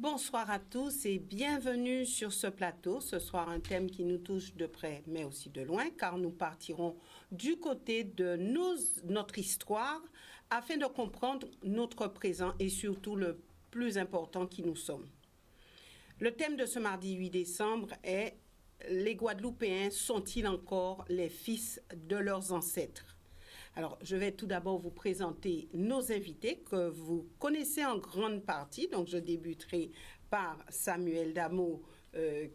Bonsoir à tous et bienvenue sur ce plateau. Ce soir, un thème qui nous touche de près, mais aussi de loin, car nous partirons du côté de notre histoire afin de comprendre notre présent et surtout le plus important qui nous sommes. Le thème de ce mardi 8 décembre est « Les Guadeloupéens sont-ils encore les fils de leurs ancêtres ?» Alors, je vais tout d'abord vous présenter nos invités que vous connaissez en grande partie. Donc, je débuterai par Samuel Damo,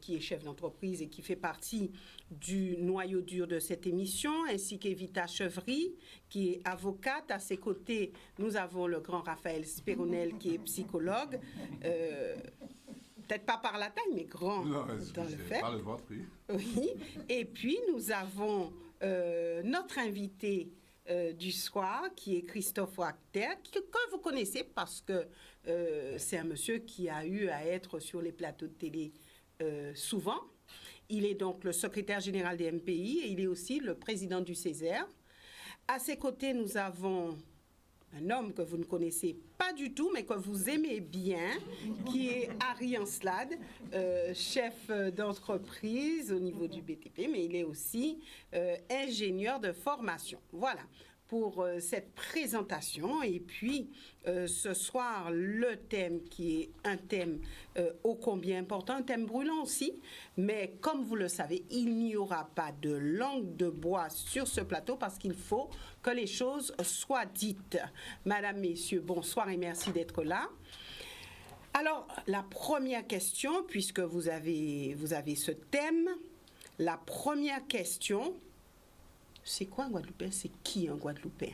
qui est chef d'entreprise et qui fait partie du noyau dur de cette émission, ainsi qu'Evita Chevry, qui est avocate. À ses côtés, nous avons le grand Raphaël Spéronel, qui est psychologue. Peut-être pas par la taille, mais grand dans le fait. Par le ventre, oui. Oui. Et puis, nous avons notre invité du soir, qui est Christophe Wachter, que vous connaissez parce que c'est un monsieur qui a eu à être sur les plateaux de télé souvent. Il est donc le secrétaire général des MPI et il est aussi le président du Césaire. À ses côtés, nous avons un homme que vous ne connaissez pas du tout, mais que vous aimez bien, qui est Harry Ancelade, chef d'entreprise au niveau du BTP, mais il est aussi ingénieur de formation. Voilà pour cette présentation. Et puis, ce soir, le thème qui est un thème ô combien important, un thème brûlant aussi, mais comme vous le savez, il n'y aura pas de langue de bois sur ce plateau parce qu'il faut que les choses soient dites. Madame, Messieurs, bonsoir et merci d'être là. Alors, la première question, puisque vous avez ce thème, la première question, c'est quoi un Guadeloupéen? C'est qui un Guadeloupéen?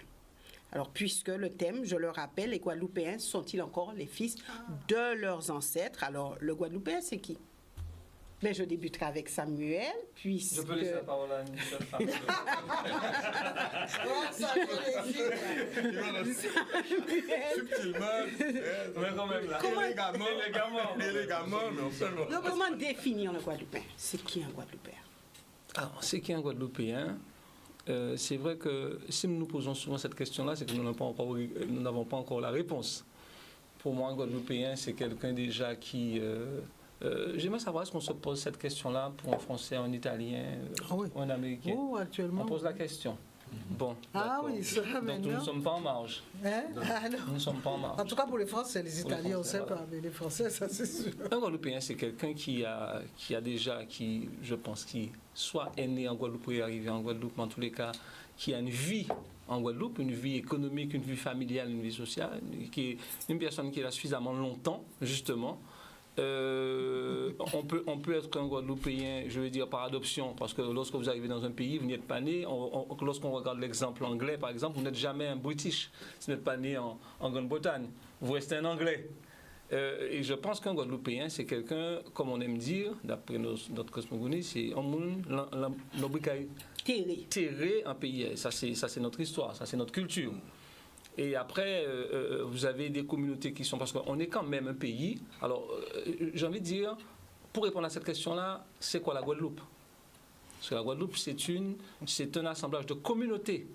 Alors, puisque le thème, je le rappelle, les Guadeloupéens sont-ils encore les fils de leurs ancêtres? Alors, le Guadeloupéen, c'est qui? Mais je débuterai avec Samuel, puisque... Je peux laisser la parole à une seule femme. Subtilement, Mais quand même, là. élégamment, mais on peut... Donc, comment définir le Guadeloupéen? C'est qui un Guadeloupéen? Alors, c'est qui un Guadeloupéen? C'est vrai que si nous nous posons souvent cette question-là, c'est que nous n'avons pas encore la réponse. Pour moi, un Guadeloupéen, c'est quelqu'un déjà qui... J'aimerais savoir, est-ce qu'on se pose cette question-là pour un Français, un Italien ou un Américain? Oh, actuellement. On pose la question. Bon. Ah oui, ça donc maintenant. nous ne sommes pas en marge. Hein? Ah, non. Nous ne sommes pas en marge. En tout cas, pour les Français, les Italiens, on ne sait Français, pas, mais les Français, ça c'est sûr. Un Guadeloupéen, c'est quelqu'un qui a déjà, je pense, qui soit est né en Guadeloupe ou est arrivé en Guadeloupe, mais en tous les cas, qui a une vie en Guadeloupe, une vie économique, une vie familiale, une vie sociale, qui est une personne qui est là suffisamment longtemps, justement. On peut être un Guadeloupéen, je veux dire, par adoption, parce que lorsque vous arrivez dans un pays, vous n'êtes pas né. Lorsqu'on regarde l'exemple anglais, par exemple, vous n'êtes jamais un British. Si vous n'êtes pas né en Grande-Bretagne, vous restez un Anglais. Et je pense qu'un Guadeloupéen, c'est quelqu'un, comme on aime dire, d'après notre cosmogonie, c'est un monde terré un pays. Ça, c'est notre histoire, ça, c'est notre culture. Et après, vous avez des communautés qui sont... Parce qu'on est quand même un pays. Alors, j'ai envie de dire, pour répondre à cette question-là, c'est quoi la Guadeloupe? Parce que la Guadeloupe, c'est un assemblage de communautés.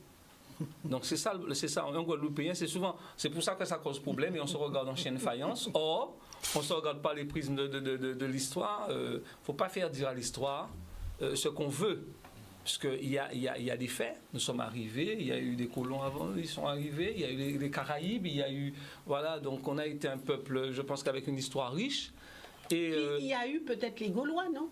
Donc, c'est ça, un Guadeloupéen, c'est pour ça que ça cause problème et on se regarde en chien de faïence. Or, on ne se regarde pas les prismes de l'histoire. Il ne faut pas faire dire à l'histoire ce qu'on veut. Parce qu'il y a des faits, nous sommes arrivés, il y a eu des colons avant, ils sont arrivés, il y a eu les Caraïbes, il y a eu... Voilà, donc on a été un peuple, je pense qu'avec une histoire riche. Et, il y a eu peut-être les Gaulois, non?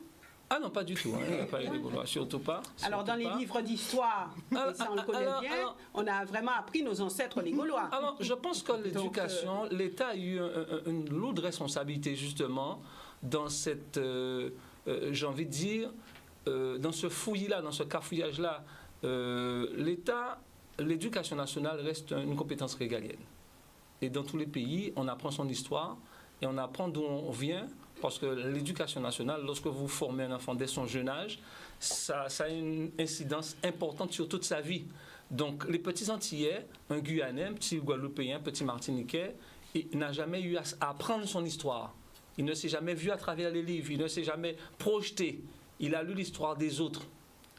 Ah non, pas du tout, il n'y a pas eu les Gaulois, surtout pas. Alors dans les livres d'histoire, et ça on le connaît bien, on a vraiment appris nos ancêtres les Gaulois. Alors je pense que l'éducation, l'État a eu une lourde responsabilité justement dans cette, j'ai envie de dire, dans ce fouillis-là, dans ce cafouillage-là, l'État, l'éducation nationale reste une compétence régalienne. Et dans tous les pays, on apprend son histoire et on apprend d'où on vient, parce que l'éducation nationale, lorsque vous formez un enfant dès son jeune âge, ça a une incidence importante sur toute sa vie. Donc les petits Antillais, un Guyanais, un petit Guadeloupéen, un petit Martiniquais, il n'a jamais eu à apprendre son histoire. Il ne s'est jamais vu à travers les livres, il ne s'est jamais projeté. Il a lu l'histoire des autres.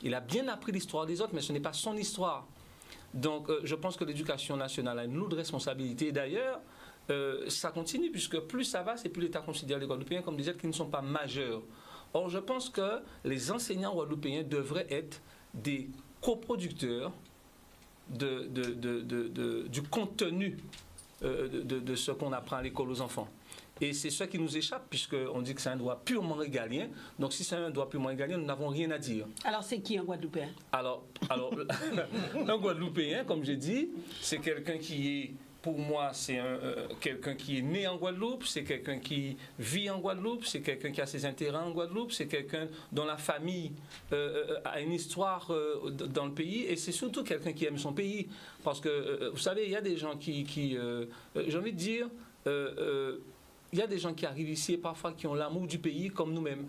Il a bien appris l'histoire des autres, mais ce n'est pas son histoire. Donc, je pense que l'éducation nationale a une lourde responsabilité. D'ailleurs, ça continue, puisque plus ça va, c'est plus l'État considère les Guadeloupéens comme des êtres qui ne sont pas majeurs. Or, je pense que les enseignants guadeloupéens devraient être des coproducteurs du contenu de ce qu'on apprend à l'école aux enfants. Et c'est ça qui nous échappe, puisqu'on dit que c'est un droit purement régalien. Donc, si c'est un droit purement régalien, nous n'avons rien à dire. Alors, c'est qui un Guadeloupéen? Alors un Guadeloupéen, comme j'ai dit, c'est quelqu'un qui est, pour moi, c'est quelqu'un qui est né en Guadeloupe, c'est quelqu'un qui vit en Guadeloupe, c'est quelqu'un qui a ses intérêts en Guadeloupe, c'est quelqu'un dont la famille a une histoire dans le pays, et c'est surtout quelqu'un qui aime son pays. Parce que, vous savez, il y a des gens qui j'ai envie de dire, il y a des gens qui arrivent ici et parfois qui ont l'amour du pays comme nous-mêmes.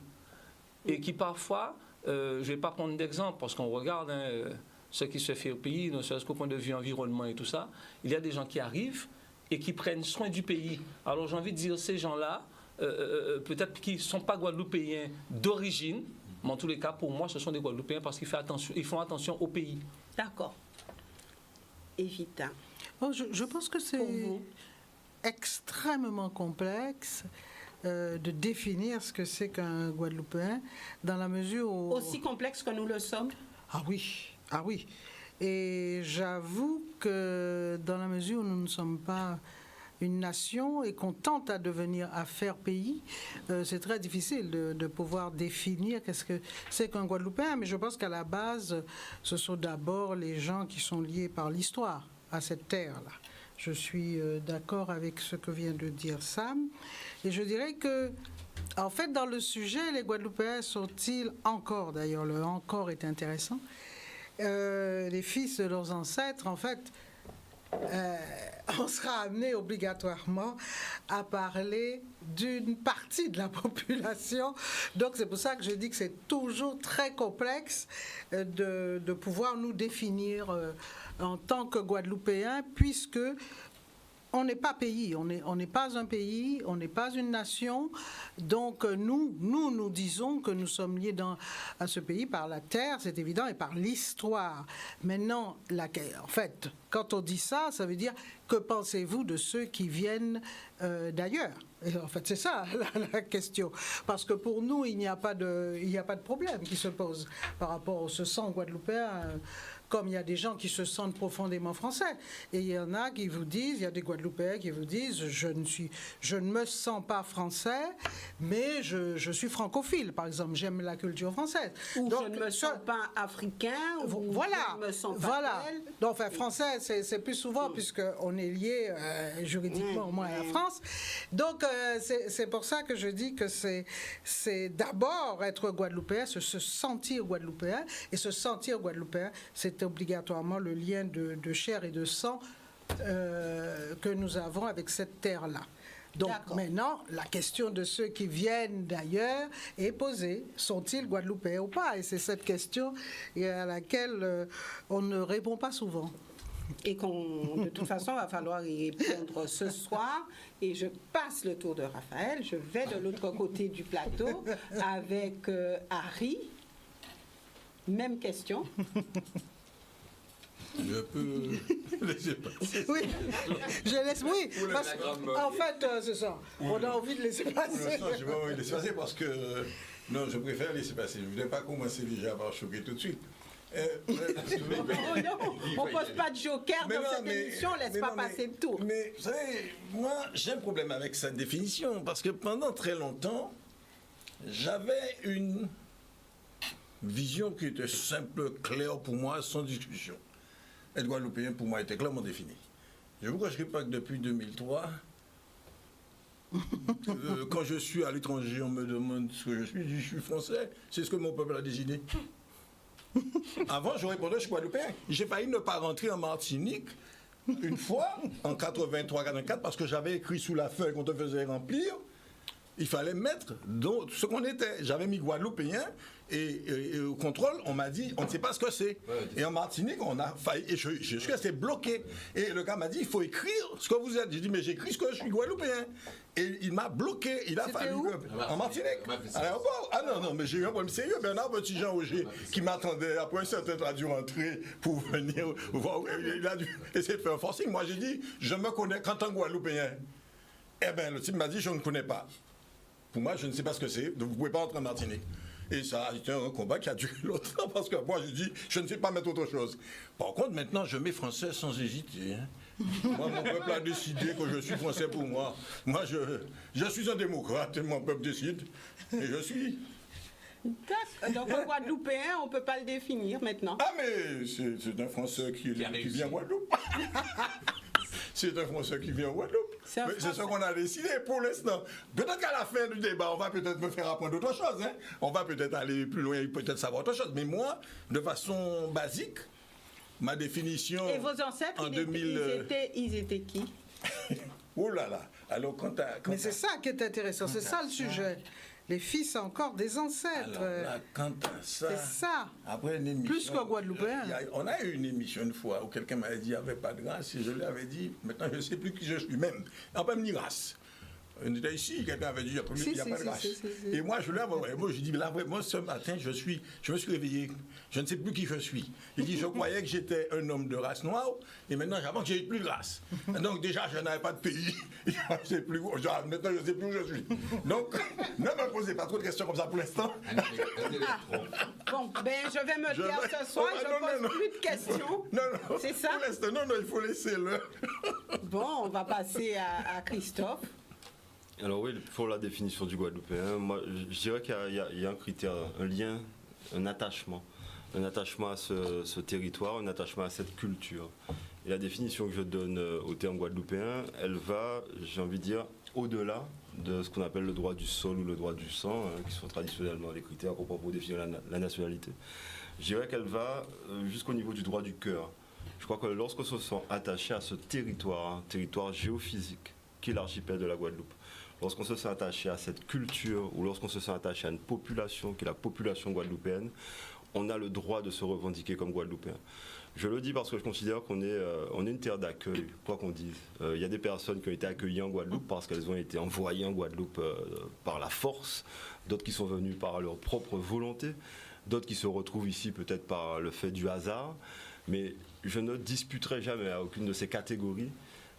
Et qui parfois, je ne vais pas prendre d'exemple parce qu'on regarde ce qui se fait au pays, ne serait-ce qu'au point de vue environnement et tout ça. Il y a des gens qui arrivent et qui prennent soin du pays. Alors j'ai envie de dire, ces gens-là, peut-être qu'ils ne sont pas guadeloupéens d'origine, mais en tous les cas, pour moi, ce sont des Guadeloupéens parce qu'ils font attention au pays. D'accord. Evita. Oh, je pense que c'est Pour vous. extrêmement complexe de définir ce que c'est qu'un Guadeloupéen, dans la mesure où... Aussi complexe que nous le sommes? Ah oui. Et j'avoue que dans la mesure où nous ne sommes pas une nation et qu'on tente à devenir affaire pays, c'est très difficile de pouvoir définir qu'est-ce que c'est qu'un Guadeloupéen. Mais je pense qu'à la base, ce sont d'abord les gens qui sont liés par l'histoire à cette terre-là. Je suis d'accord avec ce que vient de dire Sam. Et je dirais que, en fait, dans le sujet, les Guadeloupéens sont-ils encore, d'ailleurs, le encore est intéressant, les fils de leurs ancêtres, en fait, on sera amené obligatoirement à parler d'une partie de la population. Donc c'est pour ça que je dis que c'est toujours très complexe de pouvoir nous définir en tant que Guadeloupéens, puisque on n'est pas pays, on n'est pas un pays, on n'est pas une nation. Donc nous disons que nous sommes liés à ce pays par la terre, c'est évident, et par l'histoire. Maintenant, en fait, quand on dit ça, ça veut dire que pensez-vous de ceux qui viennent d'ailleurs? Et en fait, c'est ça la question. Parce que pour nous, il n'y a pas de problème qui se pose par rapport au se sent guadeloupéen. Comme il y a des gens qui se sentent profondément français. Et il y en a qui vous disent, il y a des Guadeloupéens qui vous disent, je ne me sens pas français, mais je suis francophile, par exemple, j'aime la culture française. Ou donc, je ne me sens pas africain, ou voilà, je ne me sens pas voilà. tel. Donc, enfin, français, c'est plus souvent, puisqu'on est lié juridiquement au moins à la France. Donc, c'est pour ça que je dis que c'est d'abord être Guadeloupéen, se sentir Guadeloupéen, et se sentir Guadeloupéen, c'est obligatoirement le lien de chair et de sang que nous avons avec cette terre-là. Donc maintenant, la question de ceux qui viennent d'ailleurs est posée. Sont-ils Guadeloupéens ou pas? Et c'est cette question à laquelle on ne répond pas souvent. Et de toute façon, va falloir y répondre ce soir. Et je passe le tour de Raphaël. Je vais de l'autre côté du plateau avec Harry. Même question. Je peux laisser passer. Oui, je laisse, oui. Parce, en fait, c'est ça. On a envie de laisser passer. Non, je n'ai pas envie de laisser passer parce que... Non, je préfère laisser passer. Je ne voulais pas commencer déjà par choquer tout de suite. Oh non, on ne pose pas de joker dans cette émission, on ne laisse pas passer le tour. Mais vous savez, moi, j'ai un problème avec cette définition parce que pendant très longtemps, j'avais une vision qui était simple, claire pour moi, sans discussion. Être guadeloupéen, pour moi, était clairement défini. Je ne vous cacherai pas que depuis 2003, quand je suis à l'étranger, on me demande ce que je suis français, c'est ce que mon peuple a décidé. Avant, je répondais, je suis guadeloupéen. J'ai failli ne pas rentrer en Martinique une fois, en 83-84, parce que j'avais écrit sous la feuille qu'on te faisait remplir, il fallait mettre donc, ce qu'on était. J'avais mis guadeloupéen et au contrôle, on m'a dit, on ne sait pas ce que c'est. Et en Martinique, on a failli, et je suis resté bloqué. Et le gars m'a dit, il faut écrire ce que vous êtes. J'ai dit, mais j'écris ce que je suis guadeloupéen. Et il m'a bloqué. Il a fallu en Martinique. À l'aéroport. Ah non, mais j'ai eu un problème sérieux. Bernard Petit-Jean-Auger, qui m'attendait après un certain temps, a dû rentrer pour venir voir. Il a dû essayer de faire un forcing. Moi, j'ai dit, je me connais qu'en tant que guadeloupéen. Eh bien, le type m'a dit, je ne connais pas. Pour moi, je ne sais pas ce que c'est, donc vous ne pouvez pas entrer en Martinique. Et ça a été un combat qui a duré longtemps, parce que moi, je dis, je ne sais pas mettre autre chose. Par contre, maintenant, je mets français sans hésiter. Hein. Moi, mon peuple a décidé que je suis français pour moi. Moi, je suis un démocrate, mon peuple décide, et je suis. Donc, le Guadeloupéen, on ne peut pas le définir maintenant. Ah, mais c'est un Français qui vient en Guadeloupe. C'est un Français qui vient en Guadeloupe. C'est ce qu'on a décidé pour l'instant. Peut-être qu'à la fin du débat, on va peut-être me faire apprendre autre chose. Hein. On va peut-être aller plus loin et peut-être savoir autre chose. Mais moi, de façon basique, ma définition... Et vos ancêtres, en 2000, ils étaient qui? Oh là là. Alors, Mais c'est ça qui est intéressant, c'est ça le sujet. Les fils ont encore des ancêtres. Alors là, quant à ça... C'est ça. Après une émission... Plus qu'au Guadeloupéen. On a eu une émission une fois où quelqu'un m'avait dit qu'il n'y avait pas de race et je lui avais dit, maintenant je ne sais plus qui je suis même. On peut me dire race. On était ici, quelqu'un avait dit, il n'y a pas de race. Et moi, je lui avais moi, je dis, là, vraiment, ce matin, je me suis réveillé, je ne sais plus qui je suis. Il dit, je croyais que j'étais un homme de race noire, et maintenant, j'apprends que je n'ai plus de race. Donc, déjà, je n'avais pas de pays. Maintenant, je ne sais plus où je suis. Donc, ne me posez pas trop de questions comme ça pour l'instant. Bon, ben, je vais me taire ce soir, je ne pose plus de questions. Non. C'est ça? Pour l'instant, non, il faut laisser le. Bon, on va passer à Christophe. Alors oui, pour la définition du Guadeloupéen, moi je dirais qu'il y a un critère, un lien, un attachement à ce territoire, un attachement à cette culture. Et la définition que je donne au terme guadeloupéen, elle va, j'ai envie de dire, au-delà de ce qu'on appelle le droit du sol ou le droit du sang, qui sont traditionnellement les critères qu'on prend pour définir la nationalité. Je dirais qu'elle va jusqu'au niveau du droit du cœur. Je crois que lorsqu'on se sent attaché à ce territoire, un territoire géophysique, qui est l'archipel de la Guadeloupe, lorsqu'on se sent attaché à cette culture ou lorsqu'on se sent attaché à une population qui est la population guadeloupéenne, on a le droit de se revendiquer comme Guadeloupéen. Je le dis parce que je considère qu'on est une terre d'accueil, quoi qu'on dise. Il y a des personnes qui ont été accueillies en Guadeloupe parce qu'elles ont été envoyées en Guadeloupe par la force, d'autres qui sont venues par leur propre volonté, d'autres qui se retrouvent ici peut-être par le fait du hasard. Mais je ne disputerai jamais à aucune de ces catégories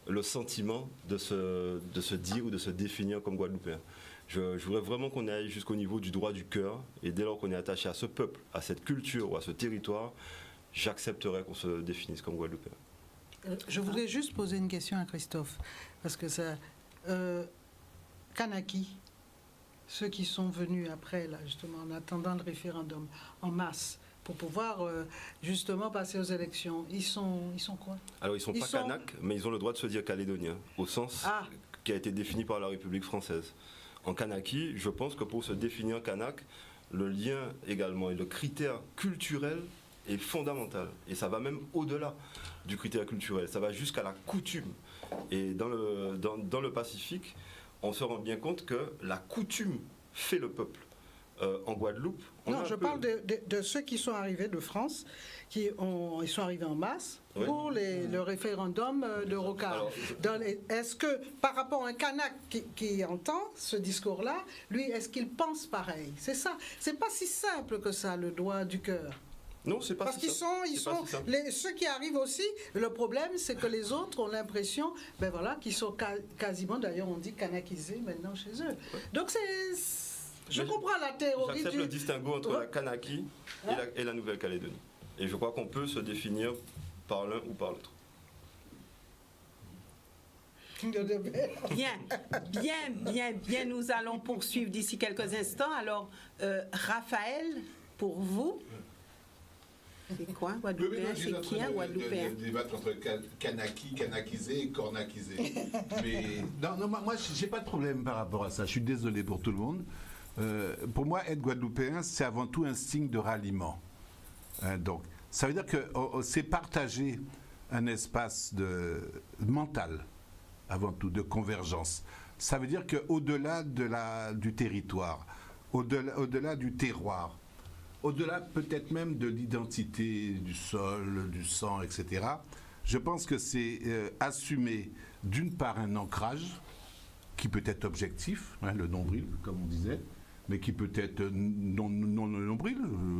le sentiment de se dire ou de se définir comme Guadeloupéen. Je voudrais vraiment qu'on aille jusqu'au niveau du droit du cœur, et dès lors qu'on est attaché à ce peuple, à cette culture ou à ce territoire, j'accepterais qu'on se définisse comme Guadeloupéen. Je voudrais juste poser une question à Christophe, parce que ça... Kanaki, ceux qui sont venus après, là, justement, en attendant le référendum, en masse, pour pouvoir justement passer aux élections. Ils sont quoi? Alors ils ne sont pas Kanak, mais ils ont le droit de se dire calédoniens, au sens qui a été défini par la République française. En Kanaki, je pense que pour se définir Kanak, le lien également et le critère culturel est fondamental. Et ça va même au-delà du critère culturel, ça va jusqu'à la coutume. Et dans le Pacifique, on se rend bien compte que la coutume fait le peuple. En Guadeloupe... Non, je parle de ceux qui sont arrivés de France, ils sont arrivés en masse pour le référendum de Rocard. Est-ce que, par rapport à un Kanak qui entend ce discours-là, lui, est-ce qu'il pense pareil? C'est ça. C'est pas si simple que ça, le droit du cœur. Non, c'est pas parce si simple. Ceux qui arrivent aussi, le problème, c'est que les autres ont l'impression, qu'ils sont quasiment, d'ailleurs, on dit kanakisés maintenant chez eux. Ouais. Donc je comprends la théorie. J'accepte le distinguo entre la Kanaki et la Nouvelle-Calédonie. Et je crois qu'on peut se définir par l'un ou par l'autre. Bien. Nous allons poursuivre d'ici quelques instants. Alors, Raphaël, pour vous, c'est quoi Guadeloupéen? C'est qui un Guadeloupéen? Débattre entre Kanaki, Kanakisé et Cornakisé. Mais non, moi, j'ai pas de problème par rapport à ça. Je suis désolé pour tout le monde. Pour moi, être Guadeloupéen, c'est avant tout un signe de ralliement. Donc, ça veut dire que c'est partager un espace mental, avant tout, de convergence. Ça veut dire qu'au-delà du territoire, au-delà du terroir, au-delà peut-être même de l'identité du sol, du sang, etc., je pense que c'est assumer d'une part un ancrage qui peut être objectif, le nombril, comme on disait, mais qui peut être non nombril.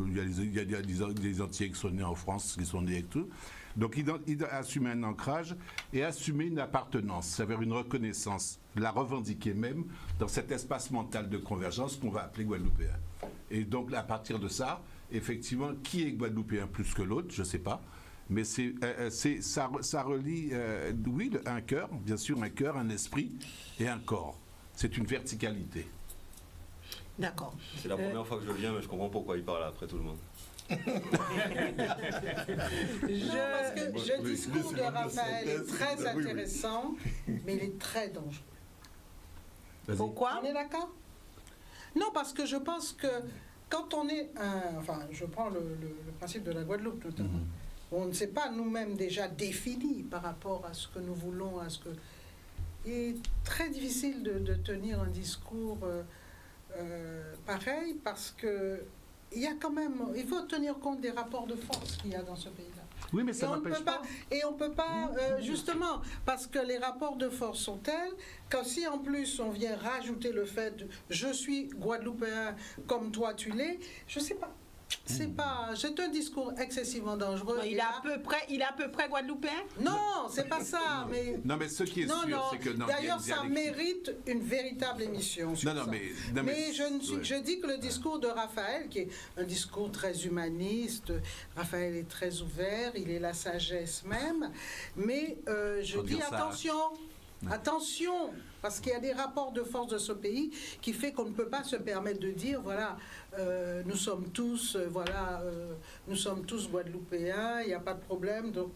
Il y a des Antillais qui sont nés en France, qui sont nés avec tout. Donc il doit assumer un ancrage et assumer une appartenance, c'est-à-dire une reconnaissance, la revendiquer même dans cet espace mental de convergence qu'on va appeler guadeloupéen. Et donc à partir de ça, effectivement, qui est guadeloupéen plus que l'autre, je ne sais pas. Mais ça relie, oui, un cœur, bien sûr, un cœur, un esprit et un corps. C'est une verticalité. D'accord. C'est la première fois que je viens, mais je comprends pourquoi il parle après tout le monde. Le discours de Raphaël est très intéressant, mais il est très dangereux. Pourquoi? On est d'accord? Non, parce que je pense que quand on est enfin, je prends le principe de la Guadeloupe notamment. On ne s'est pas nous-mêmes déjà définis par rapport à ce que nous voulons, à ce que... Il est très difficile de tenir un discours pareil parce que il y a quand même... Il faut tenir compte des rapports de force qu'il y a dans ce pays-là. Oui, mais ça n'empêche pas. Et on ne peut pas, justement, parce que les rapports de force sont tels que si en plus on vient rajouter le fait de, je suis guadeloupéen comme toi tu l'es, je ne sais pas. C'est un discours excessivement dangereux. Il est à peu près guadeloupéen? Non, c'est pas ça. Non, mais ce qui est sûr, c'est que... D'ailleurs, ça mérite une véritable émission sur ça. Mais je dis que le discours de Raphaël, qui est un discours très humaniste, Raphaël est très ouvert, il est la sagesse même, mais je dis attention, parce qu'il y a des rapports de force de ce pays qui fait qu'on ne peut pas se permettre de dire, voilà, nous sommes tous guadeloupéens, il n'y a pas de problème, donc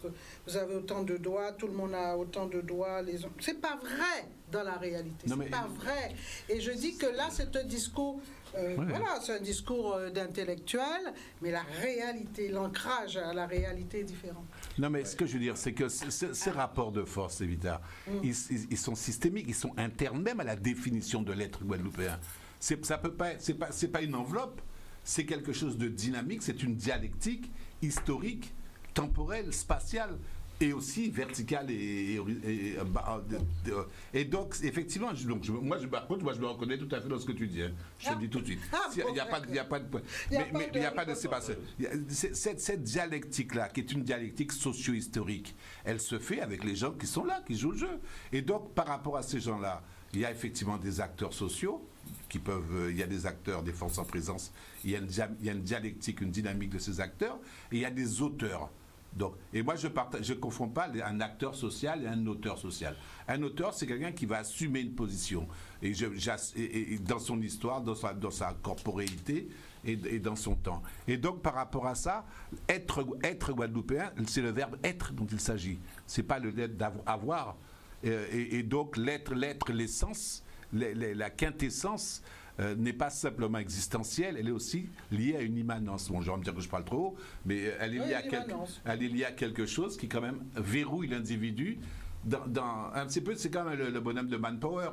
vous avez autant de doigts, tout le monde a autant de doigts. C'est pas vrai dans la réalité, c'est pas vrai. Et je dis que là, c'est un discours, voilà, c'est un discours d'intellectuel, mais la réalité, l'ancrage à la réalité est différent. Non, mais ce que je veux dire, c'est que ces rapports de force, Evita, ils sont systémiques, ils sont internes même à la définition de l'être guadeloupéen. C'est pas une enveloppe, c'est quelque chose de dynamique, c'est une dialectique historique, temporelle, spatiale et aussi verticale et donc effectivement, moi je me reconnais tout à fait dans ce que tu dis. Hein. Je te dis tout de suite. Il n'y a pas de séparation. Cette dialectique-là, qui est une dialectique socio-historique, elle se fait avec les gens qui sont là, qui jouent le jeu. Et donc par rapport à ces gens-là, il y a effectivement des acteurs sociaux qui peuvent, il y a des acteurs des forces en présence, il y a une dialectique, une dynamique de ces acteurs, et il y a des auteurs. Donc, et moi, je ne confonds pas un acteur social et un auteur social. Un auteur, c'est quelqu'un qui va assumer une position, et dans son histoire, dans sa corporéité et dans son temps. Et donc, par rapport à ça, être guadeloupéen, c'est le verbe être dont il s'agit. C'est pas le verbe d'avoir. Et donc, l'être, l'essence, la quintessence n'est pas simplement existentielle, elle est aussi liée à une immanence. Bon, je vais me dire que je parle trop haut, mais elle est liée à quelque chose qui quand même verrouille l'individu. Un petit peu, c'est quand même le bonhomme de Manpower.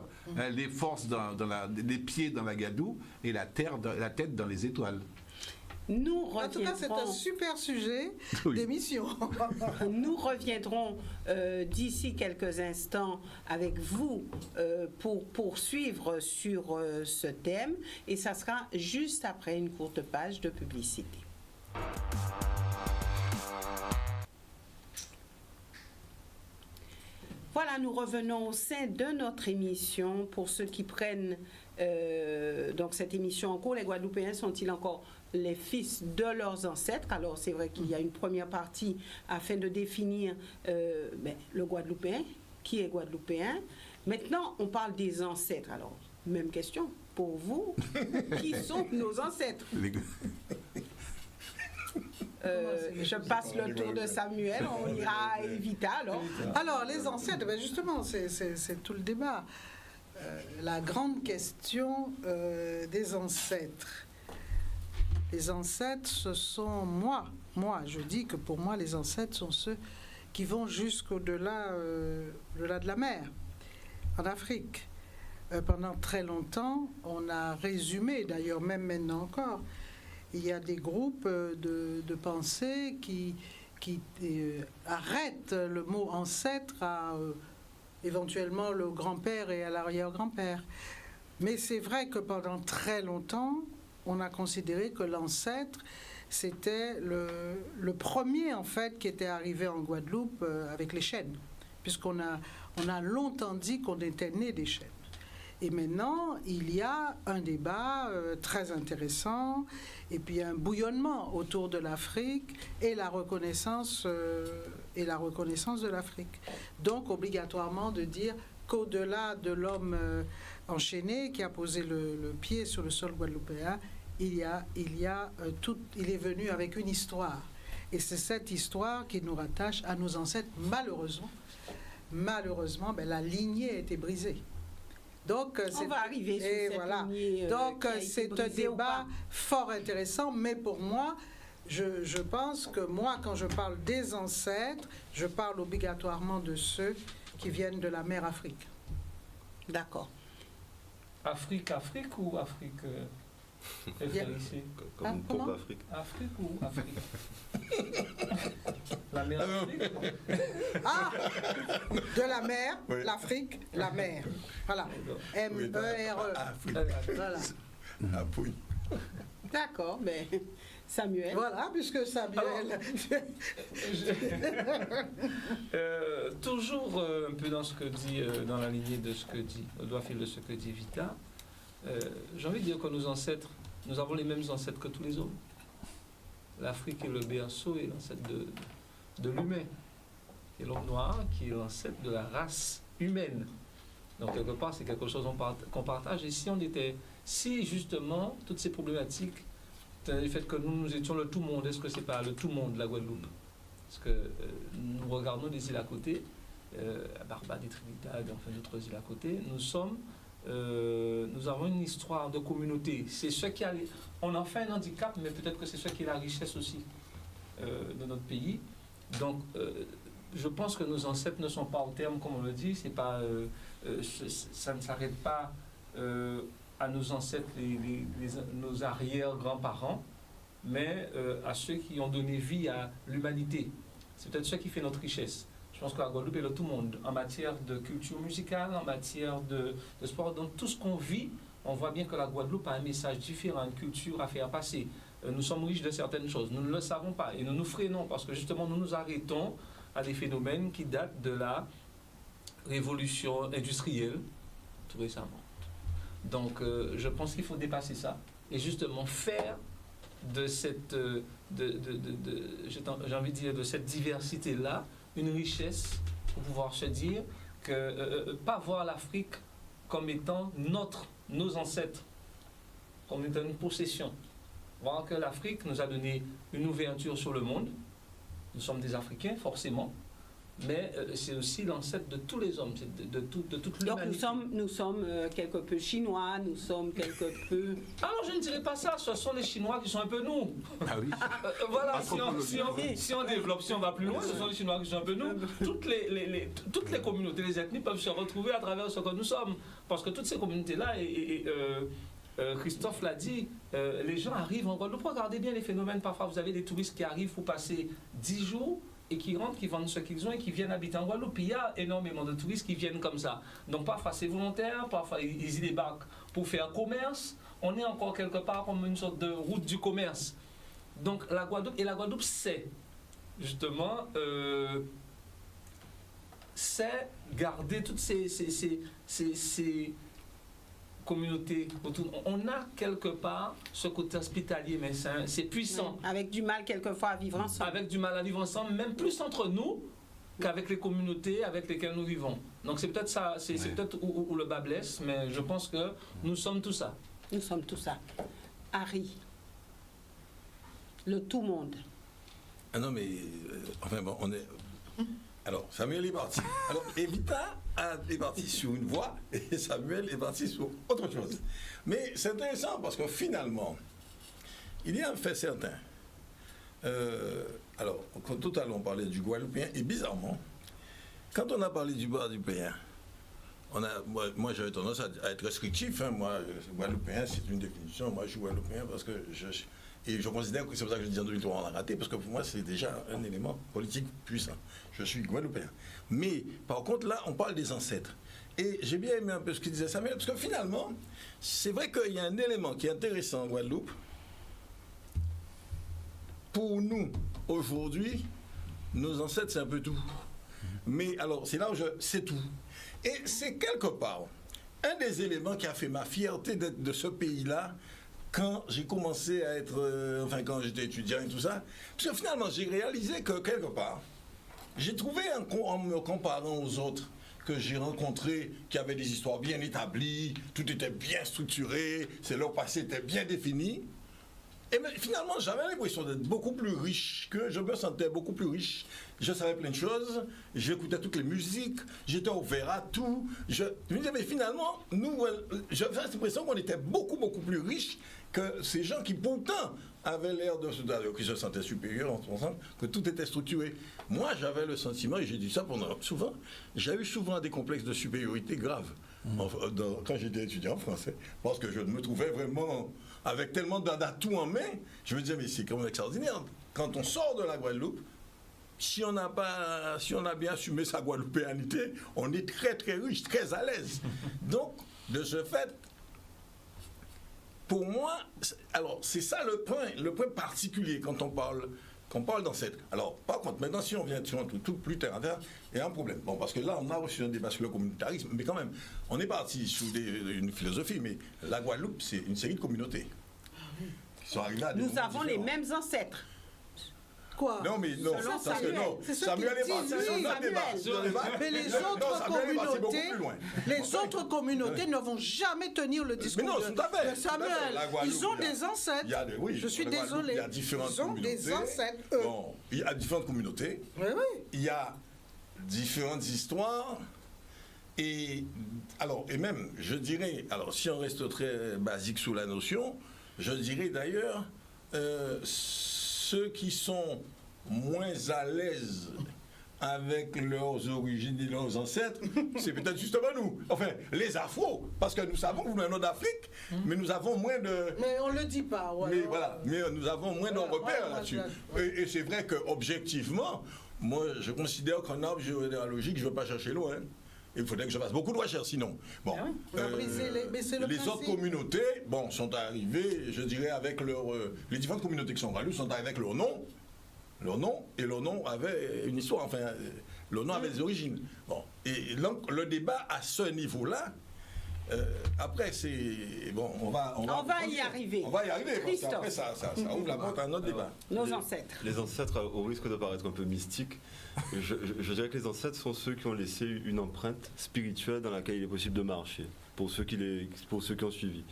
Les forces les pieds dans la gadoue et la tête dans les étoiles. En tout cas, c'est un super sujet d'émission. Nous reviendrons d'ici quelques instants avec vous pour poursuivre sur ce thème, et ça sera juste après une courte page de publicité. Voilà, nous revenons au sein de notre émission. Pour ceux qui prennent donc cette émission en cours, les Guadeloupéens sont-ils encore les fils de leurs ancêtres? Alors c'est vrai qu'il y a une première partie afin de définir le Guadeloupéen, qui est Guadeloupéen. Maintenant, on parle des ancêtres. Alors, même question pour vous, qui sont nos ancêtres? Je passe le tour de Samuel, on ira à Evita alors. Alors, les ancêtres, justement, c'est tout le débat. La grande question des ancêtres. Les ancêtres, ce sont moi. Je dis que pour moi, les ancêtres sont ceux qui vont jusqu'au-delà de la mer, en Afrique. Pendant très longtemps, on a résumé, d'ailleurs même maintenant encore, il y a des groupes de pensée qui arrêtent le mot ancêtre à éventuellement le grand-père et à l'arrière-grand-père. Mais c'est vrai que pendant très longtemps, on a considéré que l'ancêtre, c'était le premier, en fait, qui était arrivé en Guadeloupe avec les chênes, puisqu'on a longtemps dit qu'on était né des chênes. Et maintenant, il y a un débat très intéressant, et puis un bouillonnement autour de l'Afrique et la reconnaissance de l'Afrique. Donc, obligatoirement de dire qu'au-delà de l'homme enchaîné qui a posé le pied sur le sol guadeloupéen, il est venu avec une histoire. Et c'est cette histoire qui nous rattache à nos ancêtres. Malheureusement, la lignée a été brisée. Donc, on va arriver sur cette lignée. Donc, c'est un débat fort intéressant, mais pour moi, je pense que moi, quand je parle des ancêtres, je parle obligatoirement de ceux qui viennent de la mer Afrique. D'accord. Afrique ou Afrique ici? Comme une comment? pauvre Afrique. Afrique ou Afrique? La mer Afrique? Ah, de la mer, Oui. l'Afrique, la mer. Voilà. M-E-R-E. Afrique. Voilà. Ah, oui. D'accord, mais Samuel. Voilà, puisque Samuel. Toujours un peu dans ce que dit, dans la lignée de ce que dit, au doigt fil de ce que dit Vita, j'ai envie de dire que nos ancêtres, nous avons les mêmes ancêtres que tous les hommes. L'Afrique est le berceau et l'ancêtre de l'humain. Et l'homme noir qui est l'ancêtre de la race humaine. Donc quelque part, c'est quelque chose qu'on partage. Et si justement, toutes ces problématiques, le fait que nous étions le tout monde, est-ce que c'est pas le tout monde de la Guadeloupe? Parce que nous regardons des îles à côté, Barbade et Trinidad, enfin d'autres îles à côté, nous avons une histoire de communauté. C'est ce qui on en fait un handicap, mais peut-être que c'est ce qui est la richesse aussi de notre pays. Donc, je pense que nos ancêtres ne sont pas au terme, comme on le dit. C'est pas, ça ne s'arrête pas à nos ancêtres, nos arrière-grands-parents, mais à ceux qui ont donné vie à l'humanité. C'est peut-être ce qui fait notre richesse. Je pense que la Guadeloupe est le tout monde en matière de culture musicale, en matière de sport. Dans tout ce qu'on vit, on voit bien que la Guadeloupe a un message différent, une culture à faire passer. Nous sommes riches de certaines choses, nous ne le savons pas et nous nous freinons parce que justement nous nous arrêtons à des phénomènes qui datent de la révolution industrielle tout récemment. Donc je pense qu'il faut dépasser ça et justement faire de cette, j'ai envie de dire, de cette diversité-là une richesse pour pouvoir se dire que pas voir l'Afrique comme étant nos ancêtres, comme étant une possession. Voir que l'Afrique nous a donné une ouverture sur le monde. Nous sommes des Africains, forcément, mais c'est aussi l'ancêtre de tous les hommes, de toute l'humanité. Donc nous sommes quelque peu chinois, nous sommes quelque peu... Alors je ne dirais pas ça, ce sont les Chinois qui sont un peu nous. Ah oui. Voilà, si on développe, si on va plus loin, ce sont les Chinois qui sont un peu nous. Toutes les communautés, les ethnies peuvent se retrouver à travers ce que nous sommes. Parce que toutes ces communautés-là, Christophe l'a dit, les gens arrivent en Guadeloupe. Regardez bien les phénomènes. Parfois, vous avez des touristes qui arrivent pour passer 10 jours et qui rentrent, qui vendent ce qu'ils ont et qui viennent habiter en Guadeloupe. Il y a énormément de touristes qui viennent comme ça. Donc parfois c'est volontaire, parfois ils y débarquent pour faire commerce. On est encore quelque part comme une sorte de route du commerce. Donc la Guadeloupe c'est justement c'est garder toutes ces communautés autour. On a quelque part ce côté hospitalier, mais c'est puissant. Oui, avec du mal quelquefois à vivre ensemble. Avec du mal à vivre ensemble, même plus entre nous qu'avec les communautés avec lesquelles nous vivons. Donc c'est peut-être ça, c'est peut-être où le bas blesse, mais je pense que nous sommes tout ça. Nous sommes tout ça. Harry, le tout monde. Ah non, mais enfin bon, on est. Alors, Samuel est parti. Alors, Evita est parti sur une voie et Samuel est parti sur autre chose. Mais c'est intéressant parce que finalement, il y a un fait certain. Alors, tout à l'heure, on parlait du Guadeloupéen et bizarrement, quand on a parlé du Guadeloupéen, moi j'avais tendance à être restrictif. Hein. Moi, Guadeloupéen, c'est une définition. Moi, je suis Guadeloupéen parce que Et je considère que c'est pour ça que je dis en 2003 on a raté, parce que pour moi c'est déjà un élément politique puissant. Je suis guadeloupéen. Mais par contre là, on parle des ancêtres. Et j'ai bien aimé un peu ce que disait Samuel, parce que finalement, c'est vrai qu'il y a un élément qui est intéressant en Guadeloupe. Pour nous, aujourd'hui, nos ancêtres, c'est un peu tout. Mais alors, c'est là où c'est tout. Et c'est quelque part un des éléments qui a fait ma fierté d'être de ce pays-là quand j'ai commencé à être, quand j'étais étudiant et tout ça. Parce que finalement, j'ai réalisé que quelque part, j'ai trouvé en me comparant aux autres que j'ai rencontrés qui avaient des histoires bien établies, tout était bien structuré, leur passé était bien défini. Et bien, finalement, j'avais l'impression d'être beaucoup plus riche, que je me sentais beaucoup plus riche. Je savais plein de choses, j'écoutais toutes les musiques, j'étais ouvert à tout. Je me disais, mais finalement, j'avais l'impression qu'on était beaucoup, beaucoup plus riches que ces gens qui pourtant avaient l'air qui se sentaient supérieurs en pensant que tout était structuré. Moi, j'avais le sentiment, et j'ai dit ça souvent, j'ai eu souvent des complexes de supériorité graves quand j'étais étudiant en français, parce que je me trouvais vraiment avec tellement d'atouts en main. Je me disais, mais c'est quand même extraordinaire. Quand on sort de la Guadeloupe, si on a bien assumé sa guadeloupéanité, on est très très riche, très à l'aise. Donc, de ce fait, pour moi, alors c'est ça le point particulier quand on parle d'ancêtre. Alors, par contre, maintenant, si on vient sur un truc tout plus terre à terre, il y a un problème. Bon, parce que là, on a reçu un débat sur le communautarisme, mais quand même, on est parti sous une philosophie, mais la Guadeloupe, c'est une série de communautés qui sont arrivées à des Nous moments avons les différents. mêmes ancêtres. Quoi? Non, mais non, Selon parce que non. C'est ce Samuel qu'il est parti dit, sur lui. notre débat. Mais les Non, autres Samuel est parti beaucoup communautés, plus loin. les autres communautés ne vont jamais tenir le discours non, tout à fait, de Samuel. tout à fait. La Guadeloupe, Ils ont il y a- des ancêtres. Oui, Je suis la Guadeloupe, désolé. Il y a différentes Ils ont communautés. des ancêtres, eux. Bon, il y a différentes communautés. Oui, oui. Il y a différentes histoires. Et même, je dirais, alors si on reste très basique sous la notion, je dirais d'ailleurs, ceux qui sont moins à l'aise avec leurs origines et leurs ancêtres, c'est peut-être justement nous. Enfin, les Afros, parce que nous savons que nous venons d'Afrique, mais nous avons moins de... Mais on ne le dit pas. Ouais, Mais voilà, mais nous avons moins de Voilà, repères voilà, là-dessus. voilà. Et c'est vrai qu'objectivement, moi, je considère qu'en arbre généalogique, je ne veux pas chercher loin. Il faudrait que je fasse beaucoup de recherches, sinon. Bon, On a brisé mais c'est le les principe. autres communautés, sont arrivées, je dirais, avec leur... les différentes communautés qui sont venues sont arrivées avec leur nom. Leur nom, et leur nom avait une histoire, enfin, leur nom avait des origines. Bon, et donc, le débat à ce niveau-là, après, c'est... Bon, on va y arriver. On va y arriver, parce Christophe. qu'après, ça ouvre la porte à un autre débat. Nos ancêtres. Les ancêtres, au risque de paraître un peu mystique, je dirais que les ancêtres sont ceux qui ont laissé une empreinte spirituelle dans laquelle il est possible de marcher, pour ceux qui ont suivi.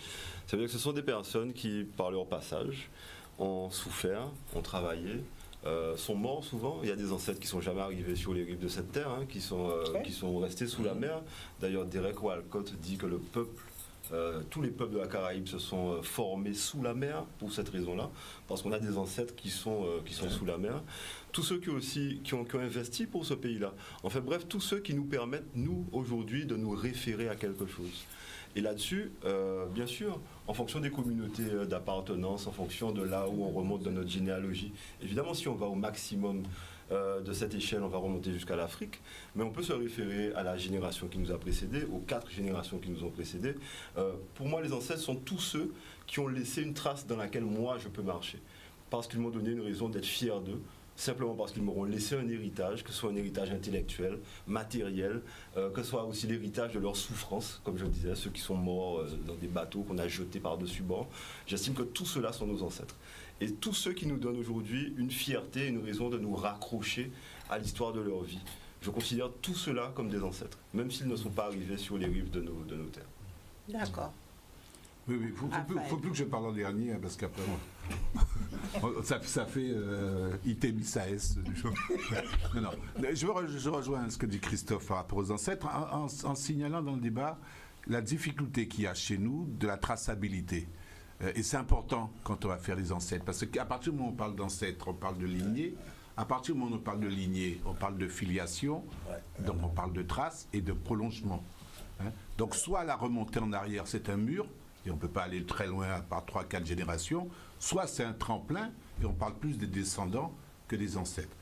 Ça veut dire que ce sont des personnes qui, par leur passage, ont souffert, ont travaillé, sont morts souvent. Il y a des ancêtres qui ne sont jamais arrivés sur les rives de cette terre, qui sont restés sous la mer. D'ailleurs, Derek Walcott dit que tous les peuples de la Caraïbe se sont formés sous la mer pour cette raison-là, parce qu'on a des ancêtres qui sont sous la mer. Tous ceux qui ont investi pour ce pays-là. Enfin bref, tous ceux qui nous permettent, nous, aujourd'hui, de nous référer à quelque chose. Et là-dessus, bien sûr, en fonction des communautés d'appartenance, en fonction de là où on remonte dans notre généalogie, évidemment, si on va au maximum de cette échelle, on va remonter jusqu'à l'Afrique, mais on peut se référer à la génération qui nous a précédés, aux 4 générations qui nous ont précédés. Pour moi, les ancêtres sont tous ceux qui ont laissé une trace dans laquelle moi, je peux marcher, parce qu'ils m'ont donné une raison d'être fier d'eux, simplement parce qu'ils m'auront laissé un héritage, que ce soit un héritage intellectuel, matériel, que ce soit aussi l'héritage de leur souffrance, comme je le disais, ceux qui sont morts dans des bateaux qu'on a jetés par-dessus bord. J'estime que tout cela sont nos ancêtres. Et tous ceux qui nous donnent aujourd'hui une fierté, une raison de nous raccrocher à l'histoire de leur vie. Je considère tout cela comme des ancêtres, même s'ils ne sont pas arrivés sur les rives de nos terres. D'accord. Oui, il ne faut plus que je parle en dernier, parce qu'après, ça fait Itémissaès. Non. Je rejoins ce que dit Christophe par rapport aux ancêtres, en signalant dans le débat la difficulté qu'il y a chez nous de la traçabilité. Et c'est important quand on va faire les ancêtres, parce qu'à partir du moment où on parle d'ancêtres, on parle de lignée. À partir du moment où on parle de lignée, on parle de filiation, donc on parle de traces et de prolongement. Donc soit la remontée en arrière, c'est un mur, et on ne peut pas aller très loin à part 3-4 générations, soit c'est un tremplin, et on parle plus des descendants que des ancêtres.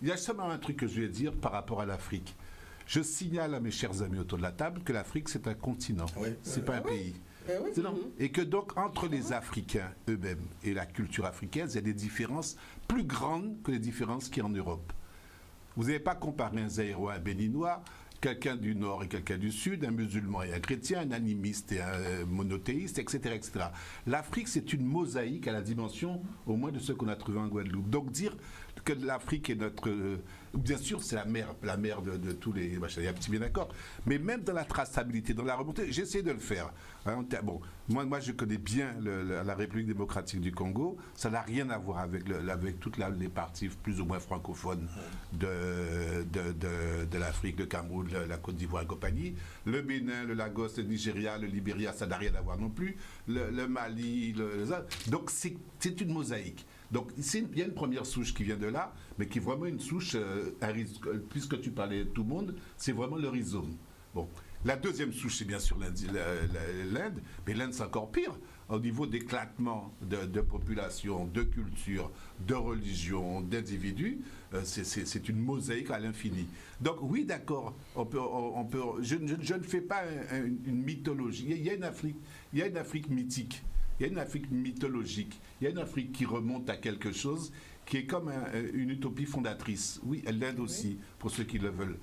Il y a seulement un truc que je vais dire par rapport à l'Afrique. Je signale à mes chers amis autour de la table que l'Afrique, c'est un continent, Oui. c'est pas un pays. Oui. C'est non. Et que donc, entre les Africains eux-mêmes et la culture africaine, il y a des différences plus grandes que les différences qu'il y a en Europe. Vous n'avez pas comparé un Zaïrois à un Béninois, quelqu'un du Nord et quelqu'un du Sud, un musulman et un chrétien, un animiste et un monothéiste, etc., etc. L'Afrique, c'est une mosaïque à la dimension au moins de ce qu'on a trouvé en Guadeloupe. Donc dire que l'Afrique est notre... bien sûr, c'est la mère de tous les... Il y a un petit bien d'accord. Mais même dans la traçabilité, dans la remontée, j'essaie de le faire. Hein, bon, moi, je connais bien la République démocratique du Congo. Ça n'a rien à voir avec toutes les parties plus ou moins francophones de l'Afrique, le Cameroun, la Côte d'Ivoire et compagnie. Le Bénin, le Lagos, le Nigeria, le Libéria, ça n'a rien à voir non plus. Le Mali, donc c'est une mosaïque. Donc il y a une première souche qui vient de là, mais qui est vraiment une souche, puisque tu parlais de tout le monde, c'est vraiment le rhizome. Bon. La deuxième souche, c'est bien sûr l'Inde, mais l'Inde c'est encore pire. Au niveau d'éclatement de population, de culture, de religion, d'individus, c'est une mosaïque à l'infini. Donc oui, d'accord, je ne fais pas une mythologie. Il y a une Afrique mythique. Il y a une Afrique mythologique, il y a une Afrique qui remonte à quelque chose qui est comme une utopie fondatrice. Oui, l'Inde aussi, pour ceux qui le veulent.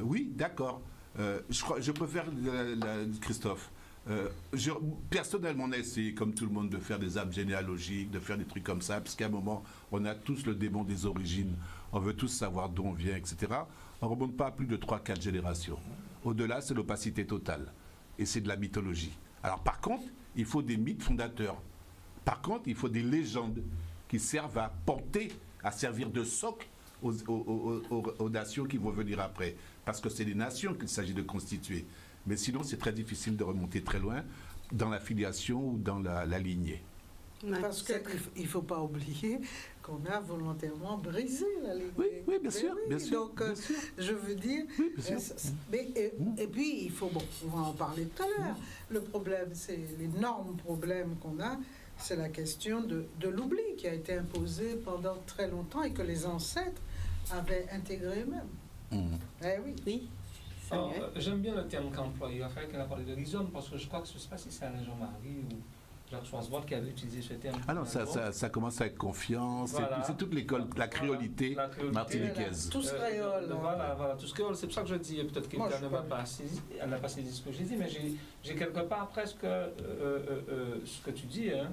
Oui, d'accord. Je préfère Christophe. Personnellement, on a essayé, comme tout le monde, de faire des arbres généalogiques, de faire des trucs comme ça, parce qu'à un moment, on a tous le démon des origines, on veut tous savoir d'où on vient, etc. On ne remonte pas à plus de 3-4 générations. Au-delà, c'est l'opacité totale. Et c'est de la mythologie. Alors par contre, il faut des mythes fondateurs. Par contre, il faut des légendes qui servent à porter, à servir de socle aux nations qui vont venir après. Parce que c'est les nations qu'il s'agit de constituer. Mais sinon, c'est très difficile de remonter très loin dans la filiation ou dans la lignée. Parce qu'il ne faut pas oublier qu'on a volontairement brisé la lignée. Oui, bien sûr. Bien sûr, donc, bien sûr. je veux dire... Oui, bien sûr. Et puis, il faut... Bon, on va en parler tout à l'heure. Le problème, c'est l'énorme problème qu'on a, c'est la question de l'oubli qui a été imposé pendant très longtemps et que les ancêtres avaient intégré eux-mêmes. Eh oui. Oui. J'aime bien le terme qu'emploie Raphaël, qu'elle a parlé de rhizome, parce que je crois que je ne sais pas si c'est Alain Jean-Marie ou Jacques Schwarzbord qui avait utilisé ce terme. Ah non, ça commence avec confiance. Voilà. C'est toute l'école, la créolité martiniquaise. Tous créoles. Voilà, tous créoles. C'est pour ça que je dis, peut-être qu'elle n'a pas saisi ce que j'ai dit, mais j'ai quelque part presque ce que tu dis, hein,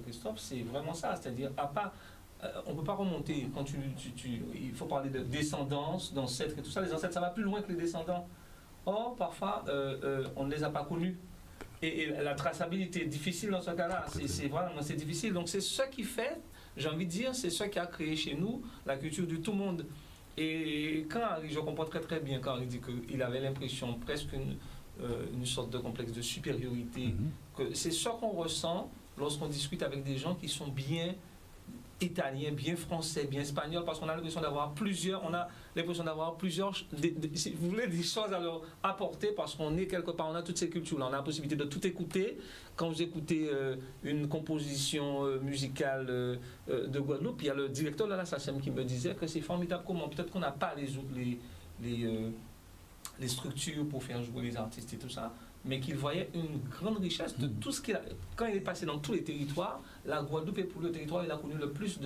Christophe, c'est vraiment ça. C'est-à-dire, on ne peut pas remonter. Quand il faut parler de descendance, d'ancêtres et tout ça. Les ancêtres, ça va plus loin que les descendants. Or, parfois, on ne les a pas connus. Et la traçabilité est difficile dans ce cas-là. C'est difficile. Donc, c'est ce qui fait, j'ai envie de dire, c'est ce qui a créé chez nous la culture du tout monde. Et quand Henri, je comprends très très bien quand Henri dit qu'il avait l'impression, presque une sorte de complexe de supériorité, que c'est ce qu'on ressent lorsqu'on discute avec des gens qui sont bien italien, bien français, bien espagnol, parce qu'on a l'impression d'avoir plusieurs, si vous voulez, des choses à leur apporter, parce qu'on est quelque part, on a toutes ces cultures-là, on a la possibilité de tout écouter. Quand vous écoutez une composition musicale de Guadeloupe, il y a le directeur de la SACEM qui me disait que c'est formidable comment, peut-être qu'on n'a pas les structures pour faire jouer les artistes et tout ça, mais qu'il voyait une grande richesse de tout ce qu'il a. Quand il est passé dans tous les territoires, la Guadeloupe est pour le territoire, il a connu le plus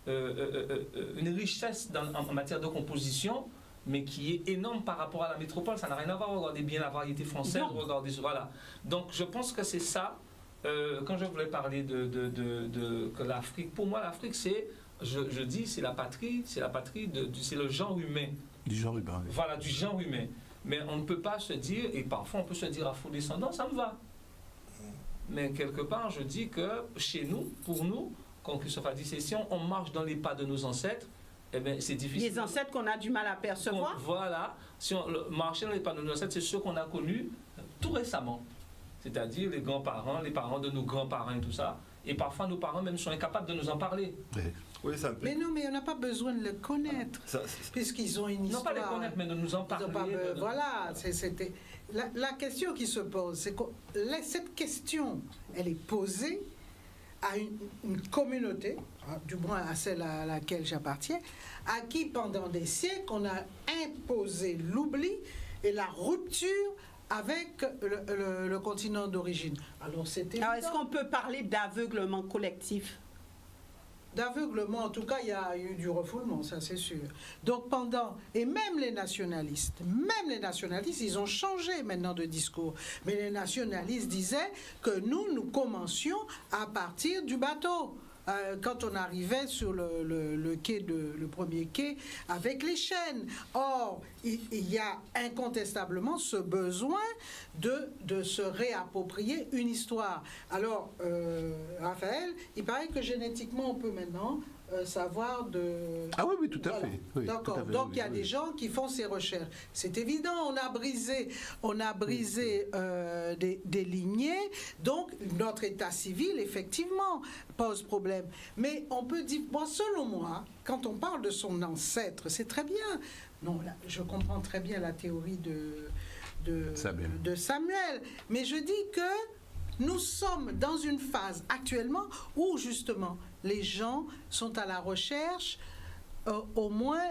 une richesse en matière de composition, mais qui est énorme par rapport à la métropole. Ça n'a rien à voir. Regardez bien la variété française. Regardez, voilà. Donc je pense que c'est ça. Quand je voulais parler que l'Afrique, pour moi l'Afrique c'est, je dis, c'est la patrie, c'est le genre humain. Du genre humain. Oui. Voilà, du genre humain. Mais on ne peut pas se dire, et parfois on peut se dire afro-descendant, ça me va. Mais quelque part, je dis que chez nous, pour nous, comme Christophe a dit, c'est si on marche dans les pas de nos ancêtres, eh bien, c'est difficile. Les ancêtres qu'on a du mal à percevoir. Voilà, si on marche dans les pas de nos ancêtres, c'est ceux qu'on a connus tout récemment. C'est-à-dire les grands-parents, les parents de nos grands-parents et tout ça. Et parfois, nos parents même sont incapables de nous en parler. Oui. Oui, ça Mais non, mais on n'a pas besoin de le connaître, puisqu'ils ont une Non histoire. pas les connaître, mais de nous en Ils ont parler. pas voilà, c'était la question qui se pose, c'est que cette question, elle est posée à une communauté, du moins à celle à laquelle j'appartiens, à qui pendant des siècles on a imposé l'oubli et la rupture avec le continent d'origine. Alors c'était. Alors, est-ce qu'on peut parler d'aveuglement collectif? D'aveuglement, en tout cas, il y a eu du refoulement, ça c'est sûr. Donc et même les nationalistes, ils ont changé maintenant de discours. Mais les nationalistes disaient que nous commencions à partir du bateau. Quand on arrivait sur le premier quai avec les chaînes. Or, il y a incontestablement ce besoin de se réapproprier une histoire. Alors, Raphaël, il paraît que génétiquement, on peut maintenant savoir de... Ah oui, tout à Voilà. fait. Oui, D'accord. tout à fait, Donc, oui, il y a oui. des gens qui font ces recherches. C'est évident, on a brisé des lignées. Donc, notre état civil, effectivement, pose problème. Mais on peut dire, bon, selon moi, quand on parle de son ancêtre, c'est très bien. Non, là, je comprends très bien la théorie de Samuel. Mais je dis que nous sommes dans une phase actuellement où, justement, les gens sont à la recherche, au moins,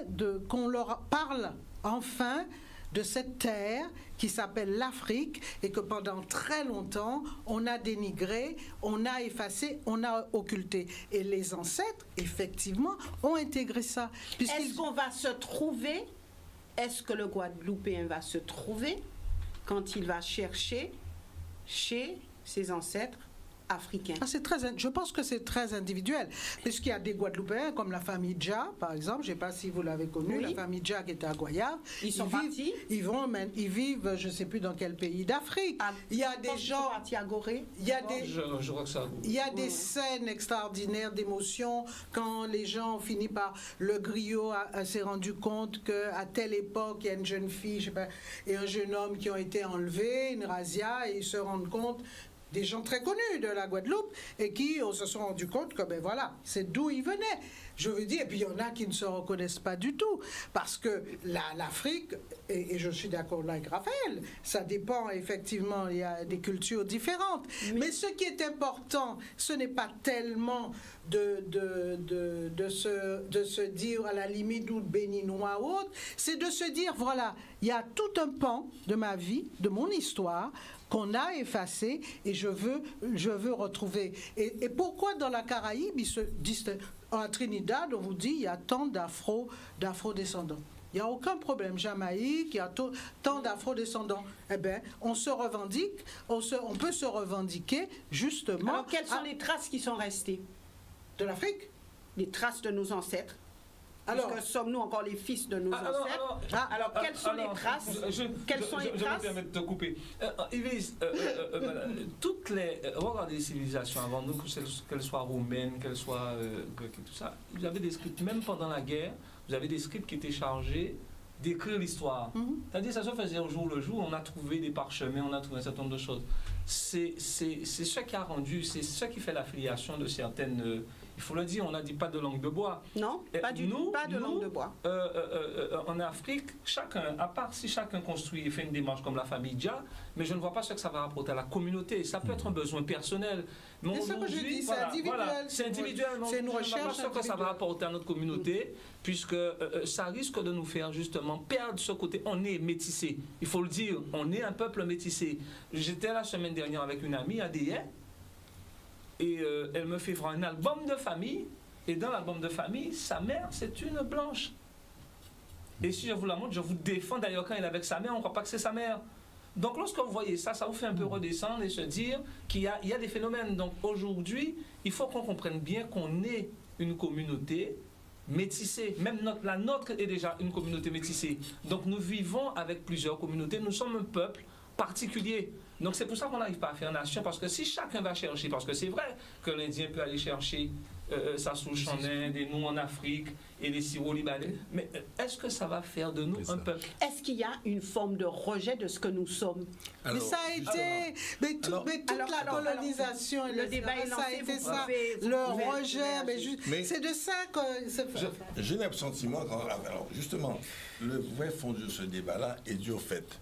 qu'on leur parle enfin de cette terre qui s'appelle l'Afrique et que pendant très longtemps, on a dénigré, on a effacé, on a occulté. Et les ancêtres, effectivement, ont intégré ça. Est-ce qu'on va se trouver, est-ce que le Guadeloupéen va se trouver quand il va chercher chez ses ancêtres africains? Je pense que c'est très individuel, puisqu'il y a des Guadeloupéens comme la famille Dja, par exemple, je ne sais pas si vous l'avez connue, Oui. la famille Dja qui était à Goyave. Ils sont partis. Ils vivent, je ne sais plus dans quel pays d'Afrique. Il y a des gens... partis à Gorée. Il y a des... Je crois que ça. Il y a des scènes extraordinaires d'émotion quand les gens ont fini par... Le griot s'est rendu compte qu'à telle époque, il y a une jeune fille, je sais pas, et un jeune homme qui ont été enlevés, une razzia, et ils se rendent compte, des gens très connus de la Guadeloupe, et qui se sont rendus compte que, ben voilà, c'est d'où ils venaient. Je veux dire, et puis il y en a qui ne se reconnaissent pas du tout, parce que l'Afrique, et je suis d'accord là avec Raphaël, ça dépend effectivement, il y a des cultures différentes. Mais ce qui est important, ce n'est pas tellement de se dire à la limite ou de béninois ou autre, c'est de se dire, voilà, il y a tout un pan de ma vie, de mon histoire, qu'on a effacé et je veux retrouver. Et pourquoi dans la Caraïbe, ils se disent, en Trinidad, on vous dit, il y a tant d'afro-descendants. Il n'y a aucun problème. Jamaïque, il y a tant d'afro-descendants. Eh bien, on se revendique, on peut se revendiquer justement... Alors, quelles sont les traces qui sont restées de l'Afrique? Les traces de nos ancêtres. Alors, Parce que sommes-nous encore les fils de nos ancêtres? Alors, quelles sont les traces? Quelles sont les traces? Je me permets de te couper. Yves, regardez les civilisations avant nous, qu'elles soient roumaines, qu'elles soient grecques et tout ça, vous avez des scripts, même pendant la guerre, vous avez des scripts qui étaient chargés d'écrire l'histoire. C'est-à-dire, ça se faisait au jour le jour, on a trouvé des parchemins, on a trouvé un certain nombre de choses. C'est ce qui a rendu, c'est ce qui fait l'affiliation de certaines... il faut le dire, on n'a dit pas de langue de bois. Non, pas du tout, pas de langue de bois. En Afrique, chacun, à part si chacun construit et fait une démarche comme la famille Dja, mais je ne vois pas ce que ça va rapporter à la communauté. Ça peut être un besoin personnel. Mais c'est ce que je dis, c'est individuel. Voilà, c'est individuel. C'est une recherche. Je ne vois pas ce que ça va apporter à notre communauté, puisque ça risque de nous faire justement perdre ce côté. On est métissé. Il faut le dire, on est un peuple métissé. J'étais la semaine dernière avec une amie à Déhé, et elle me fait voir un album de famille, et dans l'album de famille, sa mère, c'est une blanche. Et si je vous la montre, je vous défends. D'ailleurs, quand il est avec sa mère, on ne croit pas que c'est sa mère. Donc, lorsque vous voyez ça, ça vous fait un peu redescendre et se dire qu'il y a des phénomènes. Donc, aujourd'hui, il faut qu'on comprenne bien qu'on est une communauté métissée. Même la nôtre est déjà une communauté métissée. Donc, nous vivons avec plusieurs communautés. Nous sommes un peuple particulier. Donc c'est pour ça qu'on n'arrive pas à faire nation, parce que si chacun va chercher, parce que c'est vrai que l'Indien peut aller chercher sa souche en Inde et nous en Afrique et les Syro-Libanais. Mais est-ce que ça va faire de nous un peuple? Est-ce qu'il y a une forme de rejet de ce que nous sommes? Mais ça a été, toute la colonisation et le débat est ça a lancé, été vous ça, pouvez le rejet, Mais c'est de ça que... J'ai le sentiment, alors justement, le vrai fond de ce débat-là est dû au fait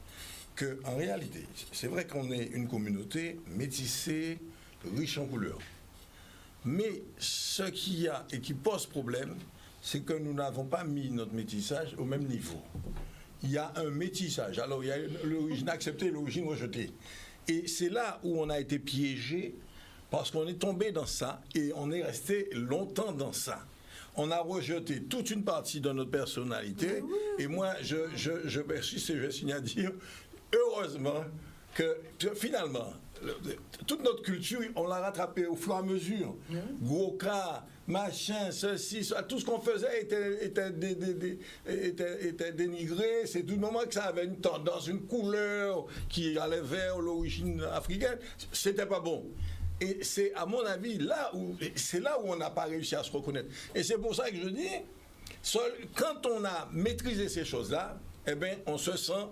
qu'en réalité, c'est vrai qu'on est une communauté métissée, riche en couleurs. Mais ce qu'il y a et qui pose problème, c'est que nous n'avons pas mis notre métissage au même niveau. Il y a un métissage. Alors, il y a l'origine acceptée et l'origine rejetée. Et c'est là où on a été piégé, parce qu'on est tombé dans ça et on est resté longtemps dans ça. On a rejeté toute une partie de notre personnalité. Et moi, je persiste et je signe à dire, heureusement, que finalement, toute notre culture, on l'a rattrapée au fur et à mesure. Gros cas, machin, ceci, ça, tout ce qu'on faisait était dénigré. C'est tout le moment que ça avait une tendance, une couleur qui allait vers l'origine africaine. C'était pas bon. Et c'est, à mon avis, c'est là où on n'a pas réussi à se reconnaître. Et c'est pour ça que je dis, quand on a maîtrisé ces choses-là, eh bien, on se sent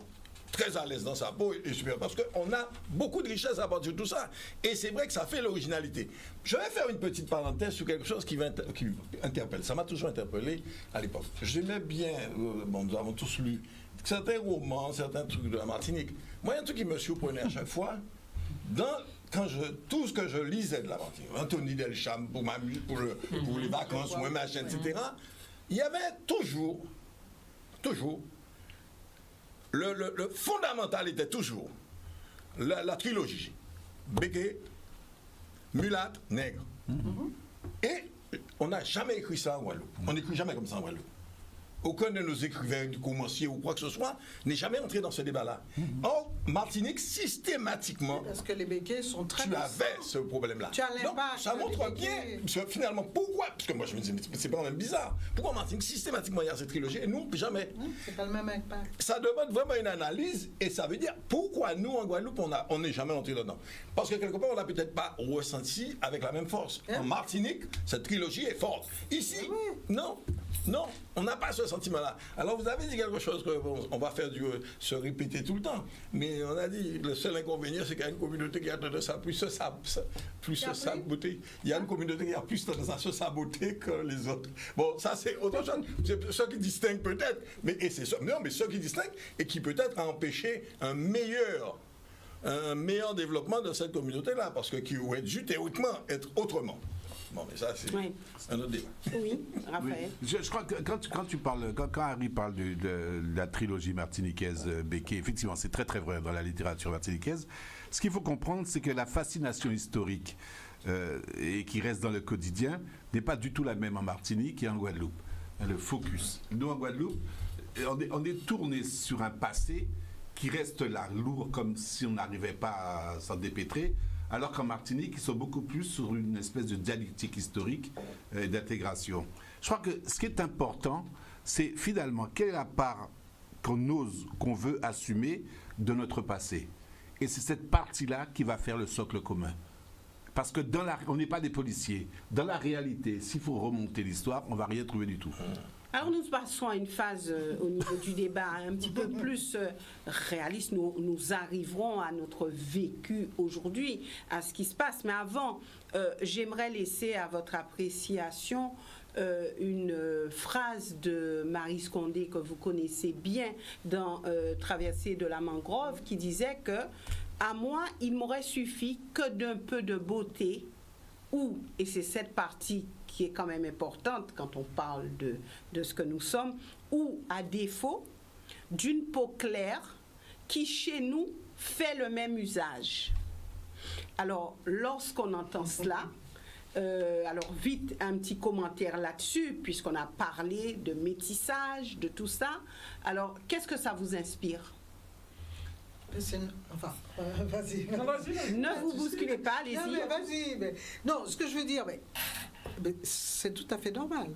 très à l'aise dans sa peau et super, parce qu'on a beaucoup de richesses à partir de tout ça. Et c'est vrai que ça fait l'originalité. Je vais faire une petite parenthèse sur quelque chose qui interpelle. Ça m'a toujours interpellé à l'époque. J'aimais bien, nous avons tous lu certains romans, certains trucs de la Martinique. Moi, il y a un truc qui me surprenait à chaque fois. Tout ce que je lisais de la Martinique, Anthony Delcham pour les vacances, moi, machin, etc., il y avait toujours, le fondamental était toujours la trilogie. Bégué, mulâtre, nègre. Et on n'a jamais écrit ça en Guadeloupe. On n'écrit jamais comme ça en Guadeloupe. Aucun de nos écrivains, du commencier ou quoi que ce soit, n'est jamais entré dans ce débat-là. Or, Martinique, systématiquement, parce que les béquets sont très... Tu avais ce problème-là. Donc, ça montre bien, parce que finalement, pourquoi? Parce que moi, je me dis, mais c'est pas même bizarre. Pourquoi Martinique, systématiquement, il y a cette trilogie, et nous, jamais? C'est pas le même impact. Ça demande vraiment une analyse, et ça veut dire, pourquoi nous, en Guadeloupe, on n'est jamais entré dedans? Parce que quelque part, on l'a peut-être pas ressenti avec la même force. En Martinique, cette trilogie est forte. Ici, non, on n'a pas ce sentiment-là. Alors vous avez dit quelque chose qu'on va faire se répéter tout le temps, mais on a dit le seul inconvénient, c'est qu'il y a une communauté qui a tendance à plus se saboter. Il y a une communauté qui a plus tendance à se saboter que les autres. Bon, ça c'est autre chose. C'est ce qui distingue peut-être, mais ce qui distingue et qui peut-être a empêché un meilleur développement de cette communauté-là, parce que qui aurait dû théoriquement être autrement. Bon, mais ça, c'est un autre débat. Oui, Raphaël. Oui. Je crois que quand Harry parle de la trilogie martiniquaise Béquet, effectivement, c'est très très vrai dans la littérature martiniquaise. Ce qu'il faut comprendre, c'est que la fascination historique et qui reste dans le quotidien n'est pas du tout la même en Martinique et en Guadeloupe. Le focus. Nous, en Guadeloupe, on est tourné sur un passé qui reste là, lourd, comme si on n'arrivait pas à s'en dépêtrer. Alors qu'en Martinique, ils sont beaucoup plus sur une espèce de dialectique historique d'intégration. Je crois que ce qui est important, c'est finalement quelle est la part qu'on veut assumer de notre passé. Et c'est cette partie-là qui va faire le socle commun. Parce que on n'est pas des policiers. Dans la réalité, s'il faut remonter l'histoire, on ne va rien trouver du tout. Alors nous passons à une phase au niveau du débat un petit peu plus réaliste. Nous arriverons à notre vécu aujourd'hui, à ce qui se passe. Mais avant, j'aimerais laisser à votre appréciation une phrase de Marie Scondé que vous connaissez bien dans Traversée de la mangrove, qui disait que à moi, il m'aurait suffi que d'un peu de beauté, et c'est cette partie qui est quand même importante quand on parle de ce que nous sommes, ou à défaut d'une peau claire qui chez nous fait le même usage. Alors lorsqu'on entend cela, alors vite un petit commentaire là-dessus, puisqu'on a parlé de métissage, de tout ça. Alors qu'est-ce que ça vous inspire? Vas-y. Ne vous bousculez pas, allez-y. Non, mais vas-y. Non, ce que je veux dire, c'est tout à fait normal.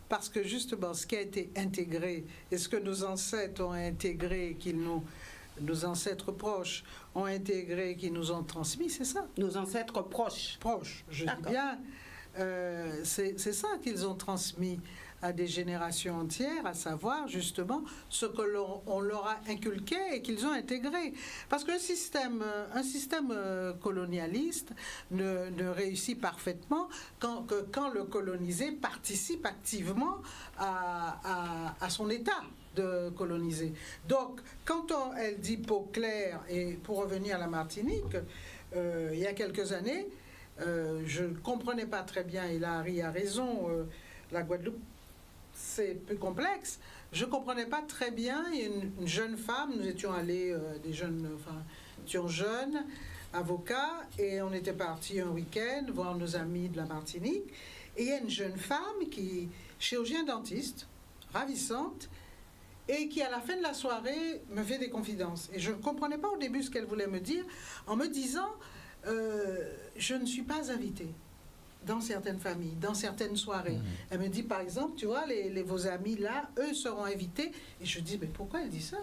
Parce que justement, ce qui a été intégré, et ce que nos ancêtres ont intégré, nos ancêtres proches ont intégré, qui nous ont transmis, c'est ça. Nos ancêtres proches. Proches, je dis bien. c'est ça qu'ils ont transmis à des générations entières, à savoir justement ce que on leur a inculqué et qu'ils ont intégré. Parce qu'un système colonialiste ne réussit parfaitement quand le colonisé participe activement à son état de coloniser. Donc, quand elle dit peau claire, et pour revenir à la Martinique, il y a quelques années, je ne comprenais pas très bien, et Larry a raison, la Guadeloupe, c'est plus complexe. Je ne comprenais pas très bien, une jeune femme, nous étions allés, étions jeunes, avocats, et on était partis un week-end voir nos amis de la Martinique, et il y a une jeune femme qui, chirurgien dentiste, ravissante, et qui, à la fin de la soirée, me fait des confidences. Et je ne comprenais pas au début ce qu'elle voulait me dire, en me disant, je ne suis pas invitée dans certaines familles, dans certaines soirées. Elle me dit, par exemple, tu vois, vos amis là, eux seront invités. Et je dis, mais pourquoi elle dit ça?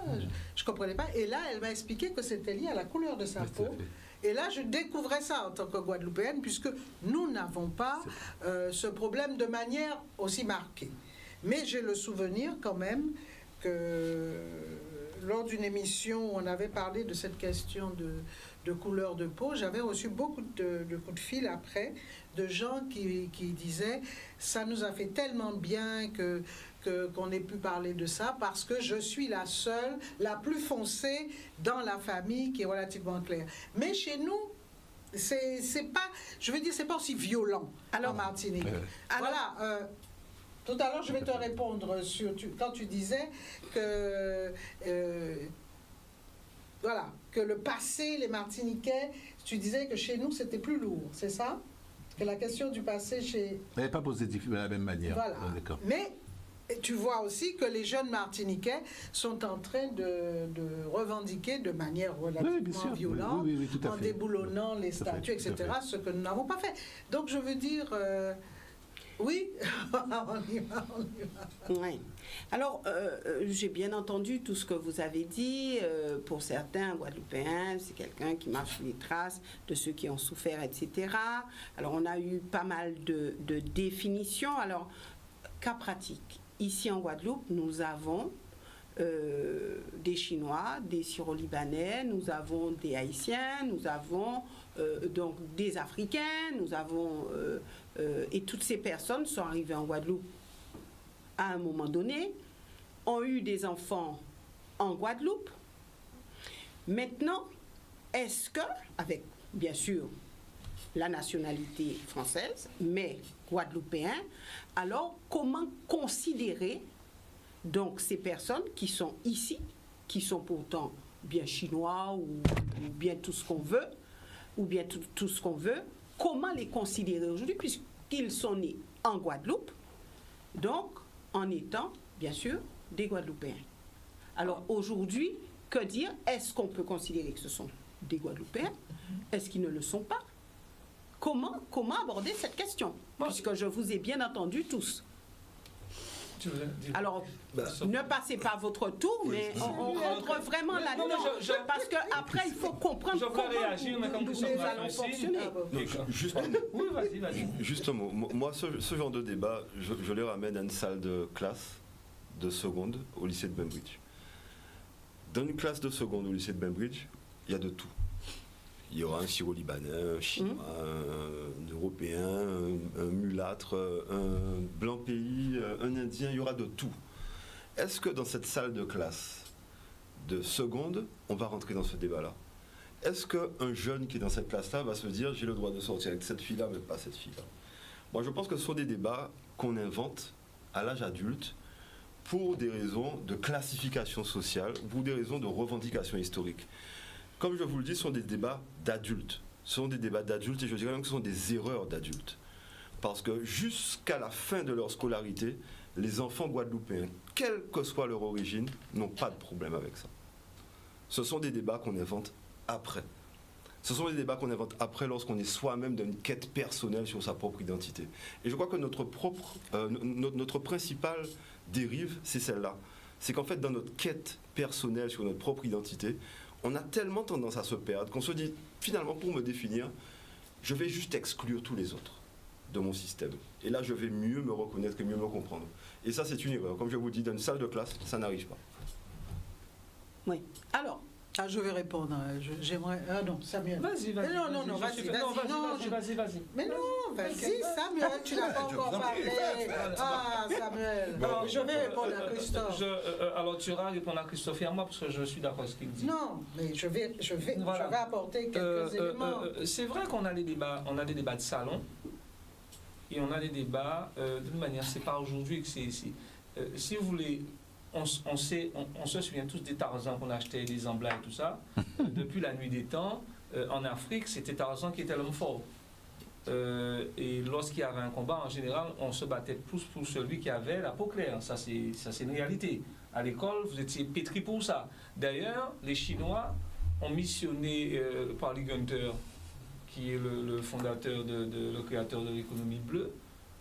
Je ne comprenais pas. Et là, elle m'a expliqué que c'était lié à la couleur de sa peau. Et là, je découvrais ça en tant que Guadeloupéenne, puisque nous n'avons pas ce problème de manière aussi marquée. Mais j'ai le souvenir quand même que lors d'une émission où on avait parlé de cette question de couleur de peau, j'avais reçu beaucoup de coups de fil après, de gens qui disaient « ça nous a fait tellement bien qu'on ait pu parler de ça, parce que je suis la seule, la plus foncée dans la famille qui est relativement claire. » Mais chez nous, c'est pas, je veux dire, c'est pas aussi violent en Martinique. Voilà. Tout à l'heure, je vais te répondre quand tu disais que que le passé, les Martiniquais, tu disais que chez nous, c'était plus lourd, c'est ça? Que la question du passé chez... Elle n'est pas posée de la même manière. Voilà. Oh, d'accord. Mais tu vois aussi que les jeunes Martiniquais sont en train de revendiquer de manière relativement violente, oui, tout à en fait. déboulonnant les statues, etc., ce que nous n'avons pas fait. Donc je veux dire... oui, on y va. Oui. Alors, j'ai bien entendu tout ce que vous avez dit. Pour certains, Guadeloupéens, c'est quelqu'un qui marche les traces de ceux qui ont souffert, etc. Alors, on a eu pas mal de définitions. Alors, cas pratique. Ici, en Guadeloupe, nous avons des Chinois, des Syro-Libanais, nous avons des Haïtiens, nous avons donc des Africains, nous avons... et toutes ces personnes sont arrivées en Guadeloupe à un moment donné, ont eu des enfants en Guadeloupe. Maintenant, est-ce que, avec bien sûr la nationalité française, mais guadeloupéen, alors comment considérer donc ces personnes qui sont ici, qui sont pourtant bien chinois ou bien tout ce qu'on veut, ou bien tout ce qu'on veut, comment les considérer aujourd'hui, puisqu'ils sont nés en Guadeloupe, donc en étant, bien sûr, des Guadeloupéens. Alors aujourd'hui, que dire? Est-ce qu'on peut considérer que ce sont des Guadeloupéens? Est-ce qu'ils ne le sont pas? Comment aborder cette question? Puisque je vous ai bien entendu tous. Alors, ne passez pas votre tour, mais on rentre vraiment là-dedans. Parce qu'après, il faut comprendre comment nous allons fonctionner. Juste un mot. Moi, ce genre de débat, je les ramène à une salle de classe de seconde au lycée de Bainbridge. Dans une classe de seconde au lycée de Bainbridge, il y a de tout. Il y aura un Syro-Libanais, un Chinois, un Européen, un mulâtre, un blanc pays, un Indien, il y aura de tout. Est-ce que dans cette salle de classe de seconde, on va rentrer dans ce débat-là? Est-ce qu'un jeune qui est dans cette classe-là va se dire « j'ai le droit de sortir avec cette fille-là, mais pas cette fille-là » Moi, je pense que ce sont des débats qu'on invente à l'âge adulte pour des raisons de classification sociale, pour des raisons de revendication historique. Comme je vous le dis, ce sont des débats d'adultes. Ce sont des débats d'adultes et je dirais même que ce sont des erreurs d'adultes. Parce que jusqu'à la fin de leur scolarité, les enfants guadeloupéens, quelle que soit leur origine, n'ont pas de problème avec ça. Ce sont des débats qu'on invente après. Ce sont des débats qu'on invente après lorsqu'on est soi-même dans une quête personnelle sur sa propre identité. Et je crois que notre principale dérive, c'est celle-là. C'est qu'en fait, dans notre quête personnelle sur notre propre identité, on a tellement tendance à se perdre qu'on se dit, finalement, pour me définir, je vais juste exclure tous les autres de mon système. Et là, je vais mieux me reconnaître et mieux me comprendre. Et ça, c'est une erreur. Comme je vous dis, dans une salle de classe, ça n'arrive pas. Oui. Alors, Je vais répondre. J'aimerais. Ah non, Samuel. Vas-y. Non, vas-y. Mais non, vas-y, Samuel, tu n'as pas encore parlé. Ah, Samuel. Alors, je vais répondre à Christophe. Alors, tu vas répondre à Christophe et à moi parce que je suis d'accord avec ce qu'il dit. Non, mais je vais apporter quelques éléments. C'est vrai qu'on a des débats de salon et on a des débats d'une manière. C'est pas aujourd'hui que c'est ici. Si vous voulez. On se souvient tous des Tarzans qu'on achetait, des Zamblas et tout ça. Depuis la nuit des temps, en Afrique, c'était Tarzan qui était l'homme fort. Et lorsqu'il y avait un combat, en général, on se battait plus pour celui qui avait la peau claire. Ça, c'est une réalité. À l'école, vous étiez pétris pour ça. D'ailleurs, les Chinois ont missionné par Lee Gunther, qui est le fondateur, le créateur de l'économie bleue.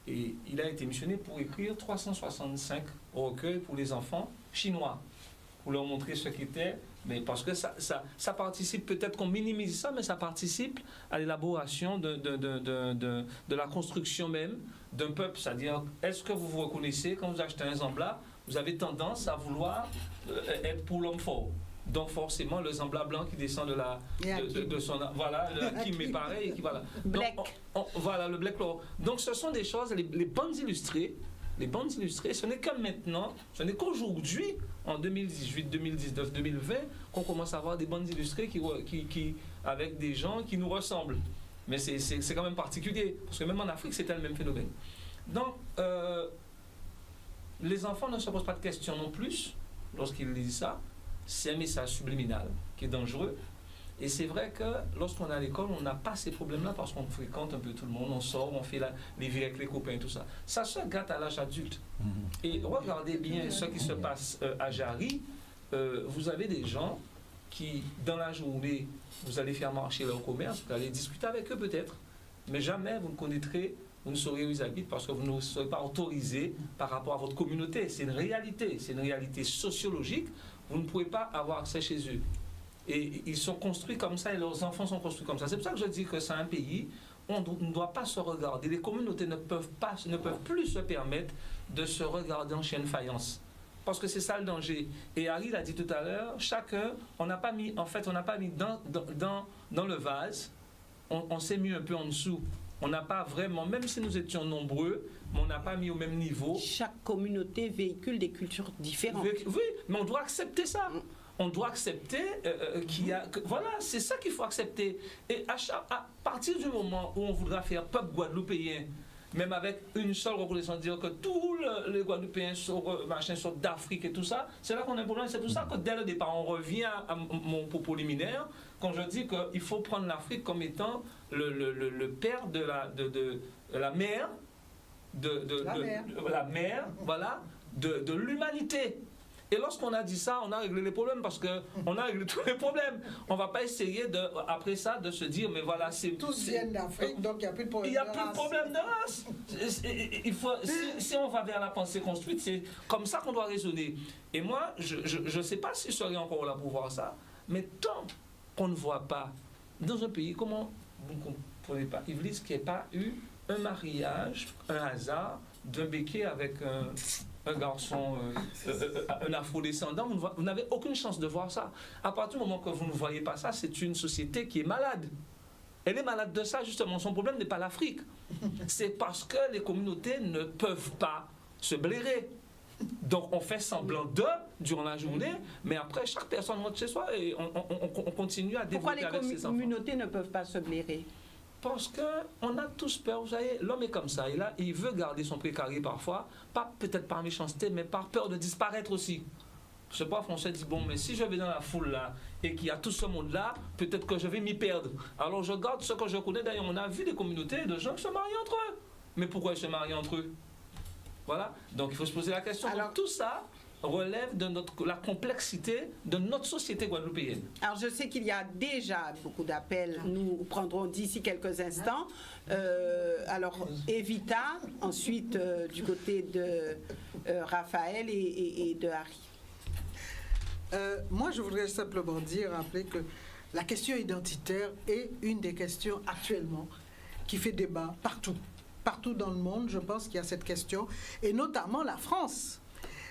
Et il a été missionné pour écrire 365 recueils pour les enfants chinois, pour leur montrer ce qu'était, mais parce que ça participe, peut-être qu'on minimise ça, mais ça participe à l'élaboration de la construction même d'un peuple. C'est-à-dire, est-ce que vous vous reconnaissez, quand vous achetez un Zambla, vous avez tendance à vouloir être pour l'homme fort. Donc forcément, le Zambla blanc qui descend de son... Voilà, le Hakim est pareil. Voilà. Black. Voilà, le Black Law. Donc ce sont des choses, les bandes illustrées, ce n'est que maintenant, ce n'est qu'aujourd'hui, en 2018, 2019, 2020, qu'on commence à avoir des bandes illustrées avec des gens qui nous ressemblent. Mais c'est quand même particulier, parce que même en Afrique, c'était le même phénomène. Donc, les enfants ne se posent pas de questions non plus lorsqu'ils lisent ça. C'est un message subliminal qui est dangereux. Et c'est vrai que lorsqu'on est à l'école, on n'a pas ces problèmes-là parce qu'on fréquente un peu tout le monde, on sort, on fait les vies avec les copains et tout ça. Ça se gâte à l'âge adulte. Et regardez bien ce qui se passe à Jarry. Vous avez des gens qui, dans la journée, vous allez faire marcher leur commerce, vous allez discuter avec eux peut-être, mais jamais vous ne connaîtrez, vous ne saurez où ils habitent parce que vous ne serez pas autorisé par rapport à votre communauté. C'est une réalité sociologique. Vous ne pouvez pas avoir accès chez eux. Et ils sont construits comme ça et leurs enfants sont construits comme ça. C'est pour ça que je dis que c'est un pays où on ne doit pas se regarder. Les communautés ne peuvent plus se permettre de se regarder en chien de faïence. Parce que c'est ça le danger. Et Harry l'a dit tout à l'heure, chacun, on n'a pas mis dans le vase, on s'est mis un peu en dessous. On n'a pas vraiment, même si nous étions nombreux, mais on n'a pas mis au même niveau. Chaque communauté véhicule des cultures différentes. Oui, mais on doit accepter ça. On doit accepter qu'il y a... Voilà, c'est ça qu'il faut accepter. Et à partir du moment où on voudra faire peuple guadeloupéen, même avec une seule reconnaissance, dire que tous les Guadeloupéens sont d'Afrique et tout ça, c'est là qu'on a un problème. C'est pour ça que dès le départ, on revient à mon propos liminaire, quand je dis qu'il faut prendre l'Afrique comme étant le père de la mère, voilà, de l'humanité. Et lorsqu'on a dit ça, on a réglé les problèmes parce qu'on a réglé tous les problèmes. On ne va pas essayer après ça de se dire, mais voilà, tous viennent d'Afrique, donc il n'y a plus de problème de race. Il n'y a plus de problème de race. Si on va vers la pensée construite, c'est comme ça qu'on doit raisonner. Et moi, je ne sais pas si je serai encore là pour voir ça, mais tant qu'on ne voit pas dans un pays, comment vous ne comprenez pas, Iblis, qu'il n'y ait pas eu un mariage, un hasard d'un béquet avec un garçon, un afro-descendant, vous n'avez aucune chance de voir ça. À partir du moment que vous ne voyez pas ça, c'est une société qui est malade. Elle est malade de ça, justement. Son problème n'est pas l'Afrique. C'est parce que les communautés ne peuvent pas se blairer. Donc on fait semblant d'eux durant la journée, mais après chaque personne rentre chez soi et on continue à développer avec ses enfants. Pourquoi les communautés ne peuvent pas se blairer? Parce qu'on a tous peur, vous savez, l'homme est comme ça, il veut garder son précaré parfois, pas peut-être par méchanceté, mais par peur de disparaître aussi. Je sais pas, François dit, bon, mais si je vais dans la foule là, et qu'il y a tout ce monde là, peut-être que je vais m'y perdre. Alors je garde ce que je connais, d'ailleurs on a vu des communautés de gens qui se marient entre eux. Mais pourquoi ils se marient entre eux? Voilà, donc il faut se poser la question. Alors, donc, tout ça relève de la complexité de notre société guadeloupéenne. Alors je sais qu'il y a déjà beaucoup d'appels, nous prendrons d'ici quelques instants. Alors Evita, ensuite du côté de Raphaël et de Harry. Moi je voudrais simplement rappeler que la question identitaire est une des questions actuellement qui fait débat partout. partout dans le monde, je pense qu'il y a cette question, et notamment la France.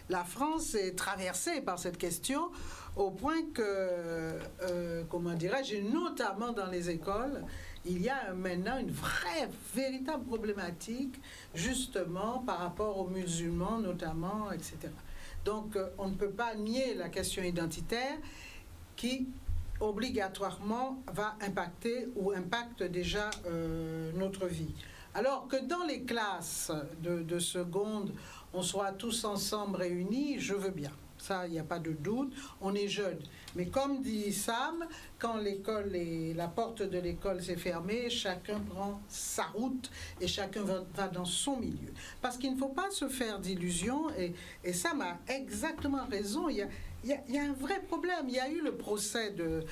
La France est traversée par cette question au point que, comment dirais-je, notamment dans les écoles, il y a maintenant une véritable problématique, justement, par rapport aux musulmans, notamment, etc. Donc, on ne peut pas nier la question identitaire qui, obligatoirement, va impacter ou impacte déjà notre vie. Alors que dans les classes de seconde, on soit tous ensemble réunis, je veux bien. Ça, il n'y a pas de doute, on est jeunes. Mais comme dit Sam, quand la porte de l'école s'est fermée, chacun prend sa route et chacun va dans son milieu. Parce qu'il ne faut pas se faire d'illusions, et Sam a exactement raison, il y a un vrai problème. Il y a eu le procès de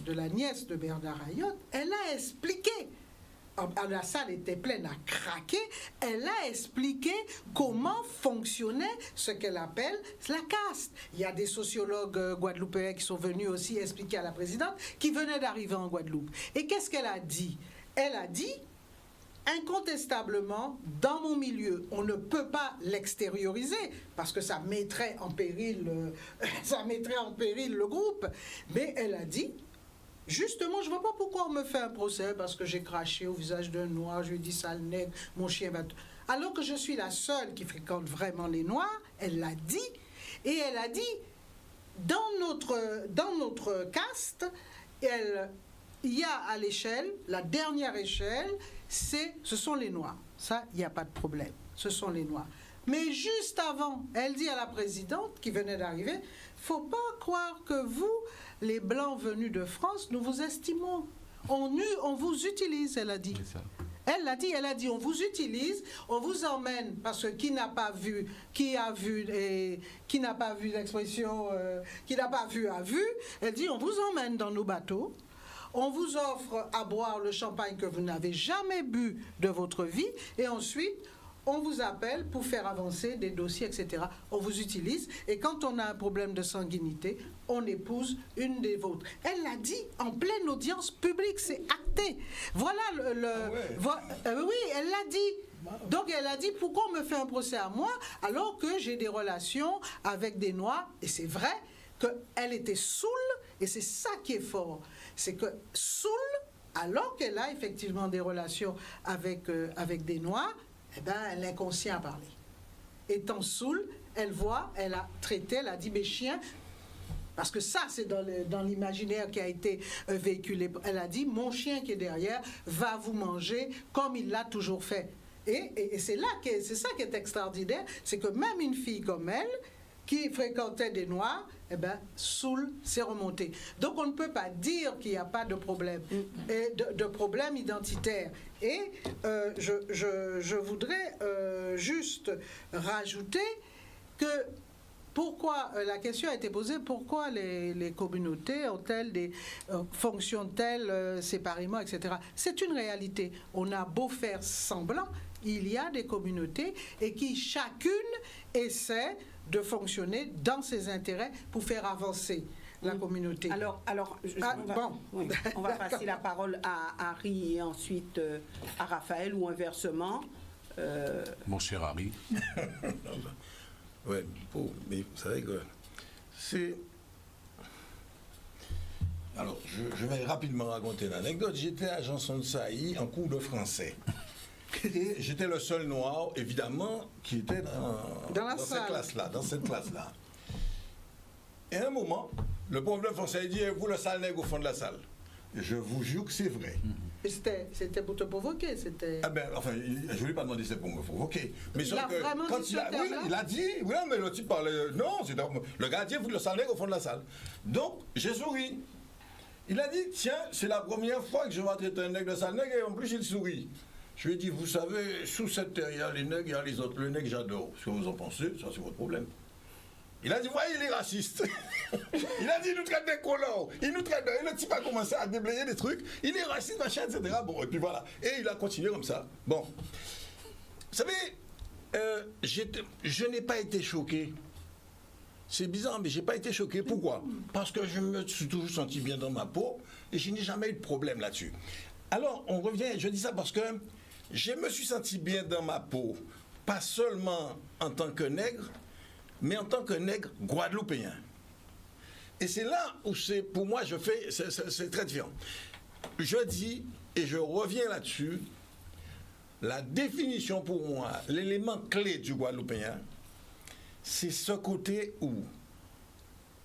la nièce de Bernard Ayotte, elle a expliqué. La salle était pleine à craquer. Elle a expliqué comment fonctionnait ce qu'elle appelle la caste. Il y a des sociologues guadeloupéens qui sont venus aussi expliquer à la présidente, qui venait d'arriver en Guadeloupe. Et qu'est-ce qu'elle a dit? Elle a dit, incontestablement, dans mon milieu, on ne peut pas l'extérioriser parce que ça mettrait en péril le groupe. Mais elle a dit, justement, je ne vois pas pourquoi on me fait un procès parce que j'ai craché au visage d'un noir, je lui ai dit sale nègre, mon chien va... Alors que je suis la seule qui fréquente vraiment les noirs, elle l'a dit, et elle a dit, dans notre caste, il y a à l'échelle, la dernière échelle, ce sont les noirs. Ça, il n'y a pas de problème, ce sont les noirs. Mais juste avant, elle dit à la présidente qui venait d'arriver, faut pas croire que vous, les Blancs venus de France, nous vous estimons. On vous utilise, elle a dit. Elle l'a dit, on vous utilise, on vous emmène, parce que qui n'a pas vu l'expression, qui n'a pas vu a vu, elle dit, on vous emmène dans nos bateaux, on vous offre à boire le champagne que vous n'avez jamais bu de votre vie, et ensuite, on vous appelle pour faire avancer des dossiers, etc. On vous utilise, et quand on a un problème de sanguinité, on épouse une des vôtres. Elle l'a dit en pleine audience publique, c'est acté. Voilà oui, elle l'a dit. Donc elle a dit, pourquoi on me fait un procès à moi alors que j'ai des relations avec des Noirs? Et c'est vrai qu'elle était saoule, et c'est ça qui est fort. C'est que saoule, alors qu'elle a effectivement des relations avec des Noirs, eh bien, l'inconscient a parlé. Étant saoule, elle a traité, elle a dit, mes chiens, parce que ça, c'est dans l'imaginaire qui a été véhiculé. Elle a dit, mon chien qui est derrière va vous manger comme il l'a toujours fait. Et c'est ça qui est extraordinaire, c'est que même une fille comme elle, qui fréquentait des Noirs, eh bien, saoule, c'est remonté. Donc, on ne peut pas dire qu'il n'y a pas de problème, de problème identitaire. Et je voudrais juste rajouter que pourquoi, la question a été posée, pourquoi les communautés ont-elles fonctionnent-elles séparément, etc. C'est une réalité. On a beau faire semblant, il y a des communautés et qui chacune essaie de fonctionner dans ses intérêts pour faire avancer la communauté. On va passer la parole à Harry et ensuite à Raphaël ou inversement. Mon cher Harry. Oui, mais vous savez que c'est... Alors, je vais rapidement raconter l'anecdote. J'étais à Janson de Sailly en cours de français. Et j'étais le seul noir, évidemment, qui était dans cette classe-là. Et à un moment, le prof de français dit, vous le sale nègre au fond de la salle. Et je vous jure que c'est vrai. C'était pour te provoquer, c'était... Ah ben, enfin, je ne lui ai pas demandé si c'était pour me provoquer. Mais il a vraiment dit ce terme-là? Il a dit, oui, mais le type parlait... Non, le gardien vous le sale nègre au fond de la salle. Donc, j'ai souri. Il a dit, tiens, c'est la première fois que je vais traiter un nègre de sale nègre, et en plus, il sourit. Je lui ai dit, vous savez, sous cette terre, il y a les nègres, il y a les autres. Le nègre, j'adore. Ce que vous en pensez, ça, c'est votre problème. Il a dit, voyez, il est raciste. Il a dit, il nous traite des colons. Il nous traite et le type a commencé à déblayer des trucs. Il est raciste, machin, etc. Bon, et puis voilà. Et il a continué comme ça. Bon. Vous savez, je n'ai pas été choqué. C'est bizarre, mais je n'ai pas été choqué. Pourquoi? Parce que je me suis toujours senti bien dans ma peau et je n'ai jamais eu de problème là-dessus. Alors, on revient, je dis ça parce que je me suis senti bien dans ma peau, pas seulement en tant que nègre, mais en tant que nègre guadeloupéen. Et c'est là où pour moi, c'est très différent. Je dis, et je reviens là-dessus, la définition pour moi, l'élément clé du guadeloupéen, c'est ce côté où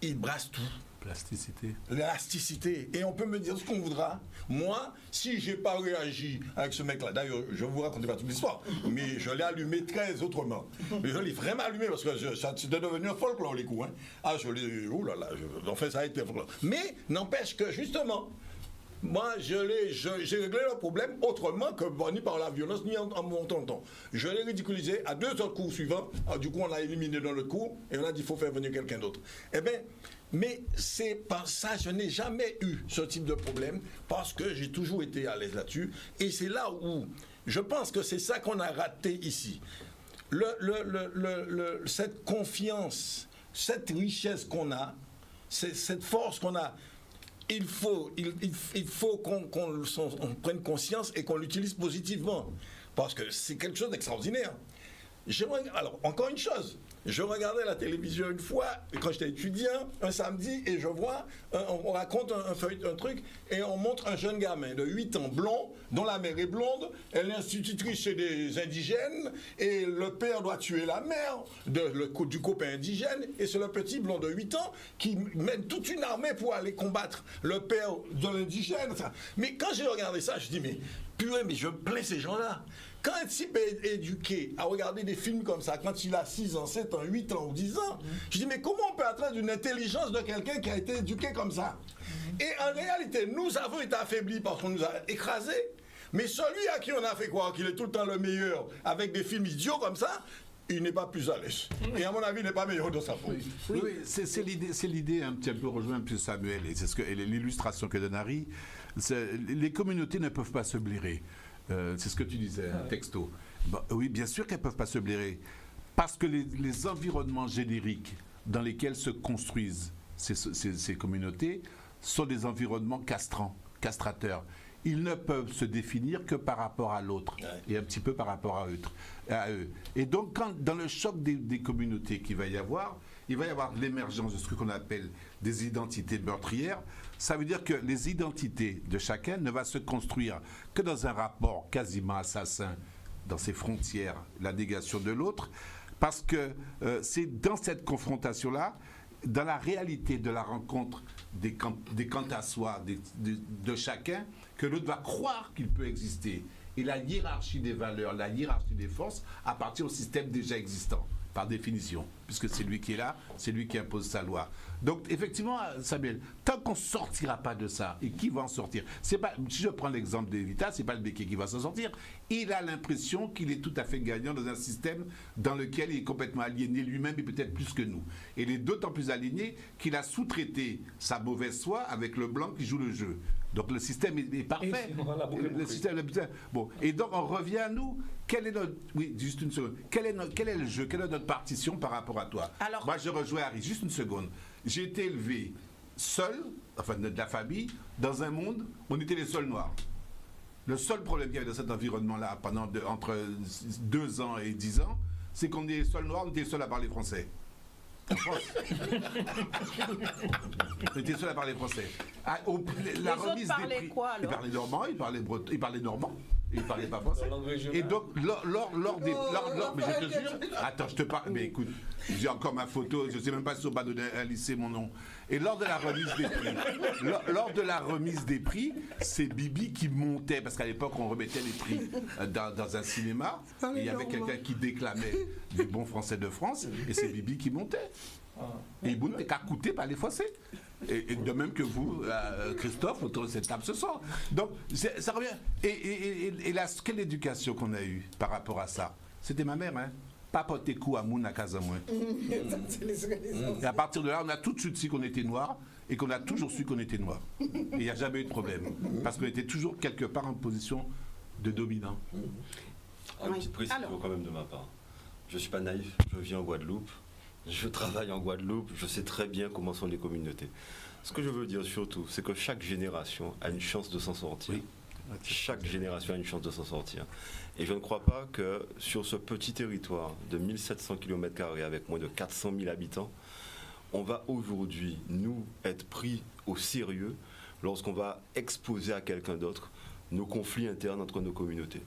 il brasse tout. Plasticité. L'élasticité. Et on peut me dire ce qu'on voudra. Moi, si j'ai pas réagi avec ce mec-là, d'ailleurs, je ne vous raconte pas toute l'histoire, mais je l'ai allumé très autrement. Mais je l'ai vraiment allumé parce que c'était devenu un folklore, les coups. Hein. Ah, je l'ai. Oh là là, enfin, ça a été un folklore. Mais n'empêche que, justement, moi, j'ai réglé le problème autrement que ni par la violence, ni en montant le temps. Je l'ai ridiculisé à 2 autres cours suivants. Alors, du coup, on l'a éliminé dans le cours et on a dit qu'il faut faire venir quelqu'un d'autre. Eh bien, mais c'est par ça, je n'ai jamais eu ce type de problème parce que j'ai toujours été à l'aise là-dessus. Et c'est là où je pense que c'est ça qu'on a raté ici. Cette confiance, cette richesse qu'on a, cette force qu'on a, il faut qu'on prenne conscience et qu'on l'utilise positivement. Parce que c'est quelque chose d'extraordinaire. Alors, encore une chose. Je regardais la télévision une fois, quand j'étais étudiant, un samedi, et je vois, on raconte un truc, et on montre un jeune gamin de 8 ans, blond, dont la mère est blonde, elle est institutrice chez des indigènes, et le père doit tuer la mère du copain indigène, et c'est le petit blond de 8 ans qui mène toute une armée pour aller combattre le père de l'indigène. Mais quand j'ai regardé ça, je dis, mais purée, mais je me plains ces gens-là. Quand un type est éduqué à regarder des films comme ça, quand il a 6 ans, 7 ans, 8 ans ou 10 ans, je dis, mais comment on peut attendre une intelligence de quelqu'un qui a été éduqué comme ça? Et en réalité, nous avons été affaiblis parce qu'on nous a écrasés, mais celui à qui on a fait croire qu'il est tout le temps le meilleur avec des films idiots comme ça, il n'est pas plus à l'aise. Et à mon avis, il n'est pas meilleur de sa peau. Oui, c'est l'idée un petit peu rejoint un peu Samuel, et c'est l'illustration que donne Harry. Les communautés ne peuvent pas se blairer. C'est ce que tu disais, texto. Bon, oui, bien sûr qu'elles ne peuvent pas se blairer. Parce que les environnements génériques dans lesquels se construisent ces communautés sont des environnements castrateurs. Ils ne peuvent se définir que par rapport à l'autre et un petit peu par rapport à eux. Et donc, dans le choc des communautés qu'il va y avoir l'émergence de ce qu'on appelle des identités meurtrières. Ça veut dire que les identités de chacun ne va se construire que dans un rapport quasiment assassin, dans ses frontières, la négation de l'autre, parce que c'est dans cette confrontation-là, dans la réalité de la rencontre des quant à soi de chacun, que l'autre va croire qu'il peut exister. Et la hiérarchie des valeurs, la hiérarchie des forces appartient au système déjà existant, par définition, puisque c'est lui qui est là, c'est lui qui impose sa loi. Donc, effectivement, Samuel, tant qu'on ne sortira pas de ça, et qui va en sortir? C'est pas, si je prends l'exemple d'Evita, c'est pas le Béquet qui va s'en sortir. Il a l'impression qu'il est tout à fait gagnant dans un système dans lequel il est complètement aliéné lui-même, et peut-être plus que nous. Et il est d'autant plus aliéné qu'il a sous-traité sa mauvaise foi avec le blanc qui joue le jeu. Donc le système est parfait. Le système, bon. Et donc on revient à nous. Quel est notre... Oui, juste une seconde. Quel est le jeu? Quelle est notre partition par rapport à toi? Alors... Moi, je rejoins Harry. Juste une seconde. J'ai été élevé seul, enfin de la famille, dans un monde où on était les seuls noirs. Le seul problème qu'il y avait dans cet environnement-là, entre 2 ans et 10 ans, c'est qu'on est les seuls noirs, on était les seuls à parler français. En France. On était seuls à parler français. La remise des prix. Quoi, alors? Ils parlaient normand, ils parlaient normand. Ils ne parlaient pas français. Et donc, lors des... mais je te jure... Attends, je te parle... Mais écoute, j'ai encore ma photo, je ne sais même pas si on va donner un lycée mon nom. Et lors de la remise des prix, c'est Bibi qui montait, parce qu'à l'époque, on remettait les prix dans un cinéma, et il y avait quelqu'un qui déclamait des bons Français de France, et c'est Bibi qui montait. Et il n'était qu'à coûter par les Français. Et de même que vous, Christophe, autour de cette table ce soir. Donc, ça revient. Et quelle éducation qu'on a eue par rapport à ça? C'était ma mère, hein. Papoter coup à Moun à Casamouin. Et à partir de là, on a tout de suite su qu'on était noirs et qu'on a toujours su qu'on était noirs. Et il n'y a jamais eu de problème. Parce qu'on était toujours quelque part en position de dominant. Une petite précision quand même de ma part. Je ne suis pas naïf, je vis en Guadeloupe. Je travaille en Guadeloupe, je sais très bien comment sont les communautés. Ce que je veux dire surtout, c'est que chaque génération a une chance de s'en sortir. Oui. Chaque génération a une chance de s'en sortir. Et je ne crois pas que sur ce petit territoire de 1700 km² avec moins de 400 000 habitants, on va aujourd'hui, nous, être pris au sérieux lorsqu'on va exposer à quelqu'un d'autre nos conflits internes entre nos communautés.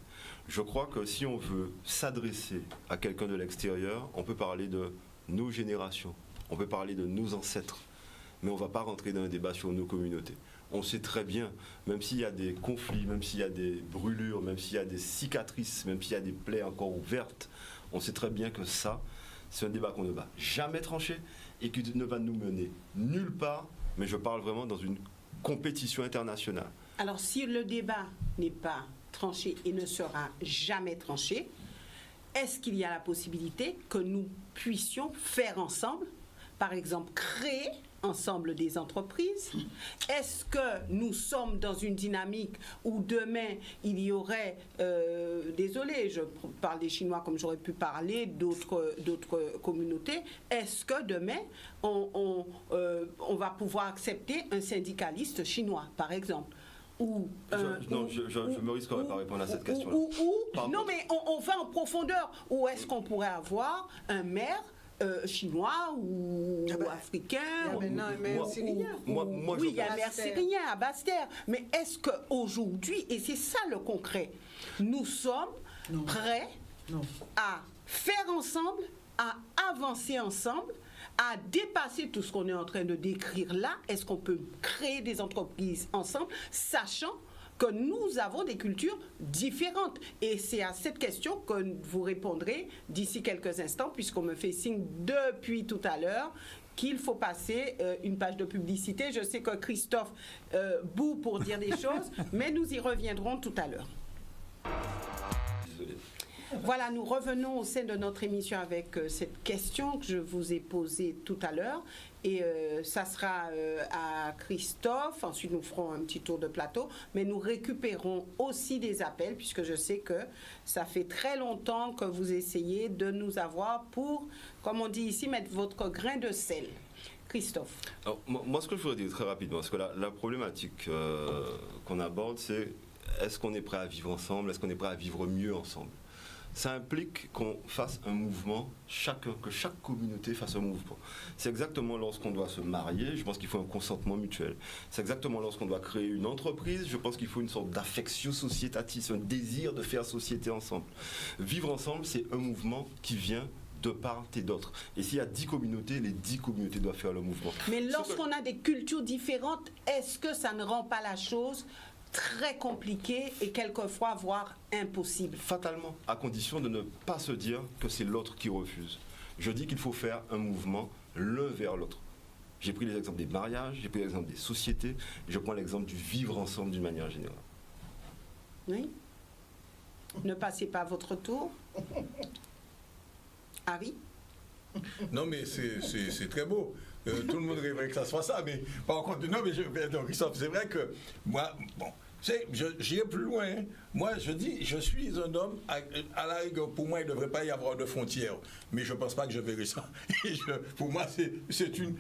Je crois que si on veut s'adresser à quelqu'un de l'extérieur, on peut parler de nos générations, on peut parler de nos ancêtres, mais on ne va pas rentrer dans un débat sur nos communautés. On sait très bien, même s'il y a des conflits, même s'il y a des brûlures, même s'il y a des cicatrices, même s'il y a des plaies encore ouvertes, on sait très bien que ça, c'est un débat qu'on ne va jamais trancher et qui ne va nous mener nulle part, mais je parle vraiment dans une compétition internationale. Alors, si le débat n'est pas tranché et ne sera jamais tranché, est-ce qu'il y a la possibilité que nous puissions faire ensemble, par exemple, créer ensemble des entreprises? Est-ce que nous sommes dans une dynamique où demain il y aurait, désolé, je parle des Chinois comme j'aurais pu parler d'autres communautés, est-ce que demain on va pouvoir accepter un syndicaliste chinois, par exemple? Je me risquerais pas à répondre à cette question-là. Non, mais on va en profondeur. Où est-ce qu'on pourrait avoir un maire chinois ou africain? Il y a maintenant un maire syrien. Oui, il y a un maire syrien à Basse-Terre. Mais est-ce qu'aujourd'hui, et c'est ça le concret, nous sommes prêts à faire ensemble, à avancer ensemble, à dépasser tout ce qu'on est en train de décrire là? Est-ce qu'on peut créer des entreprises ensemble, sachant que nous avons des cultures différentes? Et c'est à cette question que vous répondrez d'ici quelques instants, puisqu'on me fait signe depuis tout à l'heure qu'il faut passer une page de publicité. Je sais que Christophe bout pour dire des choses, mais nous y reviendrons tout à l'heure. Désolé. Voilà, nous revenons au sein de notre émission avec cette question que je vous ai posée tout à l'heure. Et ça sera à Christophe. Ensuite, nous ferons un petit tour de plateau. Mais nous récupérons aussi des appels, puisque je sais que ça fait très longtemps que vous essayez de nous avoir pour, comme on dit ici, mettre votre grain de sel. Christophe. Alors, moi, ce que je voudrais dire très rapidement, parce que la problématique qu'on aborde, c'est est-ce qu'on est prêt à vivre ensemble? Est-ce qu'on est prêt à vivre mieux ensemble? Ça implique qu'on fasse un mouvement, que chaque communauté fasse un mouvement. C'est exactement lorsqu'on doit se marier, je pense qu'il faut un consentement mutuel. C'est exactement lorsqu'on doit créer une entreprise, je pense qu'il faut une sorte d'affectio societatis, un désir de faire société ensemble. Vivre ensemble, c'est un mouvement qui vient de part et d'autre. Et s'il y a 10 communautés, les 10 communautés doivent faire le mouvement. Mais lorsqu'on a des cultures différentes, est-ce que ça ne rend pas la chose très compliqué et quelquefois voire impossible? Fatalement, à condition de ne pas se dire que c'est l'autre qui refuse. Je dis qu'il faut faire un mouvement l'un vers l'autre. J'ai pris les exemples des mariages, j'ai pris l'exemple des sociétés, je prends l'exemple du vivre ensemble d'une manière générale. Oui. Ne passez pas votre tour. Harry? Non, mais c'est très beau. Tout le monde rêverait que ça soit ça, mais par contre, non, mais Christophe, c'est vrai que moi, bon, j'irai plus loin. Hein. Moi, je dis, je suis un homme, à la rigueur, pour moi, il ne devrait pas y avoir de frontières, mais je ne pense pas que je verrai ça. Pour moi, c'est une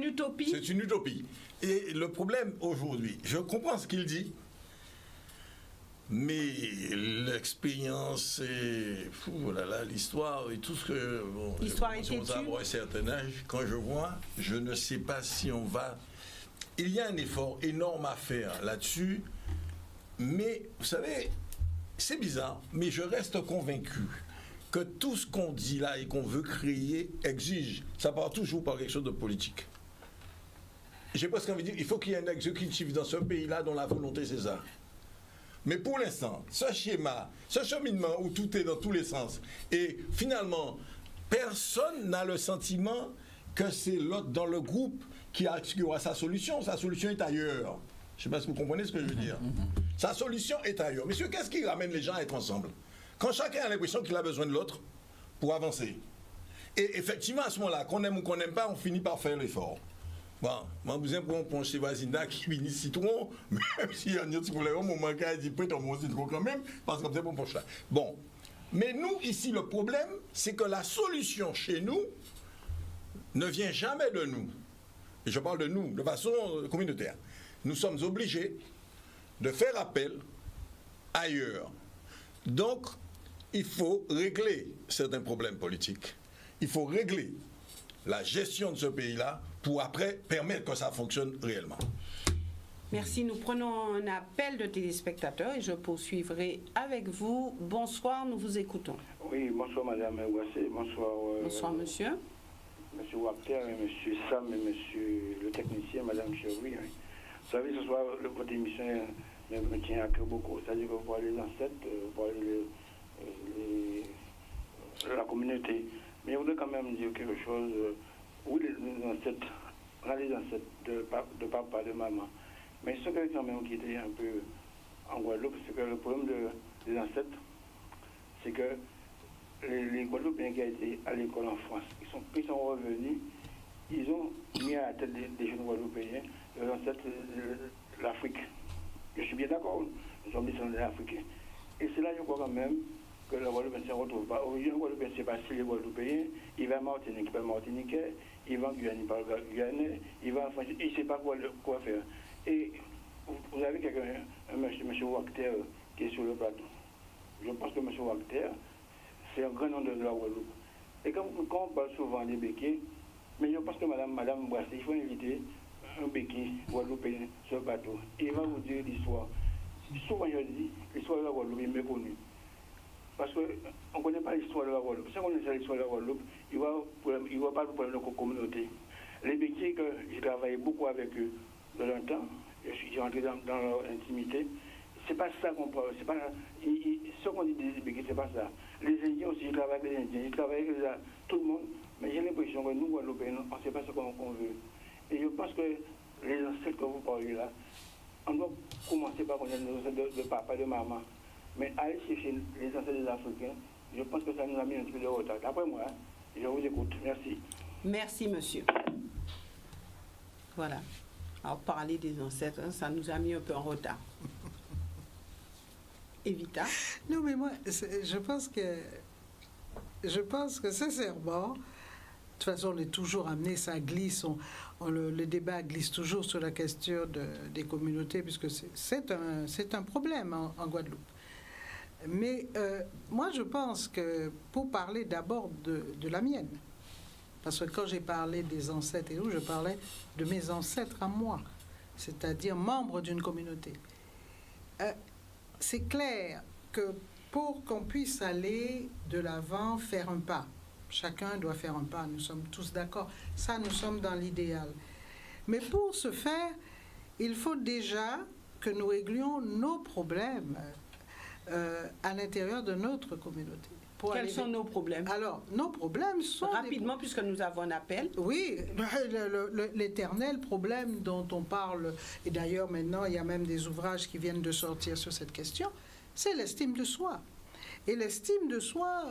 utopie. C'est une utopie. Et le problème aujourd'hui, je comprends ce qu'il dit, mais l'expérience et l'histoire et tout ce que... Bon, l'histoire est têtue. À un certain âge, quand je vois, je ne sais pas si on va... Il y a un effort énorme à faire là-dessus, mais vous savez, c'est bizarre, mais je reste convaincu que tout ce qu'on dit là et qu'on veut créer exige, ça part toujours par quelque chose de politique. J'ai presque envie de dire, il faut qu'il y ait un exécutif dans ce pays-là dont la volonté c'est ça. Mais pour l'instant, ce schéma, ce cheminement où tout est dans tous les sens, et finalement, personne n'a le sentiment que c'est l'autre dans le groupe qui aura sa solution. Sa solution est ailleurs. Je ne sais pas si vous comprenez ce que je veux dire. Sa solution est ailleurs. Messieurs, qu'est-ce qui ramène les gens à être ensemble? Quand chacun a l'impression qu'il a besoin de l'autre pour avancer. Et effectivement, à ce moment-là, qu'on aime ou qu'on n'aime pas, on finit par faire l'effort. Bon, moi, vous aimez pour un ponche voisinat qui finit citron, même s'il y a un autre problème, au moment où il dit peut-être mon citron quand même, parce que c'est pour ponche là. Bon, mais nous, ici, le problème, c'est que la solution chez nous ne vient jamais de nous. Et je parle de nous, de façon communautaire. Nous sommes obligés de faire appel ailleurs. Donc, il faut régler certains problèmes politiques. Il faut régler la gestion de ce pays-là pour après permettre que ça fonctionne réellement. Merci. Nous prenons un appel de téléspectateurs et je poursuivrai avec vous. Bonsoir, nous vous écoutons. Oui, bonsoir Madame Ouassé, bonsoir. Bonsoir monsieur. Monsieur Wapter, Monsieur Sam et Monsieur le technicien, Madame Chevry. Vous savez, ce soir, votre émission me tient à cœur beaucoup. C'est-à-dire que vous parlez des ancêtres, vous parlez de la communauté. Mais je voudrais quand même dire quelque chose. Oui, les ancêtres, on a les ancêtres de papa, de maman. Mais ce que quand même qui était un peu en Guadeloupe, c'est que le problème des ancêtres, c'est que les Guadeloupéens qui ont été à l'école en France, ils sont revenus, ils ont mis à la tête des jeunes Guadeloupéens leurs ancêtres de l'Afrique. Je suis bien d'accord, nous sommes descendants de l'Afrique. Et c'est là, je crois quand même, que le Guadeloupéen ne se retrouve pas. Aujourd'hui, le Guadeloupéen, c'est pas si les Guadeloupéens, il va à Martinique, il parle martiniquais, il va en Guyane, il parle guyanais, il va en France, il ne sait pas quoi faire. Et vous avez quelqu'un, M. Wacter, qui est sur le plateau. Je pense que M. Wacter, c'est un grand nom de la Guadeloupe. Et quand on parle souvent des béquets, mais je pense que Madame Boissé, il faut inviter un béquet guadeloupéen sur le bateau. Et il va vous dire l'histoire. Souvent, je dis, l'histoire de la Guadeloupe est méconnue. Parce qu'on ne connaît pas l'histoire de la Guadeloupe. Si on connaît l'histoire de la Guadeloupe, il va pas pour notre communauté. Les béquets, que j'ai travaillé beaucoup avec eux de longtemps, je suis rentré dans leur intimité. C'est pas ça qu'on parle. C'est pas ce qu'on dit des béquets, c'est pas ça. Les Indiens aussi, ils travaillent avec les Indiens, ils travaillent avec tout le monde. Mais j'ai l'impression que nous, Guadeloupéens, on ne sait pas ce qu'on veut. Et je pense que les ancêtres que vous parlez là, on doit commencer par connaître nos ancêtres de papa, de maman. Mais aller chercher les ancêtres des Africains, je pense que ça nous a mis un petit peu de retard. D'après moi, je vous écoute. Merci. Merci, monsieur. Voilà. Alors, parler des ancêtres, ça nous a mis un peu en retard. Evita? Non, mais moi, je pense que sincèrement, de toute façon, on est toujours amené, ça glisse, le débat glisse toujours sur la question des communautés, puisque c'est un problème en Guadeloupe. Mais moi, je pense que pour parler d'abord de la mienne, parce que quand j'ai parlé des ancêtres et tout, je parlais de mes ancêtres à moi, c'est-à-dire membres d'une communauté. C'est clair que pour qu'on puisse aller de l'avant, faire un pas, chacun doit faire un pas, nous sommes tous d'accord, ça nous sommes dans l'idéal. Mais pour ce faire, il faut déjà que nous réglions nos problèmes à l'intérieur de notre communauté. Quels sont nos problèmes? Alors, nos problèmes sont... Rapidement, puisque nous avons un appel. Oui, l'éternel problème dont on parle, et d'ailleurs maintenant il y a même des ouvrages qui viennent de sortir sur cette question, c'est l'estime de soi. Et l'estime de soi,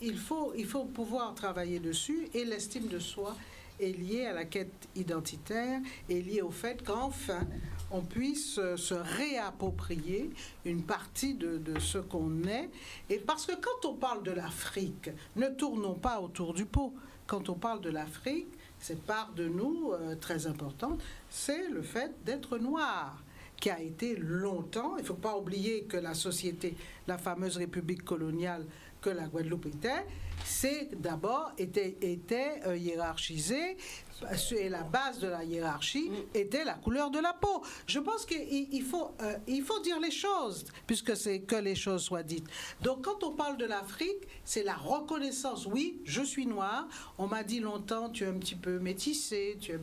il faut pouvoir travailler dessus, et l'estime de soi est liée à la quête identitaire, est liée au fait qu'enfin on puisse se réapproprier une partie de ce qu'on est. Et parce que quand on parle de l'Afrique, ne tournons pas autour du pot. Quand on parle de l'Afrique, cette part de nous très importante, c'est le fait d'être noir, qui a été longtemps, il ne faut pas oublier que la société, la fameuse république coloniale que la Guadeloupe était hiérarchisée, et la base de la hiérarchie était la couleur de la peau. Je pense qu'il faut dire les choses, puisque c'est que les choses soient dites. Donc quand on parle de l'Afrique, c'est la reconnaissance. Oui, je suis noire, on m'a dit longtemps, tu es un petit peu métissé, tes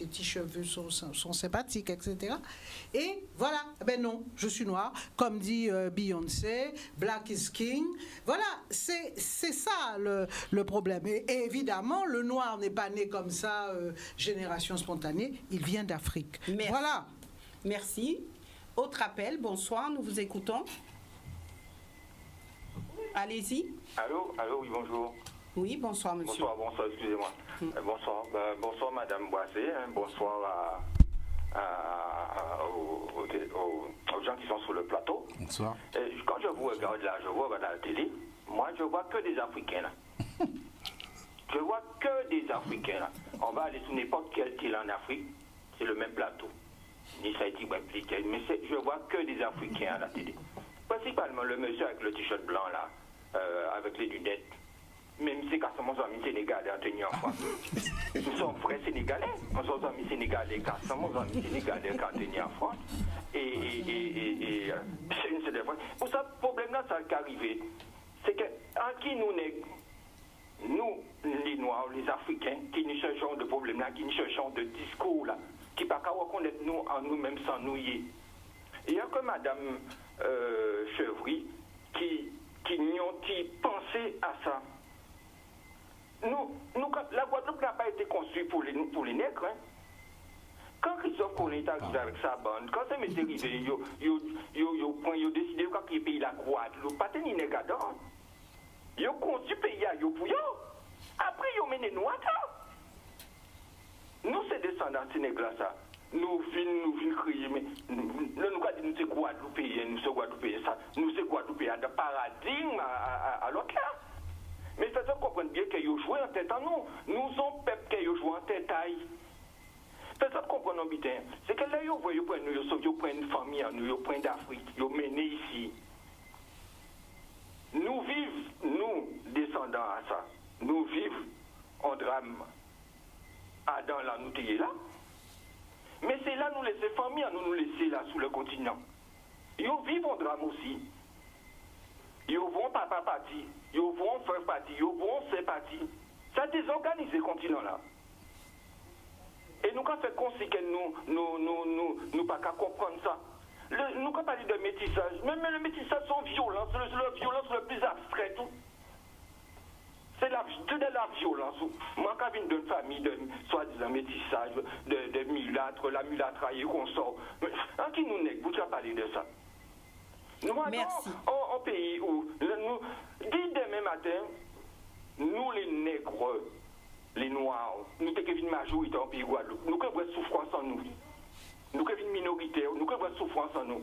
petits cheveux sont sympathiques, etc. Et voilà, ben non, je suis noire, comme dit Beyoncé, Black is King. Voilà, c'est ça le problème. Et évidemment, le noir n'est pas né comme ça, génération spontanée, il vient d'Afrique. Voilà. Merci. Autre appel, bonsoir, nous vous écoutons. Allez-y. Allô, oui, bonjour. Oui, bonsoir, monsieur. Bonsoir, excusez-moi. Bonsoir, Madame Boissé. Bonsoir aux gens qui sont sur le plateau. Bonsoir. Et quand je vous regarde là, je vois à la télé, moi, je vois que des Africains là. Je vois que des Africains là. On va aller sur n'importe quelle île en Afrique, c'est le même plateau. ni ça a été impliqué, mais je vois que des Africains à la télé. Principalement le monsieur avec le t-shirt blanc là, avec les lunettes. Même si quand sommes amis sénégalais en tenue en France. Nous sommes vrais sénégalais. Nous sommes amis sénégalais quand sommes amis sénégalais quand tenue en France. Et c'est une seule fois. Pour ça, le problème là, ça qui est arrivé, c'est que en qui nous, les Noirs, les Africains, qui nous cherchons de problème là, qui nous cherchons de discours là, qui ne peuvent pas reconnaître nous en nous-mêmes sans nous y est. Il y a que Madame Chevry qui n'y ont pensé à ça. La Guadeloupe n'a pas été construite pour les nègres. Hein. Quand Christophe Colomb est arrivé avec sa bande, quand ça m'est arrivé, ils ont décidé qu'il y ait pays la Guadeloupe, pas de nègres dedans. Ils ont construit le pays pour eux. Après, ils ont mené nous à ça. Nous, c'est descendants de ces nègres-là, ça. Nous vîmes crier, mais nous avons dit nous sommes Guadeloupéens, nous sommes Guadeloupéens, ça. Nous sommes Guadeloupéens de paradigme à l'autre là. Mais ça se comprend bien qu'ils ont joué en tête en nous. Nous sommes peuple qui ont joué en tête à eux. Ça se comprend bien. C'est que là, ils prennent une famille, ils prennent d'Afrique, ils mené ici. Nous vivons, nous, descendants à ça. Nous vivons en drame. Adam, là, nous sommes là. Mais c'est là nous laisser famille, nous laisser là sous le continent. Ils vivent en drame aussi. Ils vont papa parti, ils vont frère parti, ils vont c'est parti. Ça désorganise le continent là. Et nous, quand fait conseil que nous pas qu'à comprendre ça. Nous, quand parler de métissage, même le métissage sont violence, la violence le plus abstrait tout. C'est de la violence. Moi, quand je viens d'une famille de soi-disant métissage, de mulâtres, la mulâtraille qu'on sort. En qui nous n'est, vous avez parlé de ça? Nous, merci. En pays où, dès demain matin, nous les nègres, les noirs, nous sommes une majorité en pays Guadeloupe. Nous avons une souffrance en nous. Nous avons une minorité, nous avons une souffrance en nous.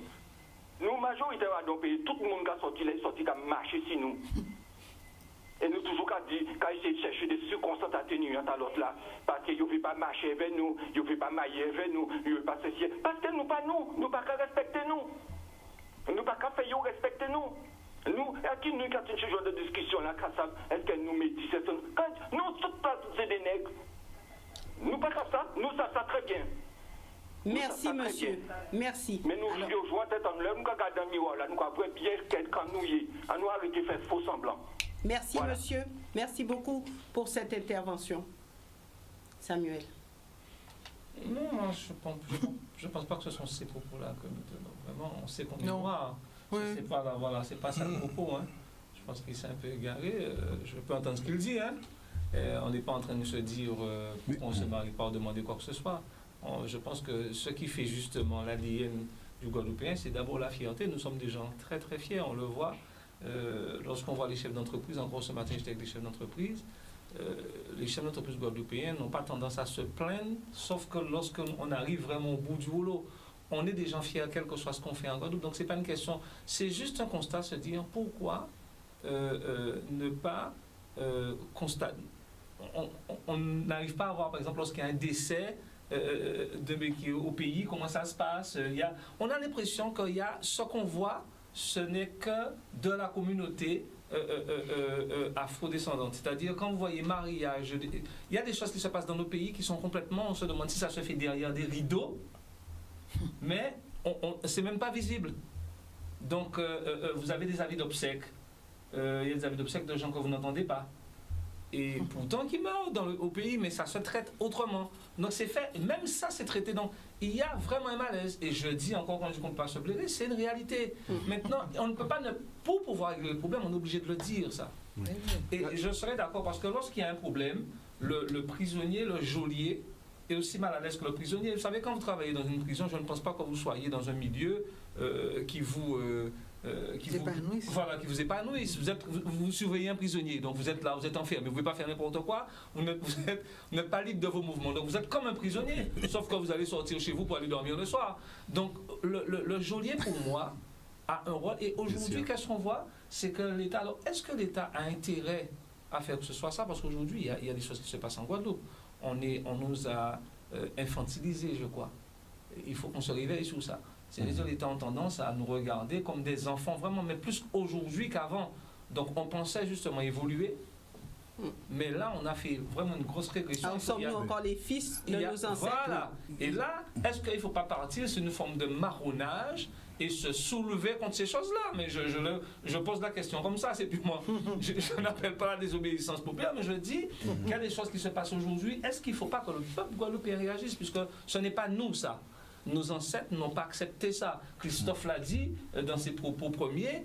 Nous, majorité dans le pays, tout le monde a sorti, qui a marché sur nous. Et nous toujours quand essayer de chercher des circonstances atténuantes à l'autre là, parce qu'ils ne veulent pas marcher avec nous, ils ne veulent pas mailler avec nous, ils ne veulent pas ceci. Parce que nous pas nous pas qu'à respecter nous. Nous pas qu'à faire respecter nous. Nous, à qui nous, quand ce genre de discussion là, est-ce que nous métissons? Nous, toutes c'est des nègres. Nous pas comme ça, nous ça très bien. Merci, monsieur. Merci. Mais nous, nous jouons tête en l'air, nous regardons dans le miroir là, nous avons bien quelqu'un nous y est, à nous arrêter de faire faux semblant. Merci, voilà. monsieur. Merci beaucoup pour cette intervention. Samuel. Non, moi, je pense pas que ce sont ces propos-là que nous tenons. Vraiment, on sait qu'on est noir. Oui. C'est pas, voilà, c'est pas ça le propos. Hein. Je pense qu'il s'est un peu égaré. Je peux entendre ce qu'il dit. Hein. On n'est pas en train de se dire qu'on ne se marie pas ou demander quoi que ce soit. Je pense que ce qui fait justement l'ADN du Guadeloupéen, c'est d'abord la fierté. Nous sommes des gens très très fiers, on le voit. Lorsqu'on voit les chefs d'entreprise, encore ce matin j'étais avec des chefs d'entreprise, les chefs d'entreprise guadeloupéens n'ont pas tendance à se plaindre, sauf que lorsqu'on arrive vraiment au bout du rouleau, on est des gens fiers, quel que soit ce qu'on fait en Guadeloupe. Donc c'est pas une question, c'est juste un constat, se dire pourquoi ne pas constater. On n'arrive pas à voir, par exemple, lorsqu'il y a un décès au pays, comment ça se passe. On a l'impression qu'il y a ce qu'on voit, ce n'est que de la communauté afrodescendante. C'est-à-dire, quand vous voyez mariage, il y a des choses qui se passent dans nos pays qui sont complètement, on se demande si ça se fait derrière des rideaux, mais c'est même pas visible. Donc, vous avez des avis d'obsèques. Il y a des avis d'obsèques de gens que vous n'entendez pas. Et pourtant qui meurent au pays, mais ça se traite autrement. Donc c'est fait, même ça c'est traité. Donc il y a vraiment un malaise. Et je dis encore, quand je ne compte pas se blairer, c'est une réalité. Maintenant, on ne peut pas, pour pouvoir régler le problème, on est obligé de le dire, ça. Et je serais d'accord, parce que lorsqu'il y a un problème, le prisonnier, le geôlier, est aussi mal à l'aise que le prisonnier. Vous savez, quand vous travaillez dans une prison, je ne pense pas que vous soyez dans un milieu qui vous épanouisse. Vous surveillez un prisonnier, donc vous êtes là, vous êtes enfermé, vous ne pouvez pas faire n'importe quoi, vous n'êtes pas libre de vos mouvements, donc vous êtes comme un prisonnier, sauf que vous allez sortir chez vous pour aller dormir le soir. Donc le geôlier, pour moi, a un rôle, et aujourd'hui, qu'est-ce qu'on voit? C'est que l'État, alors est-ce que l'État a intérêt à faire que ce soit ça? Parce qu'aujourd'hui, il y a des choses qui se passent en Guadeloupe. On nous a infantilisés, je crois. il faut qu'on se réveille sur ça. C'est-à-dire l'État ont tendance à nous regarder comme des enfants, vraiment, mais plus aujourd'hui qu'avant. Donc on pensait justement évoluer, mais là on a fait vraiment une grosse régression. Alors, sommes-nous encore les fils de nos ancêtres? Voilà. Et là, est-ce qu'il ne faut pas partir sur une forme de marronnage et se soulever contre ces choses-là? Mais je pose la question comme ça, c'est plus moi. Je n'appelle pas la désobéissance populaire, mais je dis qu'il y a des choses qui se passent aujourd'hui. Est-ce qu'il ne faut pas que le peuple guadeloupéen réagisse, puisque ce n'est pas nous ça? Nos ancêtres n'ont pas accepté ça. Christophe l'a dit dans ses propos premiers.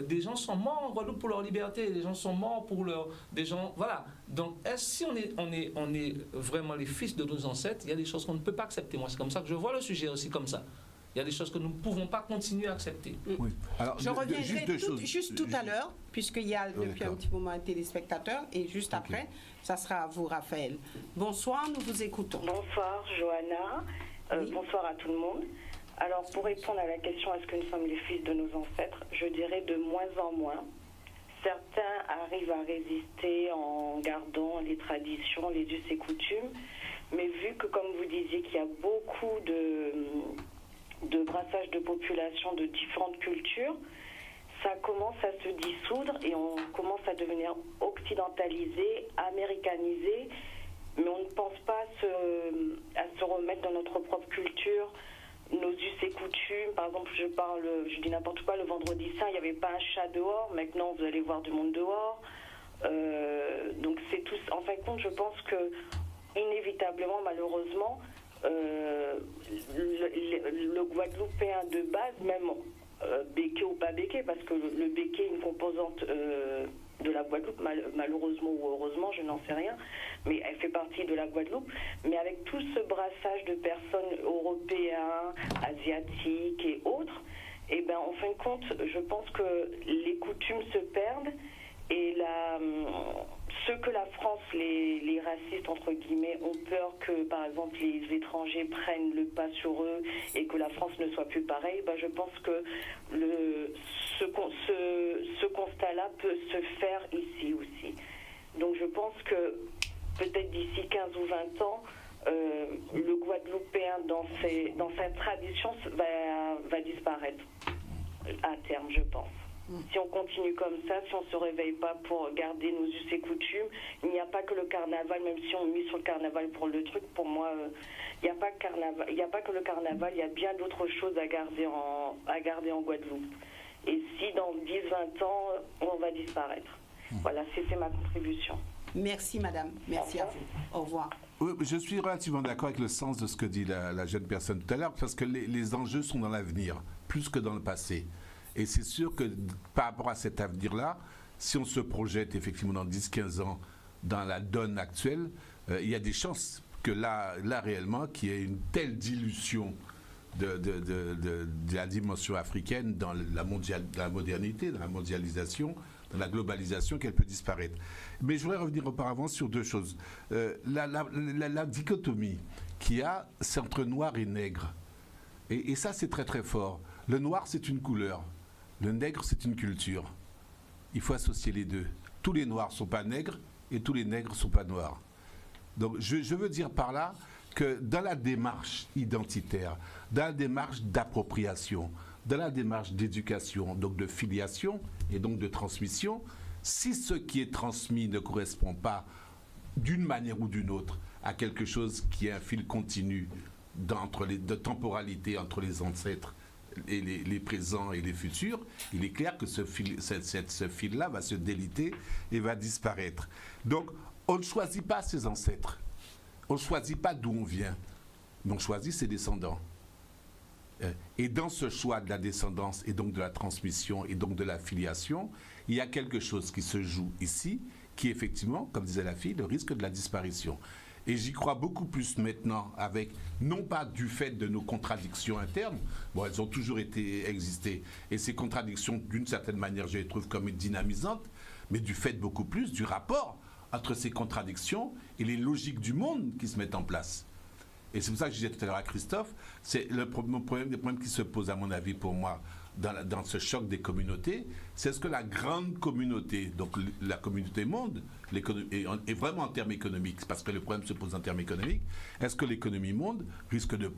Des gens sont morts en Guadeloupe pour leur liberté, des gens sont morts pour leur... Des gens, voilà. Donc, si on est vraiment les fils de nos ancêtres, il y a des choses qu'on ne peut pas accepter. Moi, c'est comme ça que je vois le sujet aussi comme ça. Il y a des choses que nous ne pouvons pas continuer à accepter. Oui. Alors, Je reviendrai juste tout à l'heure, puisqu'il y a depuis un petit moment un téléspectateur, et juste après, ça sera à vous, Raphaël. Bonsoir, nous vous écoutons. Bonsoir, Johanna. Oui. Bonsoir à tout le monde. Alors, pour répondre à la question, est-ce que nous sommes les fils de nos ancêtres, je dirais de moins en moins. Certains arrivent à résister en gardant les traditions, les us et coutumes, mais vu que, comme vous disiez, qu'il y a beaucoup de brassage de population de différentes cultures, ça commence à se dissoudre et on commence à devenir occidentalisé, américanisé, mais on ne pense pas à se remettre dans notre propre culture, nos us et coutumes. Par exemple, je dis n'importe quoi, le vendredi saint, il n'y avait pas un chat dehors, maintenant vous allez voir du monde dehors. Donc c'est tout. En fin de compte, je pense que inévitablement, malheureusement, le Guadeloupéen de base, même béquet ou pas béquet, parce que le béquet est une composante de la Guadeloupe, malheureusement ou heureusement, je n'en sais rien, mais elle fait partie de la Guadeloupe. Mais avec tout ce brassage de personnes européens, asiatiques et autres, eh ben, en fin de compte, je pense que les coutumes se perdent et ce que la France, les racistes, entre guillemets, ont peur que, par exemple, les étrangers prennent le pas sur eux et que la France ne soit plus pareille, ben, je pense que ce constat-là peut se faire ici aussi. Donc je pense que peut-être d'ici 15 ou 20 ans, le Guadeloupéen, dans sa tradition, va disparaître à terme, je pense. Si on continue comme ça, si on ne se réveille pas pour garder nos us et coutumes, il n'y a pas que le carnaval, même si on mise sur le carnaval pour le truc, pour moi, il n'y a pas que le carnaval, il y a bien d'autres choses à garder en Guadeloupe. Et si dans 10-20 ans, on va disparaître. Voilà, c'est ma contribution. Merci, madame. Merci à vous. Au revoir. Oui, je suis relativement d'accord avec le sens de ce que dit la jeune personne tout à l'heure, parce que les enjeux sont dans l'avenir, plus que dans le passé. Et c'est sûr que par rapport à cet avenir-là, si on se projette effectivement dans 10-15 ans dans la donne actuelle, il y a des chances que là réellement, qu'il y ait une telle dilution de la dimension africaine dans la modernité, dans la mondialisation, dans la globalisation, qu'elle peut disparaître. Mais je voudrais revenir auparavant sur deux choses. La dichotomie qu'il y a, c'est entre noir et nègre. Et ça, c'est très très fort. Le noir, c'est une couleur. Le nègre, c'est une culture. Il faut associer les deux. Tous les noirs ne sont pas nègres et tous les nègres ne sont pas noirs. Donc je veux dire par là que dans la démarche identitaire, dans la démarche d'appropriation, dans la démarche d'éducation, donc de filiation et donc de transmission, si ce qui est transmis ne correspond pas d'une manière ou d'une autre à quelque chose qui est un fil continu de temporalité entre les ancêtres et les présents et les futurs, il est clair que ce fil-là va se déliter et va disparaître. Donc, on ne choisit pas ses ancêtres. On ne choisit pas d'où on vient. Mais on choisit ses descendants. Et dans ce choix de la descendance et donc de la transmission et donc de la filiation, il y a quelque chose qui se joue ici, qui est effectivement, comme disait la fille, le risque de la disparition. Et j'y crois beaucoup plus maintenant, avec, non pas du fait de nos contradictions internes, bon, elles ont toujours existé, et ces contradictions, d'une certaine manière, je les trouve comme dynamisantes, mais du fait beaucoup plus du rapport entre ces contradictions et les logiques du monde qui se mettent en place. Et c'est pour ça que je disais tout à l'heure à Christophe, c'est des problèmes qui se posent, à mon avis, pour moi, dans ce choc des communautés, c'est ce que la grande communauté, donc la communauté monde, et vraiment en termes économiques, parce que le problème se pose en termes économiques, est-ce que l'économie monde risque de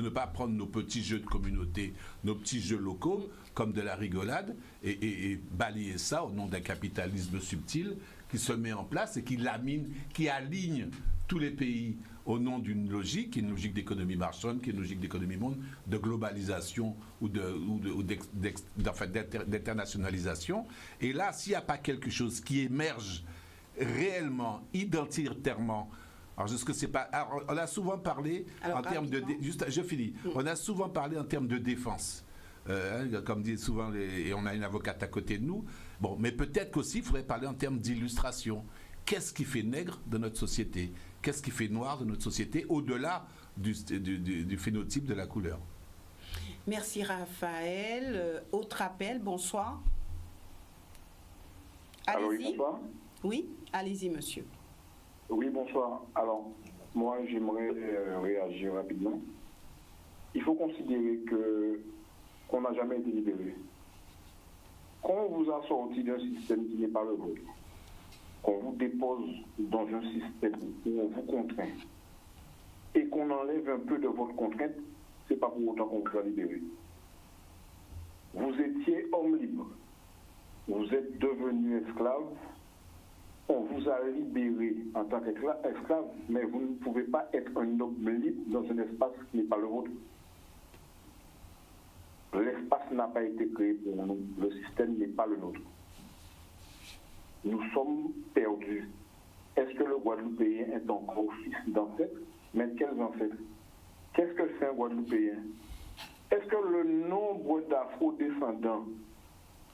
ne pas prendre nos petits jeux de communauté, nos petits jeux locaux, comme de la rigolade, et balayer ça au nom d'un capitalisme subtil qui se met en place et qui aligne tous les pays au nom d'une logique, qui est une logique d'économie marchande, qui est une logique d'économie monde, de globalisation ou d'internationalisation. Et là, s'il n'y a pas quelque chose qui émerge réellement, identitairement, alors, on a souvent parlé en termes de... Je finis. On a souvent parlé en termes de défense. Comme disent souvent, et on a une avocate à côté de nous. Bon, mais peut-être qu'aussi, il faudrait parler en termes d'illustration. Qu'est-ce qui fait nègre de notre société? Qu'est-ce qui fait noir de notre société, au-delà du phénotype de la couleur? Merci Raphaël. Autre appel, bonsoir. Allez-y. Alors, oui, bonsoir. Oui, allez-y, monsieur. Oui, bonsoir. Alors, moi, j'aimerais réagir rapidement. Il faut considérer qu'on n'a jamais été libéré. Quand on vous a sorti d'un système qui n'est pas le vôtre, qu'on vous dépose dans un système où on vous contraint et qu'on enlève un peu de votre contrainte, ce n'est pas pour autant qu'on vous a libéré. Vous étiez homme libre. Vous êtes devenu esclave. On vous a libéré en tant qu'esclave, mais vous ne pouvez pas être un homme libre dans un espace qui n'est pas le vôtre. L'espace n'a pas été créé pour nous. Le système n'est pas le nôtre. Nous sommes perdus. Est-ce que le Guadeloupéen est encore fils d'ancêtres? Mais quels ancêtres? Qu'est-ce que c'est un Guadeloupéen? Est-ce que le nombre d'afro-descendants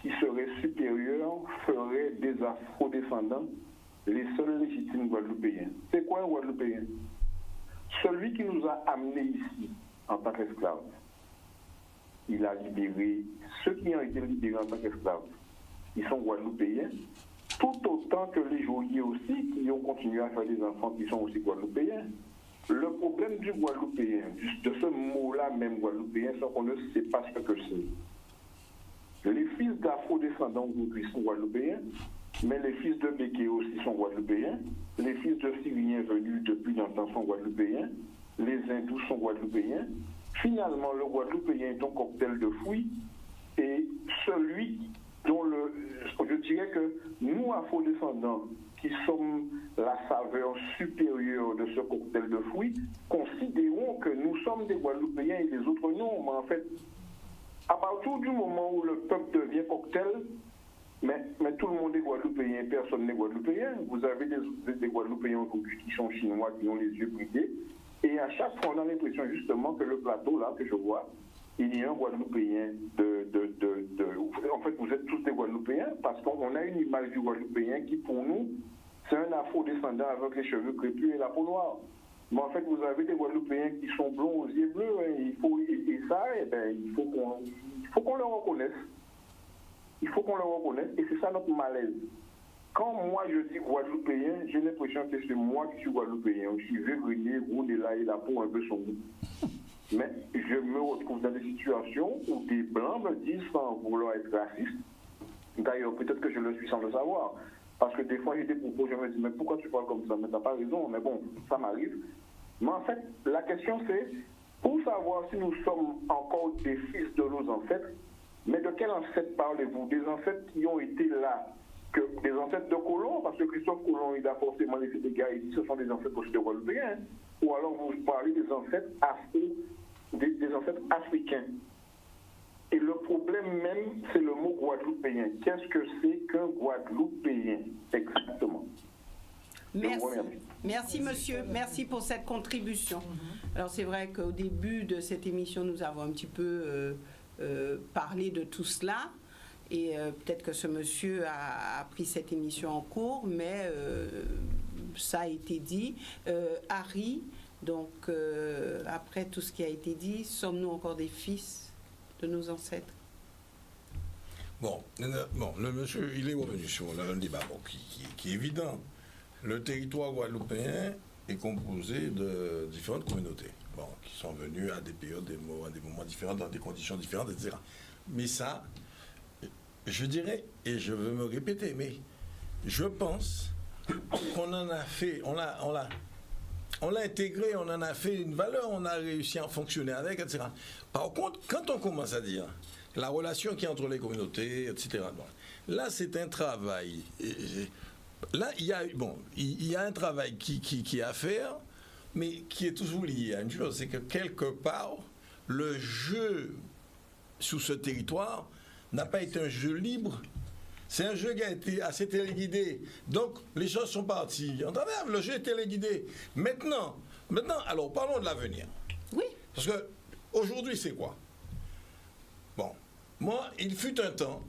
qui seraient supérieurs ferait des afro-descendants les seuls légitimes Guadeloupéens? C'est quoi un Guadeloupéen? Celui qui nous a amenés ici en tant qu'esclaves. Il a libéré ceux qui ont été libérés en tant qu'esclaves. Ils sont Guadeloupéens, tout autant que les geôliers aussi, qui ont continué à faire des enfants qui sont aussi Guadeloupéens. Le problème du Guadeloupéen, de ce mot-là même Guadeloupéen, c'est qu'on ne sait pas ce que c'est. Les fils d'afro-descendants aujourd'hui sont Guadeloupéens, mais les fils de Béké aussi sont Guadeloupéens, les fils de Syriens venus depuis longtemps sont Guadeloupéens, les hindous sont Guadeloupéens. Finalement, le Guadeloupéen est un cocktail de fruits, et celui dont je dirais que nous, afro-descendants, qui sommes la saveur supérieure de ce cocktail de fruits, considérons que nous sommes des Guadeloupéens et les autres non. Mais en fait, à partir du moment où le peuple devient cocktail, mais tout le monde est Guadeloupéen, personne n'est Guadeloupéen. Vous avez des Guadeloupéens aujourd'hui qui sont chinois, qui ont les yeux bridés. Et à chaque fois, on a l'impression justement que le plateau, là, que je vois, il y a un Guadeloupéen En fait, vous êtes tous des Guadeloupéens parce qu'on a une image du Guadeloupéen qui, pour nous, c'est un afro-descendant avec les cheveux crépus et la peau noire. Mais en fait, vous avez des Guadeloupéens qui sont blonds aux yeux bleus. Hein. Il faut qu'on le reconnaisse. Il faut qu'on le reconnaisse. Et c'est ça notre malaise. Quand moi je dis Guadeloupéen, j'ai l'impression que c'est moi qui suis Guadeloupéen. Je suis végrenier, roux, et là, et la peau un peu sombre. Mais je me retrouve dans des situations où des Blancs me disent, sans vouloir être raciste, d'ailleurs peut-être que je le suis sans le savoir, parce que des fois j'ai des propos, je me dis, mais pourquoi tu parles comme ça? Mais t'as pas raison, mais bon, ça m'arrive. Mais en fait, la question c'est, pour savoir si nous sommes encore des fils de nos ancêtres, mais de quels ancêtres parlez-vous? Des ancêtres qui ont été là, des ancêtres de colons, parce que Christophe Colomb, il a forcément laissé des gars ici, ce sont des ancêtres aussi de Guadeloupéens, ou alors vous parlez des ancêtres des ancêtres africains. Et le problème même, c'est le mot guadeloupéen. Qu'est-ce que c'est qu'un Guadeloupéen? Exactement. Merci. Merci, monsieur. Merci pour cette contribution. Alors, c'est vrai qu'au début de cette émission, nous avons un petit peu parlé de tout cela. Et peut-être que ce monsieur a pris cette émission en cours, mais ça a été dit. Harry, donc après tout ce qui a été dit, sommes-nous encore des fils de nos ancêtres? Bon, le monsieur, il est revenu sur un débat qui est évident. Le territoire guadeloupéen est composé de différentes communautés, bon, qui sont venues à des périodes, à des moments différents, dans des conditions différentes, etc. Mais ça, je dirais, et je veux me répéter, mais je pense qu'on en a fait, on l'a intégré, on en a fait une valeur, on a réussi à fonctionner avec, etc. Par contre, quand on commence à dire la relation qu'il y a entre les communautés, etc., bon, là, c'est un travail. Là, il y a un travail qui est à faire, mais qui est toujours lié à une chose, c'est que quelque part, le jeu sous ce territoire n'a pas été un jeu libre. C'est un jeu qui a été assez téléguidé. Donc, les choses sont parties. Le jeu est téléguidé. Maintenant, alors, parlons de l'avenir. Oui. Parce que, aujourd'hui, c'est quoi? Bon, moi, il fut un temps,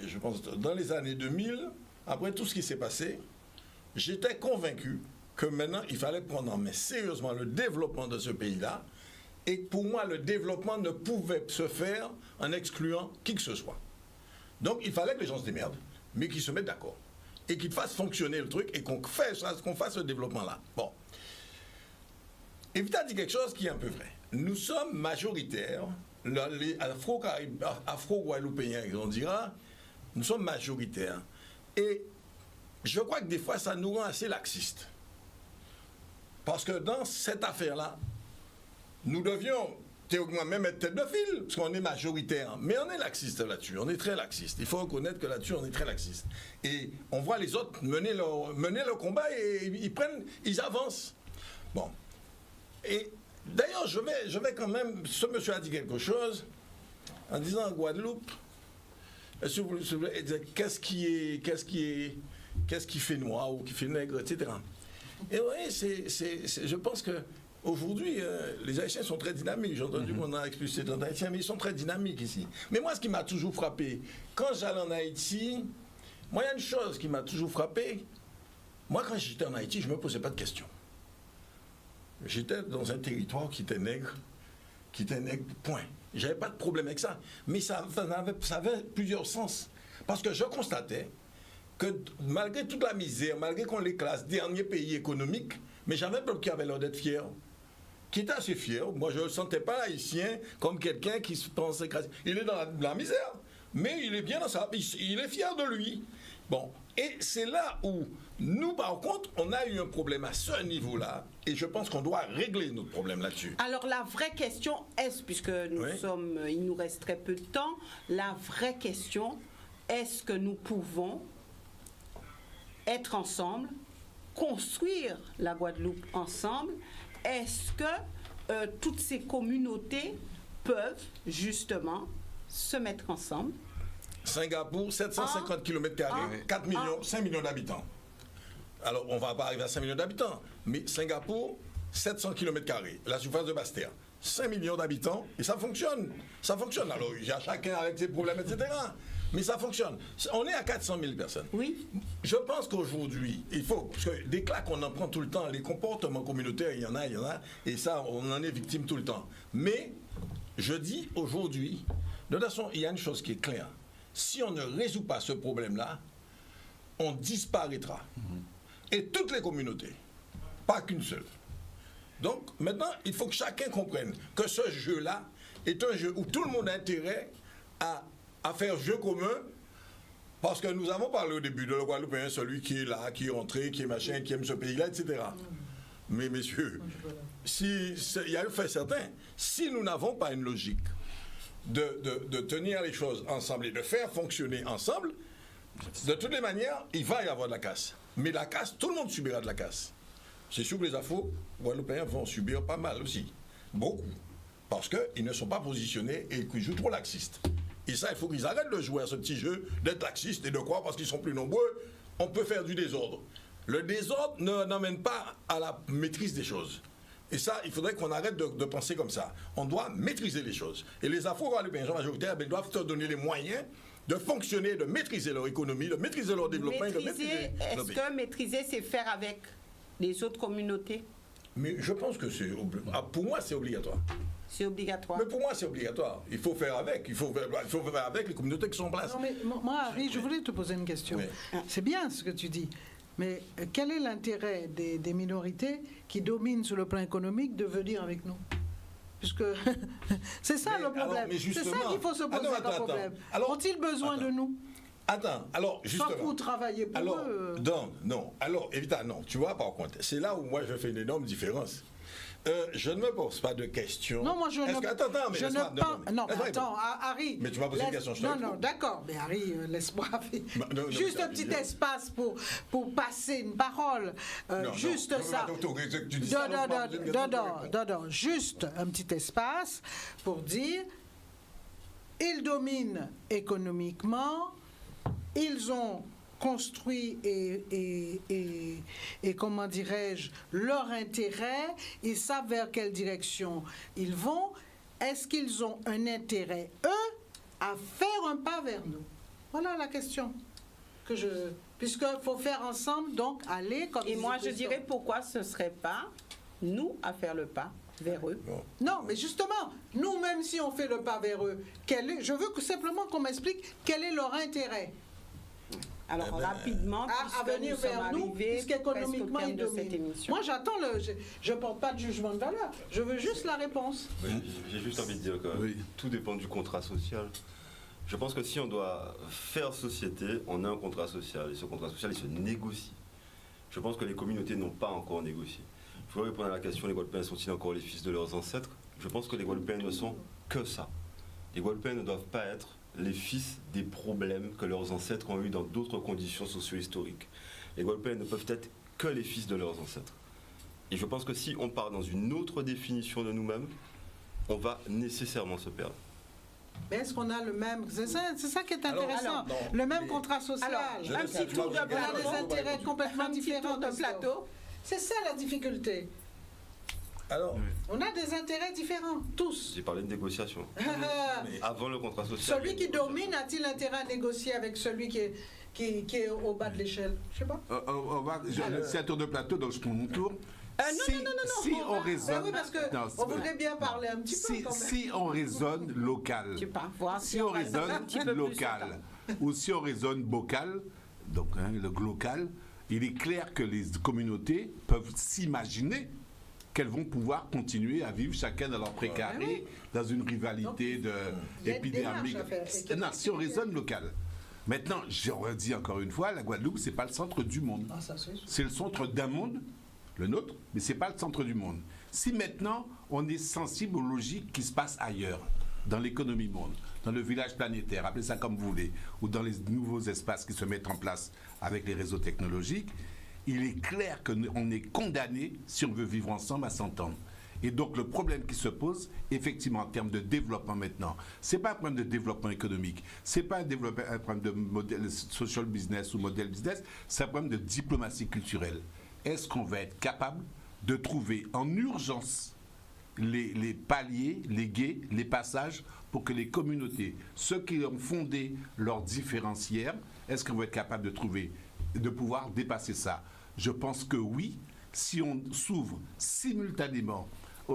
je pense, dans les années 2000, après tout ce qui s'est passé, j'étais convaincu que maintenant, il fallait prendre en main sérieusement le développement de ce pays-là. Et pour moi, le développement ne pouvait se faire en excluant qui que ce soit. Donc, il fallait que les gens se démerdent, mais qu'ils se mettent d'accord. Et qu'ils fassent fonctionner le truc et qu'on fasse ce développement-là. Bon. Evita dit quelque chose qui est un peu vrai. Nous sommes majoritaires, les Afro-Guadeloupéens, on dira, nous sommes majoritaires. Et je crois que des fois, ça nous rend assez laxistes. Parce que dans cette affaire-là, nous devions théoriquement même être tête de file, parce qu'on est majoritaire. Mais on est laxiste là-dessus, on est très laxiste. Il faut reconnaître que là-dessus, on est très laxiste. Et on voit les autres mener le combat et ils avancent. Bon. Et d'ailleurs, je vais quand même, ce monsieur a dit quelque chose, en disant en Guadeloupe, qu'est-ce qui fait noir ou qui fait nègre, etc. Et oui, je pense que aujourd'hui, les Haïtiens sont très dynamiques. J'ai entendu qu'on a expulsé des Haïtiens, mais ils sont très dynamiques ici. Mais moi, ce qui m'a toujours frappé, quand j'allais en Haïti, moi, il y a une chose qui m'a toujours frappé. Moi, quand j'étais en Haïti, je ne me posais pas de questions. J'étais dans un territoire qui était nègre, point. J'avais pas de problème avec ça. Mais ça avait plusieurs sens. Parce que je constatais que malgré toute la misère, malgré qu'on les classe dernier pays économique, mais j'avais un peuple qui avait l'air d'être fier, qui était assez fier. Moi, je ne sentais pas l'Haïtien comme quelqu'un qui se pensait... Il est dans la misère, mais il est bien dans ça. Il est fier de lui. Bon, et c'est là où nous, par contre, on a eu un problème à ce niveau-là, et je pense qu'on doit régler notre problème là-dessus. Alors la vraie question est, puisque il nous reste très peu de temps, la vraie question, est-ce que nous pouvons être ensemble, construire la Guadeloupe ensemble? Est-ce que toutes ces communautés peuvent justement se mettre ensemble? Singapour, 750 km², 5 millions d'habitants. Alors, on ne va pas arriver à 5 millions d'habitants, mais Singapour, 700 km², la surface de Basse-Terre. 5 millions d'habitants, et ça fonctionne. Ça fonctionne. Alors, il y a chacun avec ses problèmes, etc. Mais ça fonctionne. On est à 400 000 personnes. Oui. Je pense qu'aujourd'hui, il faut... Parce que des claques, on en prend tout le temps. Les comportements communautaires, il y en a. Et ça, on en est victime tout le temps. Mais, je dis aujourd'hui, de toute façon, il y a une chose qui est claire. Si on ne résout pas ce problème-là, on disparaîtra. Et toutes les communautés, pas qu'une seule. Donc, maintenant, il faut que chacun comprenne que ce jeu-là est un jeu où tout le monde a intérêt à faire jeu commun, parce que nous avons parlé au début de le Guadeloupéen, celui qui est là, qui est entré, qui est machin, qui aime ce pays-là, etc. Mais messieurs, il y a un fait certain, si nous n'avons pas une logique de tenir les choses ensemble et de faire fonctionner ensemble, de toutes les manières, il va y avoir de la casse. Mais la casse, tout le monde subira de la casse. C'est sûr que les Afro-Guadeloupéens vont subir pas mal aussi. Beaucoup. Parce qu'ils ne sont pas positionnés et qu'ils jouent trop laxistes. Et ça, il faut qu'ils arrêtent de jouer à ce petit jeu d'être laxistes et de croire parce qu'ils sont plus nombreux, on peut faire du désordre. Le désordre n'emmène pas à la maîtrise des choses. Et ça, il faudrait qu'on arrête de penser comme ça. On doit maîtriser les choses. Et les Afro-Guadeloupéens majoritaires doivent se donner les moyens de fonctionner, de maîtriser leur économie, de maîtriser leur développement. Est-ce que maîtriser, c'est faire avec les autres communautés? Mais je pense que pour moi, c'est obligatoire. C'est obligatoire. Mais pour moi, c'est obligatoire. Il faut faire avec. Il faut faire avec les communautés qui sont en place. Non, mais moi, Harry, je voulais te poser une question. Oui. C'est bien ce que tu dis. Mais quel est l'intérêt des minorités qui dominent sur le plan économique de venir avec nous? Puisque c'est ça le problème. C'est ça qu'il faut se poser comme problème. Ont-ils besoin de nous? Attends, alors justement. Pas pour travailler pour eux. Non. Alors, évidemment, non. Tu vois, par contre, c'est là où moi je fais une énorme différence. Je ne me pose pas de questions. Non, moi je ne. Attends, Harry. Mais tu m'as posé une question. Non, d'accord. Mais Harry, laisse-moi. Juste un petit espace pour passer une parole. Juste ça. Non. Juste un petit espace pour dire. Ils dominent économiquement. Ils ont construit et comment dirais-je, leur intérêt, ils savent vers quelle direction ils vont. Est-ce qu'ils ont un intérêt, eux, à faire un pas vers nous? Voilà la question. Puisqu'il faut faire ensemble, donc, aller comme... Et moi, je dirais pourquoi ce ne serait pas nous à faire le pas vers eux. Non, mais justement, nous, même si on fait le pas vers eux, je veux simplement qu'on m'explique quel est leur intérêt. Alors rapidement, à venir vers nous, puisqu'économiquement ils dominent. Moi j'attends je ne porte pas de jugement de valeur, je veux juste la réponse. J'ai juste envie de dire que tout dépend du contrat social. Je pense que si on doit faire société, on a un contrat social, et ce contrat social il se négocie. Je pense que les communautés n'ont pas encore négocié. Je voudrais répondre à la question, les Guadeloupéens sont-ils encore les fils de leurs ancêtres? Je pense que les Guadeloupéens ne sont que ça. Les Guadeloupéens ne doivent pas être les fils des problèmes que leurs ancêtres ont eu dans d'autres conditions socio-historiques. Les Guadeloupéens ne peuvent être que les fils de leurs ancêtres. Et je pense que si on part dans une autre définition de nous-mêmes, on va nécessairement se perdre. Mais est-ce qu'on a le même... C'est ça qui est intéressant. Le même contrat social. Un petit tour de plateau. On a des intérêts complètement différents de plateau. C'est ça la difficulté. Alors, on a des intérêts différents, tous. J'ai parlé de négociation. Avant le contrat social. Celui qui domine a-t-il intérêt à négocier avec celui qui est au bas de l'échelle? Je sais pas. C'est un tour de plateau, donc je prends mon tour. Non. Si on raisonne... Oui, parce qu'on voudrait bien parler un petit peu quand même. Si on raisonne local, si on raisonne local, ou si on raisonne bocal, donc le glocal, il est clair que les communautés peuvent s'imaginer qu'elles vont pouvoir continuer à vivre chacun dans leur précaré, dans une rivalité épidermique. Non, si on raisonne local. Maintenant, je redis encore une fois, la Guadeloupe, c'est pas le centre du monde. C'est le centre d'un monde, le nôtre, mais c'est pas le centre du monde. Si maintenant, on est sensible aux logiques qui se passent ailleurs, dans l'économie monde, dans le village planétaire, appelez ça comme vous voulez, ou dans les nouveaux espaces qui se mettent en place avec les réseaux technologiques, il est clair qu'on est condamné, si on veut vivre ensemble, à s'entendre. Et donc le problème qui se pose, effectivement, en termes de développement maintenant, c'est pas un problème de développement économique, c'est pas un problème de modèle social business ou modèle business, c'est un problème de diplomatie culturelle. Est-ce qu'on va être capable de trouver en urgence les paliers, les gués, les passages pour que les communautés, ceux qui ont fondé leurs différencières, est-ce qu'on va être capable de pouvoir dépasser ça? Je pense que oui, si on s'ouvre simultanément,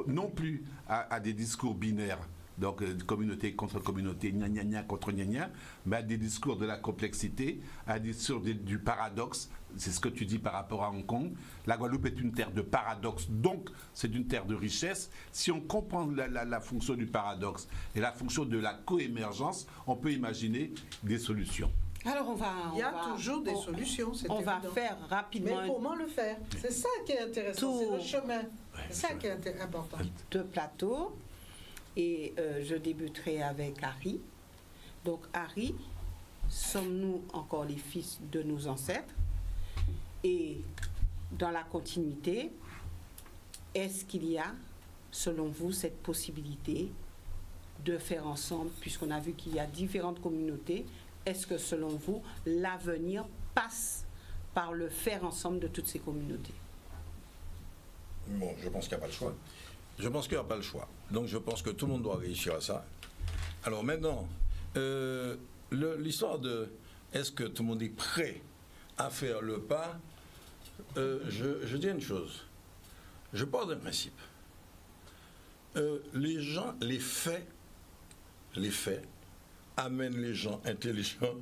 non plus à des discours binaires, donc communauté contre communauté, gna gna gna contre gna gna, mais à des discours de la complexité, à des discours du paradoxe. C'est ce que tu dis par rapport à Hong Kong. La Guadeloupe est une terre de paradoxe, donc c'est une terre de richesse. Si on comprend la fonction du paradoxe et la fonction de la coémergence, on peut imaginer des solutions. Alors il y a toujours des solutions, c'est évident. On va faire rapidement... Mais comment le faire? C'est ça qui est intéressant, c'est le chemin. C'est ça qui est important. De plateau, et je débuterai avec Harry. Donc Harry, sommes-nous encore les fils de nos ancêtres? Et dans la continuité, est-ce qu'il y a, selon vous, cette possibilité de faire ensemble, puisqu'on a vu qu'il y a différentes communautés, est-ce que, selon vous, l'avenir passe par le faire ensemble de toutes ces communautés? Bon, je pense qu'il n'y a pas le choix. Je pense qu'il n'y a pas le choix. Donc, je pense que tout le monde doit réussir à ça. Alors, maintenant, l'histoire de est-ce que tout le monde est prêt à faire le pas, je dis une chose. Je pars d'un principe. Les gens, les faits amènent les gens intelligents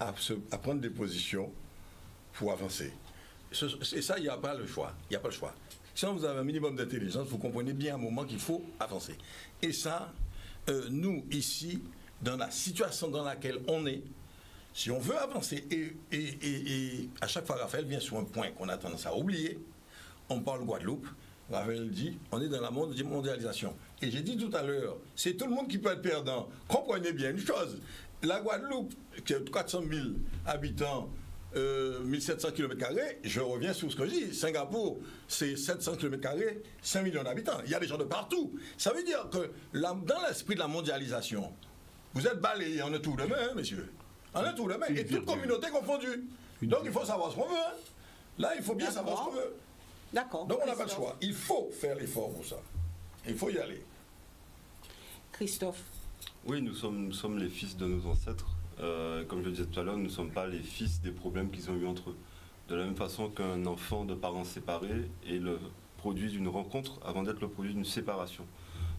à prendre des positions pour avancer. Et ça, il n'y a pas le choix. Il n'y a pas le choix. Si vous avez un minimum d'intelligence, vous comprenez bien à un moment qu'il faut avancer. Et ça, nous, ici, dans la situation dans laquelle on est, si on veut avancer, et à chaque fois, Raphaël vient sur un point qu'on a tendance à oublier, on parle Guadeloupe, Raphaël dit, on est dans la mondialisation. Et j'ai dit tout à l'heure, c'est tout le monde qui peut être perdant. Comprenez bien une chose, la Guadeloupe, qui a 400 000 habitants, 1700 km², je reviens sur ce que je dis. Singapour, c'est 700 km², 5 millions d'habitants. Il y a des gens de partout. Ça veut dire que dans l'esprit de la mondialisation, vous êtes balayés en un tour de main, hein, messieurs. En un tour de main. Et toute communauté confondue. Donc il faut savoir ce qu'on veut. Hein. Là, il faut bien savoir ce qu'on veut. D'accord. Donc on n'a pas le choix. Il faut faire l'effort pour ça. Il faut y aller. Christophe. Oui, nous sommes les fils de nos ancêtres. Comme je le disais tout à l'heure, nous ne sommes pas les fils des problèmes qu'ils ont eu entre eux. De la même façon qu'un enfant de parents séparés est le produit d'une rencontre avant d'être le produit d'une séparation.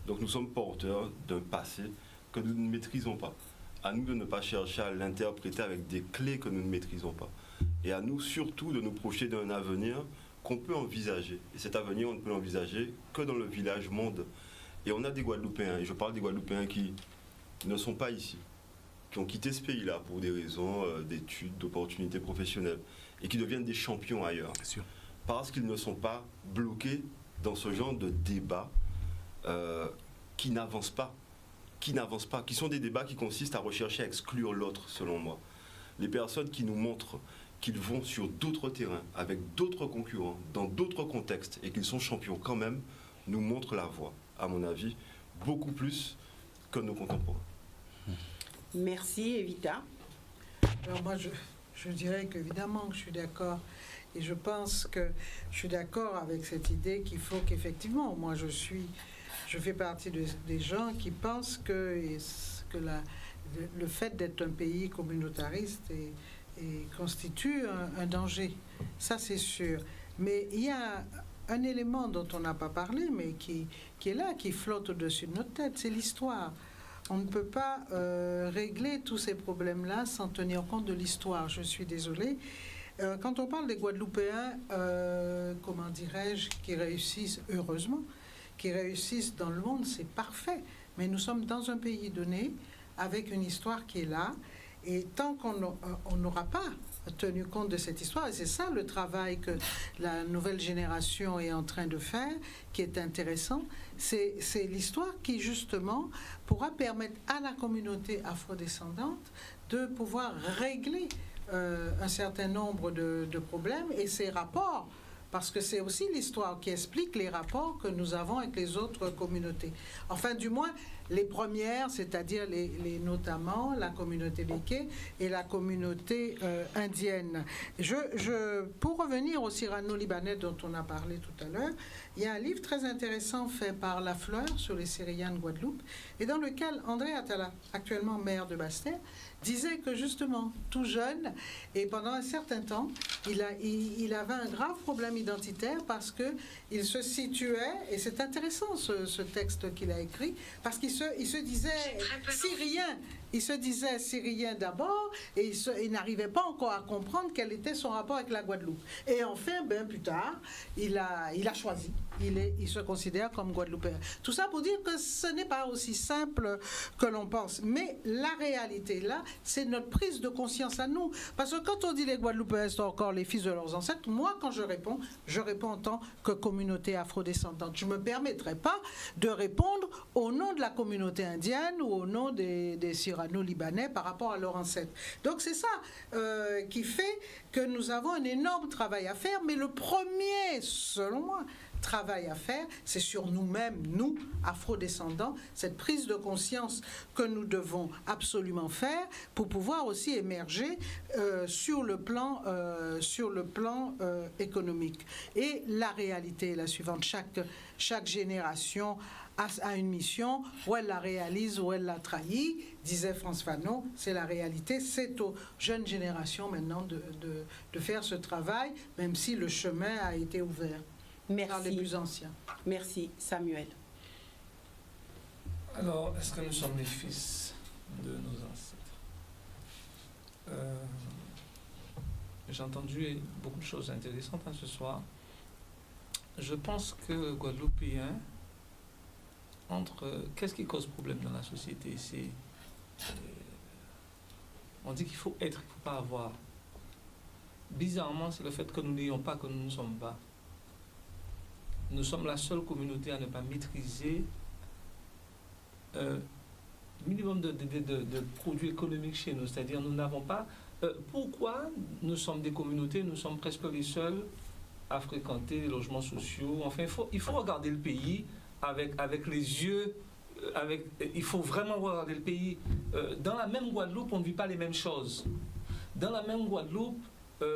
Donc nous sommes porteurs d'un passé que nous ne maîtrisons pas. À nous de ne pas chercher à l'interpréter avec des clés que nous ne maîtrisons pas. Et à nous surtout de nous projeter d'un avenir qu'on peut envisager. Et cet avenir, on ne peut l'envisager que dans le village monde. Et on a des Guadeloupéens, et je parle des Guadeloupéens qui ne sont pas ici, qui ont quitté ce pays-là pour des raisons d'études, d'opportunités professionnelles, et qui deviennent des champions ailleurs. Bien sûr. Parce qu'ils ne sont pas bloqués dans ce genre de débats qui n'avancent pas, qui sont des débats qui consistent à rechercher à exclure l'autre, selon moi. Les personnes qui nous montrent qu'ils vont sur d'autres terrains, avec d'autres concurrents, dans d'autres contextes, et qu'ils sont champions quand même, nous montrent la voie, à mon avis, beaucoup plus que nos contemporains. Merci, Evita. Alors moi, je dirais qu'évidemment que je suis d'accord. Et je pense que je suis d'accord avec cette idée qu'il faut qu'effectivement, moi je fais partie des gens qui pensent que le fait d'être un pays communautariste constitue un danger. Ça c'est sûr. Mais il y a un élément dont on n'a pas parlé, mais qui est là, qui flotte au-dessus de notre tête, c'est l'histoire. On ne peut pas régler tous ces problèmes-là sans tenir compte de l'histoire. Je suis désolée. Quand on parle des Guadeloupéens, comment dirais-je, qui réussissent, heureusement, qui réussissent dans le monde, c'est parfait. Mais nous sommes dans un pays donné, avec une histoire qui est là, et tant qu'on n'aura pas tenu compte de cette histoire, et c'est ça le travail que la nouvelle génération est en train de faire, qui est intéressant, c'est l'histoire qui justement pourra permettre à la communauté afrodescendante de pouvoir régler un certain nombre de problèmes et ces rapports, parce que c'est aussi l'histoire qui explique les rapports que nous avons avec les autres communautés. Enfin, du moins, les premières, c'est-à-dire notamment la communauté béké et la communauté indienne. Pour revenir au Cyrano-Libanais dont on a parlé tout à l'heure, il y a un livre très intéressant fait par La Fleur sur les Syriens de Guadeloupe, et dans lequel André Atala, actuellement maire de Basse-Terre, disait que justement, tout jeune, et pendant un certain temps, il avait un grave problème identitaire parce qu'il se situait, et c'est intéressant ce texte qu'il a écrit, parce qu'il se disait syrien. Il se disait syrien d'abord, et il n'arrivait pas encore à comprendre quel était son rapport avec la Guadeloupe. Et enfin, plus tard, il a choisi. Il se considère comme Guadeloupéen. Tout ça pour dire que ce n'est pas aussi simple que l'on pense. Mais la réalité, là, c'est notre prise de conscience à nous. Parce que quand on dit les Guadeloupéens sont encore les fils de leurs ancêtres, moi, quand je réponds en tant que communauté afrodescendante. Je ne me permettrai pas de répondre au nom de la communauté indienne ou au nom des Cyrano-Libanais par rapport à leurs ancêtres. Donc c'est ça qui fait que nous avons un énorme travail à faire, mais le premier, selon moi, travail à faire, c'est sur nous-mêmes, nous, afrodescendants, cette prise de conscience que nous devons absolument faire pour pouvoir aussi émerger sur le plan économique. Et la réalité est la suivante, chaque génération a une mission, ou elle la réalise ou elle la trahit, disait Frantz Fanon, c'est la réalité, c'est aux jeunes générations maintenant de faire ce travail, même si le chemin a été ouvert. Merci. Par les plus anciens. Merci, Samuel. Alors, est-ce que nous sommes les fils de nos ancêtres ? j'ai entendu beaucoup de choses intéressantes ce soir. Je pense que Guadeloupéens, qu'est-ce qui cause problème dans la société? On dit qu'il faut être, il ne faut pas avoir. Bizarrement, c'est le fait que nous n'ayons pas, que nous ne sommes pas. Nous sommes la seule communauté à ne pas maîtriser minimum de produits économiques chez nous. C'est-à-dire, nous n'avons pas... pourquoi nous sommes des communautés, nous sommes presque les seuls à fréquenter les logements sociaux. Enfin, il faut regarder le pays avec les yeux... il faut vraiment regarder le pays. Dans la même Guadeloupe, on ne vit pas les mêmes choses. Dans la même Guadeloupe,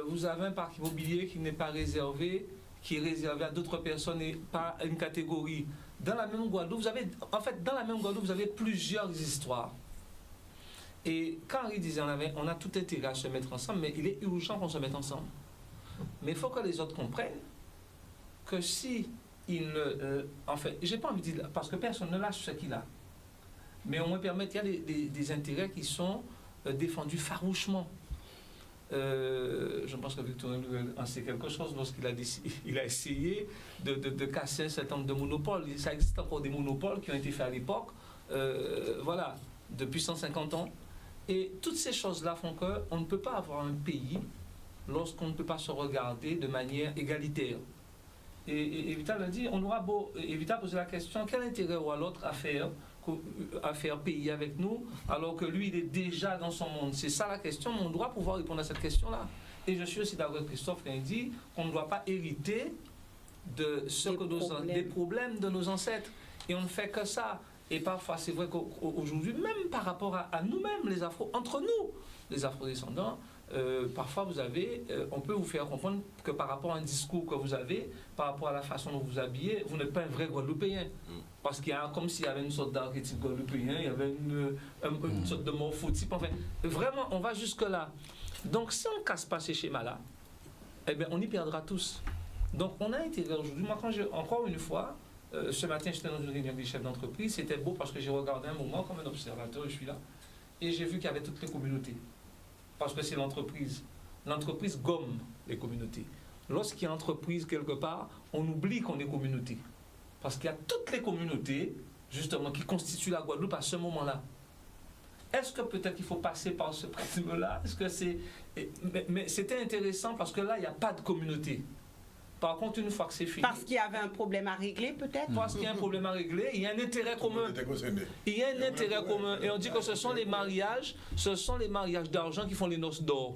vous avez un parc immobilier qui n'est pas réservé, qui est réservé à d'autres personnes et pas à une catégorie. Dans la même Guadeloupe, vous avez plusieurs histoires. Et quand Henri disait on a tout intérêt à se mettre ensemble, mais il est urgent qu'on se mette ensemble. Mais il faut que les autres comprennent que si ils ne... j'ai pas envie de dire, parce que personne ne lâche ce qu'il a. Mais on me permet, il y a des intérêts qui sont défendus farouchement. Je pense que Victorien en sait quelque chose lorsqu'il a essayé de casser un certain nombre de monopoles. Ça existe encore des monopoles qui ont été faits à l'époque, depuis 150 ans. Et toutes ces choses-là font qu'on ne peut pas avoir un pays lorsqu'on ne peut pas se regarder de manière égalitaire. Et Evita l'a dit, on aura beau... Evita poser la question, quel intérêt aura l'autre à faire pays avec nous, alors que lui, il est déjà dans son monde? C'est ça la question, mais on doit pouvoir répondre à cette question-là. Et je suis aussi d'accord avec Christophe qui a dit qu'on ne doit pas hériter de des problèmes de nos ancêtres. Et on ne fait que ça. Et parfois, c'est vrai qu'aujourd'hui, même par rapport à nous-mêmes, les Afro, entre nous, les Afro-descendants, parfois on peut vous faire comprendre que par rapport à un discours que vous avez, par rapport à la façon dont vous habillez, vous n'êtes pas un vrai Guadeloupéen. Parce qu'il y a comme s'il y avait une sorte d'archétype guadeloupéen, il y avait une sorte de morphotype. Enfin, vraiment, on va jusque-là. Donc, si on ne casse pas ces schémas-là, eh bien, on y perdra tous. Donc, on a intérêt aujourd'hui. Moi, encore une fois, ce matin, j'étais dans une réunion des chefs d'entreprise. C'était beau parce que j'ai regardé un moment comme un observateur, je suis là, et j'ai vu qu'il y avait toutes les communautés. Parce que c'est l'entreprise. L'entreprise gomme les communautés. Lorsqu'il y a entreprise quelque part, on oublie qu'on est communauté. Parce qu'il y a toutes les communautés, justement, qui constituent la Guadeloupe à ce moment-là. Est-ce que peut-être qu'il faut passer par ce prisme-là? Est-ce que c'est... Mais c'était intéressant parce que là, il n'y a pas de communauté. Par contre, une fois que c'est fini... Parce qu'il y avait un problème à régler, peut-être? Parce qu'il y a un problème à régler, il y a un intérêt commun. Il y a un intérêt commun. Et on dit que ce sont les mariages d'argent qui font les noces d'or.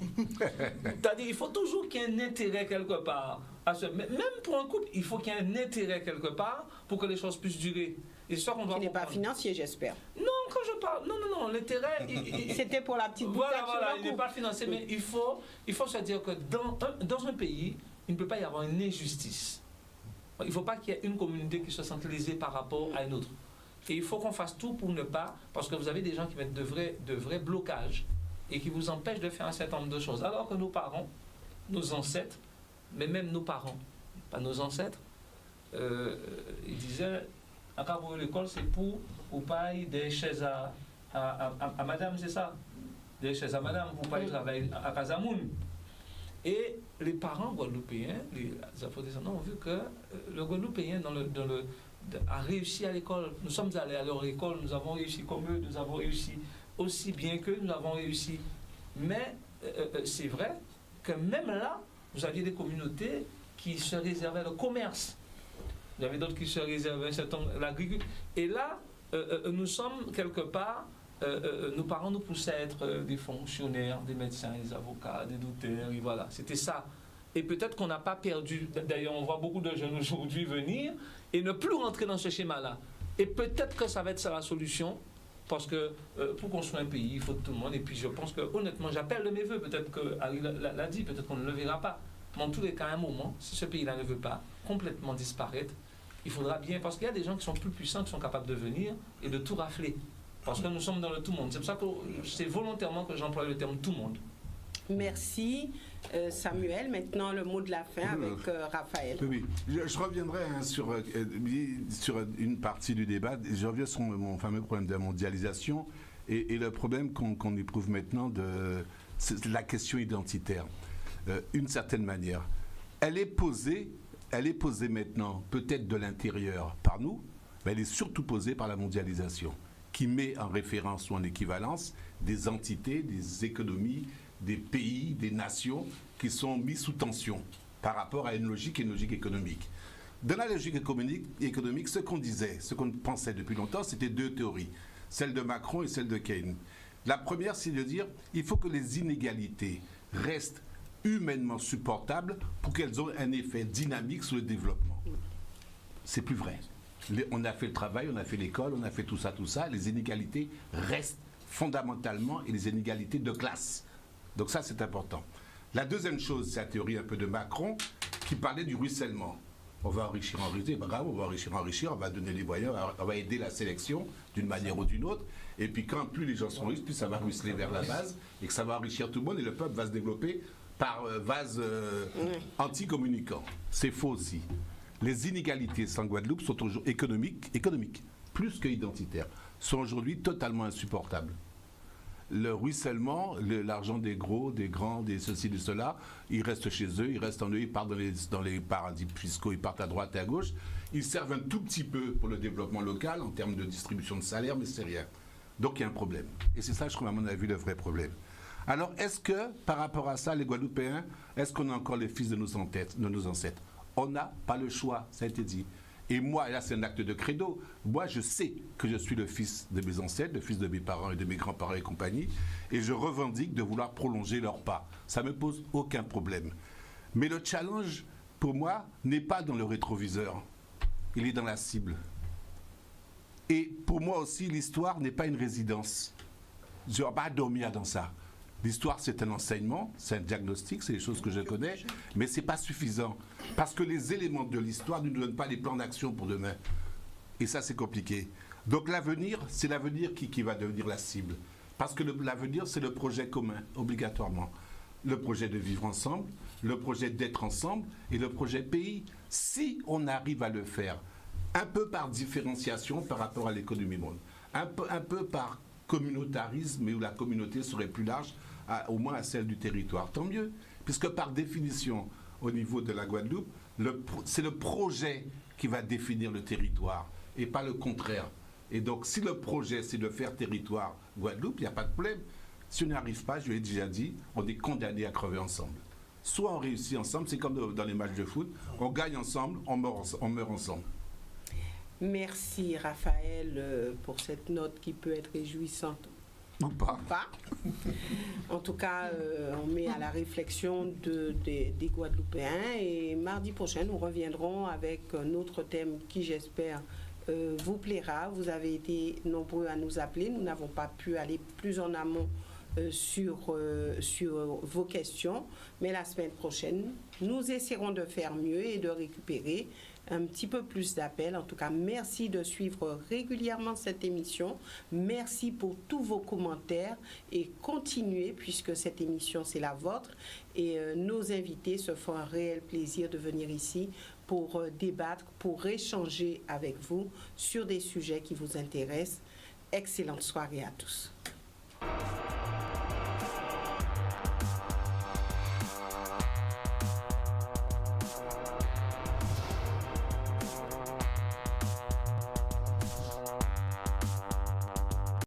C'est-à-dire qu'il faut toujours qu'il y ait un intérêt quelque part. Même pour un couple, il faut qu'il y ait un intérêt quelque part pour que les choses puissent durer. Et ça qu'on doit qui n'est pas financier, j'espère. Non, quand je parle... Non, l'intérêt... C'était pour la petite bouteille. Voilà, il n'est pas financier, mais il faut se dire que dans un pays, il ne peut pas y avoir une injustice. Il ne faut pas qu'il y ait une communauté qui se sente lésée par rapport à une autre. Et il faut qu'on fasse tout pour ne pas... Parce que vous avez des gens qui mettent de vrais blocages et qui vous empêchent de faire un certain nombre de choses. Alors que nos parents, nos ancêtres, mais même nos parents, pas nos ancêtres, ils disaient... À Cabo l'école, c'est pour ou pas des chaises à madame, c'est ça? Des chaises à madame, pour pas travailler à Casamoun. Et les parents guadeloupéens, les Afro-descendants, ont vu que le Guadeloupéen a réussi à l'école. Nous sommes allés à leur école, nous avons réussi comme eux, nous avons réussi aussi bien qu'eux, nous avons réussi. Mais c'est vrai que même là, vous aviez des communautés qui se réservaient le commerce. Il y avait d'autres qui se réservaient l'agriculture. Et là, nous sommes quelque part, nos parents nous poussaient à être des fonctionnaires, des médecins, des avocats, des notaires, et voilà, c'était ça. Et peut-être qu'on n'a pas perdu, d'ailleurs on voit beaucoup de jeunes aujourd'hui venir et ne plus rentrer dans ce schéma-là. Et peut-être que ça va être ça la solution, parce que pour construire un pays, il faut tout le monde. Et puis je pense que honnêtement, j'appelle de mes voeux, peut-être que Harry l'a dit, peut-être qu'on ne le verra pas. Mais en tous les cas, à un moment, si ce pays-là ne veut pas complètement disparaître, il faudra bien, parce qu'il y a des gens qui sont plus puissants, qui sont capables de venir et de tout rafler. Parce que nous sommes dans le tout-monde. C'est pour ça que c'est volontairement que j'emploie le terme tout-monde. Merci Samuel. Maintenant, le mot de la fin avec Raphaël. Oui, je reviendrai sur une partie du débat. Je reviens sur mon fameux problème de la mondialisation et le problème qu'on éprouve maintenant c'est la question identitaire. une certaine manière. Elle est posée maintenant, peut-être de l'intérieur par nous, mais elle est surtout posée par la mondialisation, qui met en référence ou en équivalence des entités, des économies, des pays, des nations qui sont mis sous tension par rapport à une logique économique. Dans la logique économique, ce qu'on disait, ce qu'on pensait depuis longtemps, c'était deux théories, celle de Macron et celle de Keynes. La première, c'est de dire qu'il faut que les inégalités restent humainement supportables pour qu'elles aient un effet dynamique sur le développement. C'est plus vrai. On a fait le travail, on a fait l'école, on a fait tout ça. Les inégalités restent fondamentalement et les inégalités de classe. Donc ça, c'est important. La deuxième chose, c'est la théorie un peu de Macron qui parlait du ruissellement. On va enrichir, pas grave, on va enrichir, on va donner les moyens, on va aider la sélection d'une manière ou d'une autre. Et puis quand plus les gens sont riches, plus ça va ruisseler vers la base et que ça va enrichir tout le monde et le peuple va se développer par vase anti-communicant. C'est faux aussi. Les inégalités en Guadeloupe sont aujourd'hui économiques, plus que identitaires, sont aujourd'hui totalement insupportables. Le ruissellement, l'argent des gros, des grands, des ceci, de cela, ils restent chez eux, ils restent en eux, ils partent dans les paradis fiscaux, ils partent à droite et à gauche. Ils servent un tout petit peu pour le développement local en termes de distribution de salaire, mais c'est rien. Donc il y a un problème. Et c'est ça, je trouve, à mon avis, le vrai problème. Alors, est-ce que, par rapport à ça, les Guadeloupéens, est-ce qu'on a encore les fils de nos ancêtres? On n'a pas le choix, ça a été dit. Et moi, et là c'est un acte de credo, moi je sais que je suis le fils de mes ancêtres, le fils de mes parents et de mes grands-parents et compagnie, et je revendique de vouloir prolonger leur pas. Ça ne me pose aucun problème. Mais le challenge, pour moi, n'est pas dans le rétroviseur, il est dans la cible. Et pour moi aussi, l'histoire n'est pas une résidence. Je ne vais pas dormir dans ça. L'histoire, c'est un enseignement, c'est un diagnostic, c'est des choses que je connais, mais ce n'est pas suffisant. Parce que les éléments de l'histoire ne nous donnent pas les plans d'action pour demain. Et ça, c'est compliqué. Donc l'avenir, c'est l'avenir qui va devenir la cible. Parce que l'avenir, c'est le projet commun, obligatoirement. Le projet de vivre ensemble, le projet d'être ensemble et le projet pays. Si on arrive à le faire, un peu par différenciation par rapport à l'économie monde, un peu par communautarisme, mais où la communauté serait plus large, au moins à celle du territoire. Tant mieux, puisque par définition, au niveau de la Guadeloupe, c'est le projet qui va définir le territoire, et pas le contraire. Et donc, si le projet, c'est de faire territoire Guadeloupe, il n'y a pas de problème. Si on n'y arrive pas, je l'ai déjà dit, on est condamné à crever ensemble. Soit on réussit ensemble, c'est comme dans les matchs de foot, on gagne ensemble, on meurt ensemble. Merci Raphaël pour cette note qui peut être réjouissante. Ou pas. En tout cas, on met à la réflexion des Guadeloupéens et mardi prochain, nous reviendrons avec un autre thème qui, j'espère, vous plaira. Vous avez été nombreux à nous appeler. Nous n'avons pas pu aller plus en amont sur vos questions, mais la semaine prochaine, nous essaierons de faire mieux et de récupérer un petit peu plus d'appels. En tout cas, merci de suivre régulièrement cette émission. Merci pour tous vos commentaires et continuez puisque cette émission, c'est la vôtre. Et nos invités se font un réel plaisir de venir ici pour débattre, pour échanger avec vous sur des sujets qui vous intéressent. Excellente soirée à tous.